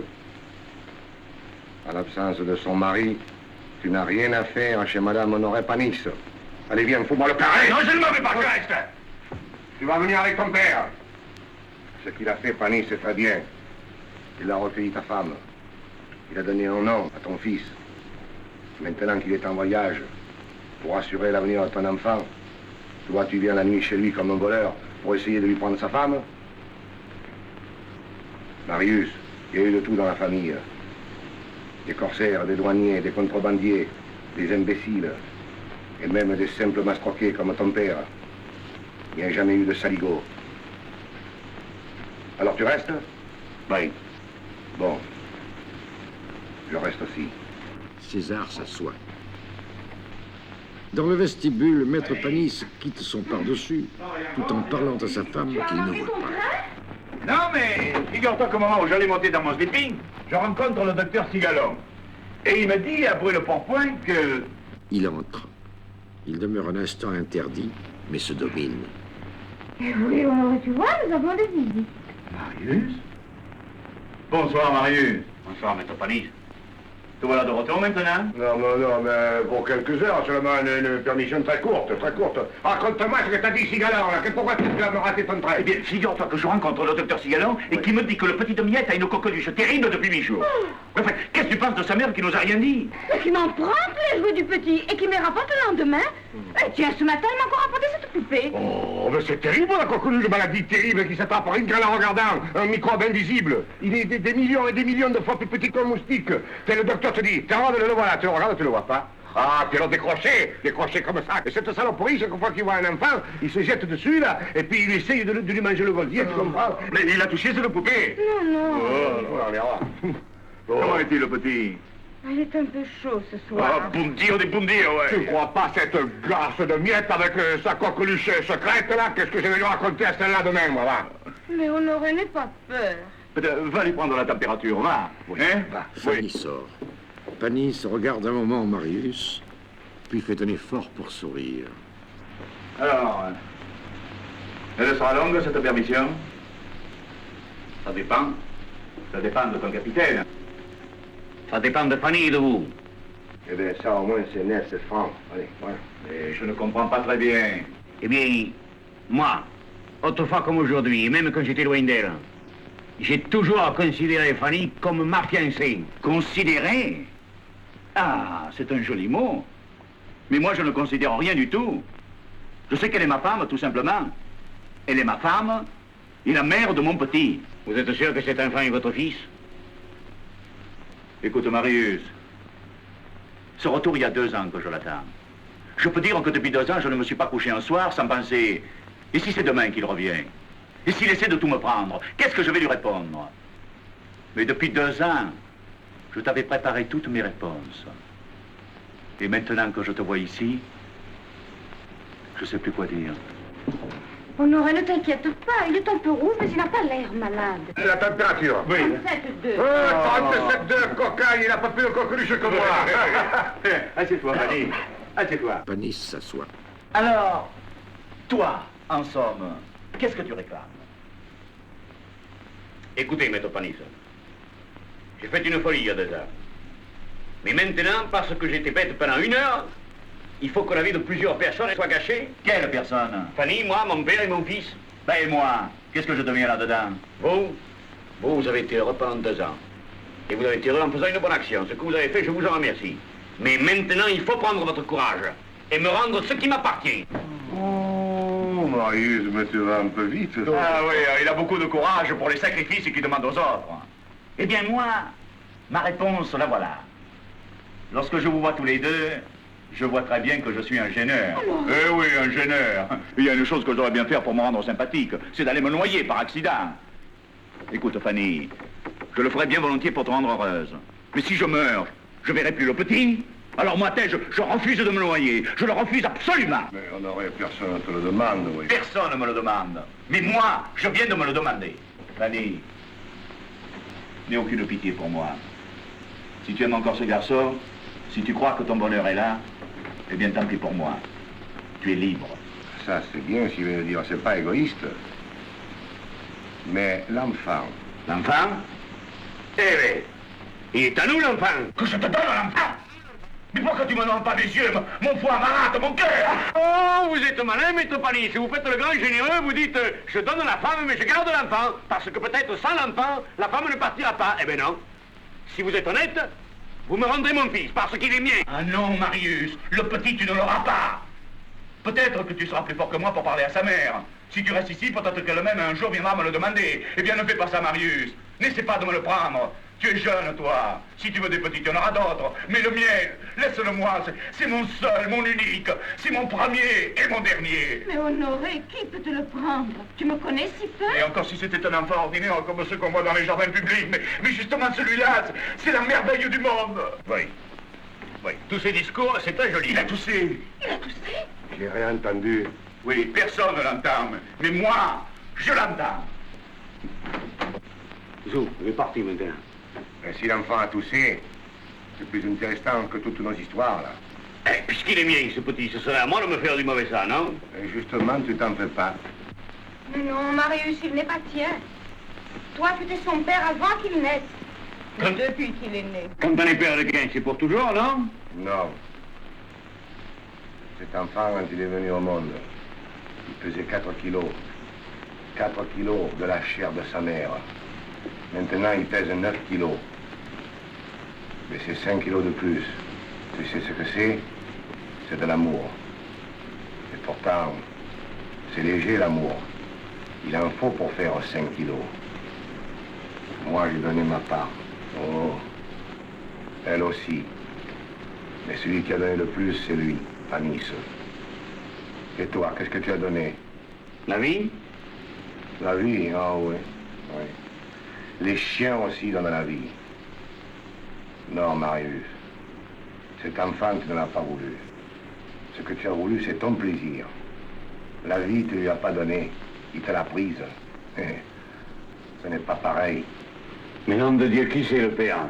En l'absence de son mari, tu n'as rien à faire chez Madame Honoré Panis. Allez, viens, fous-moi le carré. Non, je ne m'en vais pas, je reste. Tu vas venir avec ton père. Ce qu'il a fait, Panis, c'est très bien. Il a recueilli ta femme. Il a donné un nom à ton fils. Maintenant qu'il est en voyage, pour assurer l'avenir de ton enfant, toi, tu viens la nuit chez lui comme un voleur pour essayer de lui prendre sa femme? Marius, il y a eu de tout dans la famille. Des corsaires, des douaniers, des contrebandiers, des imbéciles, et même des simples mastroqués comme ton père. Il n'y a jamais eu de saligots. Alors tu restes? Oui. Bon. Je reste aussi. César s'assoit. Dans le vestibule, Maître Panis quitte son par-dessus, tout en parlant à sa femme qu'il ne voit pas. Non, mais figure-toi qu'au moment où j'allais monter dans mon sleeping, je rencontre le docteur Sigalon. Et il me dit, à brûle-pourpoint, que... Il entre. Il demeure un instant interdit, mais se domine. Eh oui, tu vois, nous avons des visites. Marius? Bonsoir, Marius. Bonsoir, Maître Panis. Te voilà de retour maintenant? Non, mais pour quelques heures, seulement une permission très courte, très courte. Raconte-moi ce que t'as dit, Sigalon, là. Pourquoi tu vas me rater ton train? Eh bien, figure-toi que je rencontre le docteur Sigalon et qui me dit que le petit de Miette a une coqueluche terrible depuis 8 jours. Enfin, qu'est-ce que tu penses de sa mère qui nous a rien dit? Et qui m'en prend tous les jouets du petit et qui me rapporte le lendemain. Et tiens, ce matin, elle m'a encore rapporté cette poupée. Oh, mais c'est terrible, la coqueluche de maladie terrible qui s'attrape rien qu'en la regardant. Un microbe invisible. Il est des millions et des millions de fois plus petit qu'un moustique. C'est le docteur te dit, le voilà, tu le regardes, tu le vois pas. Ah, tu l'as décroché comme ça. Et cette saloperie, chaque fois qu'il voit un enfant, il se jette dessus, là, et puis il essaye de lui manger le gosier, tu comprends? Mais il a touché cette poupée. Non. Oh, on verra. Comment est-il, le petit? Il est un peu chaud ce soir. Ah, boum-dire, ouais. Tu crois pas cette garce de Miette avec sa coqueluche secrète, là? Qu'est-ce que je vais lui raconter à celle-là demain, moi, va? Mais Honoré n'est pas peur. Va lui prendre la température, va. Oui, hein? va. Fanny sort. Panis regarde un moment Marius, puis fait un effort pour sourire. Alors, elle sera longue, cette permission? Ça dépend. Ça dépend de ton capitaine. Ça dépend de Fanny et de vous. Eh bien, ça, au moins, c'est net, c'est franc. Allez, voilà. Mais je ne comprends pas très bien. Eh bien, moi, autrefois comme aujourd'hui, et même quand j'étais loin d'elle, j'ai toujours considéré Fanny comme ma fiancée. Considéré? Ah, c'est un joli mot. Mais moi, je ne considère rien du tout. Je sais qu'elle est ma femme, tout simplement. Elle est ma femme et la mère de mon petit. Vous êtes sûr que cet enfant est votre fils? Écoute, Marius, ce retour, il y a 2 ans que je l'attends. Je peux dire que depuis 2 ans, je ne me suis pas couché un soir sans penser... Et si c'est demain qu'il revient? Et s'il essaie de tout me prendre? Qu'est-ce que je vais lui répondre? Mais depuis 2 ans, je t'avais préparé toutes mes réponses. Et maintenant que je te vois ici, je ne sais plus quoi dire. Honoré, ne t'inquiète pas, il est un peu rouge, mais il n'a pas l'air malade. La température? Oui. 37,2. 37,2, cocaille, il n'a pas pu le coqueluche comme moi. Assieds-toi, Fanny. Assieds-toi. Panis s'assoit. Alors, toi, En somme, qu'est-ce que tu réclames? Écoutez, maître Panis, j'ai fait une folie il y a 2 heures. Mais maintenant, parce que j'étais bête pendant 1 heure, il faut que la vie de plusieurs personnes soit gâchée. Quelle personne? Fanny, moi, mon père et mon fils. Ben et moi, qu'est-ce que je deviens là-dedans? Vous avez été heureux pendant 2 ans. Et vous avez été heureux en faisant une bonne action. Ce que vous avez fait, je vous en remercie. Mais maintenant, il faut prendre votre courage et me rendre ce qui m'appartient. Oh, Marius, mais tu vas un peu vite. Ah oui, il a beaucoup de courage pour les sacrifices qu'il demande aux autres. Eh bien, moi, ma réponse, la voilà. Lorsque je vous vois tous les deux, je vois très bien que je suis un gêneur. Eh oui, un gêneur. Il y a une chose que je devrais bien faire pour me rendre sympathique, c'est d'aller me noyer par accident. Écoute, Fanny, je le ferai bien volontiers pour te rendre heureuse. Mais si je meurs, je verrai plus le petit. Alors moi, je refuse de me noyer. Je le refuse absolument. Mais on aurait personne ne te le demande, oui. Personne ne me le demande. Mais moi, je viens de me le demander. Fanny, n'aie aucune pitié pour moi. Si tu aimes encore ce garçon, si tu crois que ton bonheur est là, eh bien tant pis pour moi. Tu es libre. Ça, c'est bien, si je veux dire, c'est pas égoïste. Mais l'enfant... L'enfant? Eh bien, il est à nous, l'enfant. Que je te donne l'enfant? Mais pourquoi tu me donnes pas des yeux? Mon foie, ma rate, mon cœur. Oh, vous êtes malin, maître Panis. Vous faites le grand généreux, vous dites, je donne la femme, mais je garde l'enfant. Parce que peut-être sans l'enfant, la femme ne partira pas. Eh bien non. Si vous êtes honnête, vous me rendrez mon fils, parce qu'il est mien. Ah non, Marius, le petit, tu ne l'auras pas. Peut-être que tu seras plus fort que moi pour parler à sa mère. Si tu restes ici, peut-être qu'elle-même un jour viendra me le demander. Eh bien, ne fais pas ça, Marius. N'essaie pas de me le prendre. Tu es jeune, toi. Si tu veux des petits, tu en auras d'autres. Mais le mien, laisse-le moi. C'est mon seul, mon unique. C'est mon premier et mon dernier. Mais Honoré, qui peut te le prendre? Tu me connais si peu? Et encore si c'était un enfant ordinaire comme ceux qu'on voit dans les jardins publics. Mais justement, celui-là, c'est la merveille du monde. Oui. Oui. Tous ces discours, c'est très joli. Il a toussé. Il a toussé? J'ai rien entendu. Oui, personne ne l'entend. Mais moi, je l'entends. Zou, il est parti maintenant. Mais si l'enfant a toussé, c'est plus intéressant que toutes nos histoires, là. Eh, puisqu'il est mien, ce petit, ce serait à moi de me faire du mauvais sang, non? Et justement, tu t'en fais pas. Mais non, Marius, il n'est pas tien. Toi, tu étais son père avant qu'il naisse. Quand... Depuis qu'il est né. Quand on est père de 15, c'est pour toujours, non? Non. Cet enfant, quand il est venu au monde, il pesait 4 kilos. 4 kilos de la chair de sa mère. Maintenant, il pèse 9 kilos. Mais c'est 5 kilos de plus. Tu sais ce que c'est? C'est de l'amour. Et pourtant, c'est léger, l'amour. Il en faut pour faire 5 kilos. Moi, j'ai donné ma part. Oh, elle aussi. Mais celui qui a donné le plus, c'est lui, Panis. Et toi, qu'est-ce que tu as donné? La vie? La vie, ah oui. Oui. Les chiens aussi donnent la vie. Non, Marius. Cet enfant, tu ne l'as pas voulu. Ce que tu as voulu, c'est ton plaisir. La vie, tu ne lui as pas donné. Il te l'a prise. Ce n'est pas pareil. Mais nom de Dieu, qui c'est le père?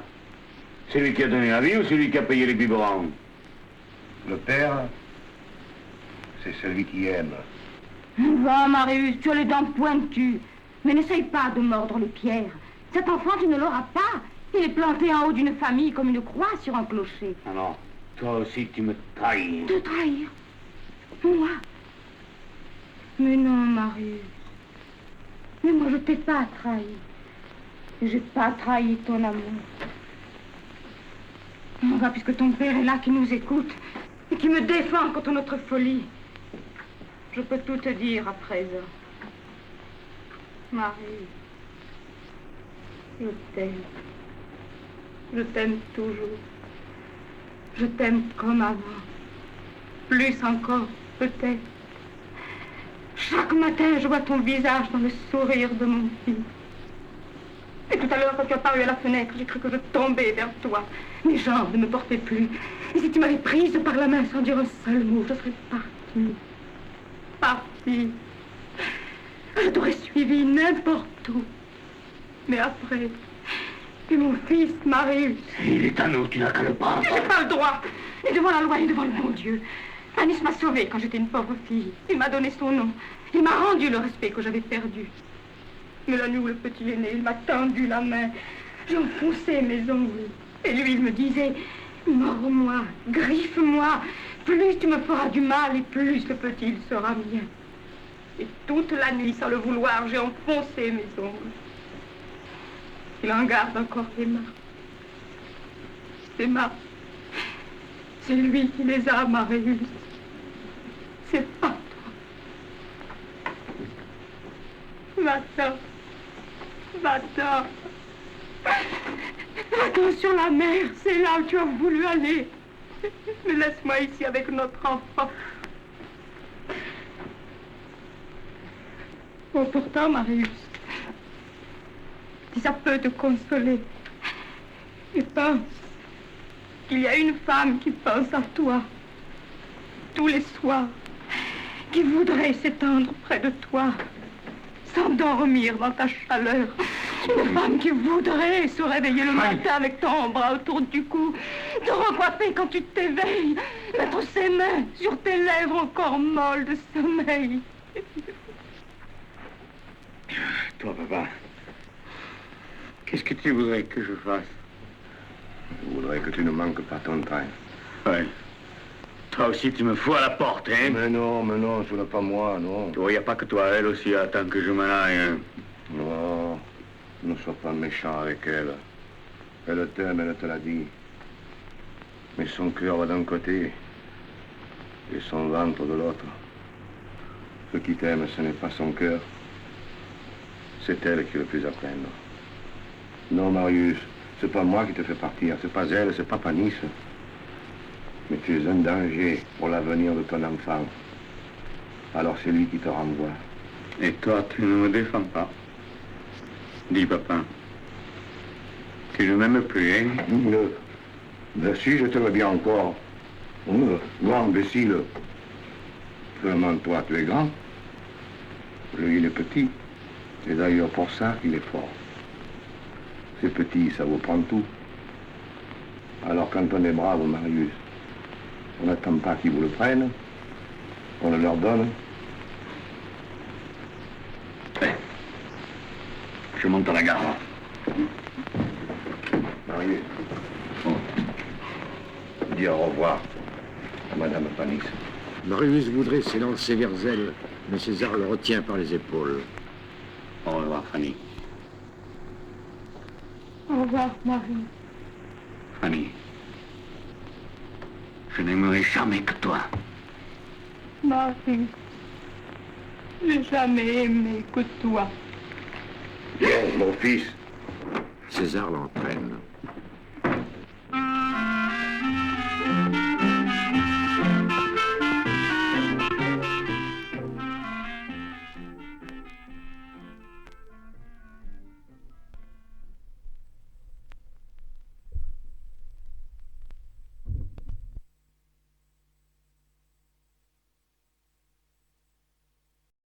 C'est lui qui a donné la vie ou celui qui a payé les biberons? Le père, c'est celui qui aime. Va, Marius, tu as les dents pointues. Mais n'essaye pas de mordre les pierres. Cet enfant, tu ne l'auras pas. Il est planté en haut d'une famille comme une croix sur un clocher. Alors, toi aussi, tu me trahis. Te trahir? Moi? Mais non, Marius. Mais moi, je t'ai pas trahi. J'ai pas trahi ton amour. On va, puisque ton père est là, qui nous écoute et qui me défend contre notre folie. Je peux tout te dire à présent. Marie, je t'aime. Je t'aime toujours. Je t'aime comme avant. Plus encore, peut-être. Chaque matin, je vois ton visage dans le sourire de mon fils. Et tout à l'heure, quand tu as paru à la fenêtre, j'ai cru que je tombais vers toi. Mes jambes ne me portaient plus. Et si tu m'avais prise par la main sans dire un seul mot, je serais partie. Partie. Je t'aurais suivi n'importe où. Mais après, et mon fils, Marius. Il est à nous, tu n'as qu'à le prendre. J'ai pas le droit. Ni devant la loi, ni devant le bon Dieu. Panis m'a sauvée quand j'étais une pauvre fille. Il m'a donné son nom. Il m'a rendu le respect que j'avais perdu. Mais la nuit où le petit est né, il m'a tendu la main. J'enfonçais mes ongles. Et lui, il me disait, mords-moi, griffe-moi. Plus tu me feras du mal et plus le petit il sera mien. Et toute la nuit, sans le vouloir, j'ai enfoncé mes ongles. Il en garde encore les mains. Ces mains, c'est lui qui les a, Marius. C'est pas toi. Va-t'en. Va-t'en. Va-t'en sur la mer, c'est là où tu as voulu aller. Mais laisse-moi ici avec notre enfant. Oh, pourtant, Marius, si ça peut te consoler, et pense qu'il y a une femme qui pense à toi tous les soirs, qui voudrait s'étendre près de toi, s'endormir dans ta chaleur. Une femme qui voudrait se réveiller le matin avec ton bras autour du cou, te recoiffer quand tu t'éveilles, mettre ses mains sur tes lèvres encore molles de sommeil. Toi, papa, qu'est-ce que tu voudrais que je fasse? Je voudrais que tu ne manques pas ton train. Ouais. Toi aussi, tu me fous à la porte, hein? Mais non, ce n'est pas moi, non. Il n'y a pas que toi, elle aussi attend que je m'en aille, hein? Non, ne sois pas méchant avec elle. Elle t'aime, elle te l'a dit. Mais son cœur va d'un côté et son ventre de l'autre. Ce qui t'aime, ce n'est pas son cœur. C'est elle qui est le plus à plaindre. Non, Marius, c'est pas moi qui te fais partir, c'est pas elle, c'est pas Panis. Mais tu es un danger pour l'avenir de ton enfant. Alors c'est lui qui te renvoie. Et toi, tu ne me défends pas. Dis, papa, tu ne m'aimes plus, hein? Ben si, je t'aime bien encore. Grand imbécile. Vraiment, toi, tu es grand. Lui, il est petit. Et d'ailleurs, pour ça, il est fort. C'est petit, ça vous prend tout. Alors, quand on est brave, Marius, on n'attend pas qu'ils vous le prennent. On le leur donne. Je monte à la gare. Marius. Dis au revoir à Madame Panis. Marius voudrait s'élancer vers elle, mais César le retient par les épaules. Au revoir, Fanny. Au revoir, Marie. Fanny, je n'aimerai jamais que toi. Marie, j'ai jamais aimé que toi. Viens, mon fils. César l'entraîne.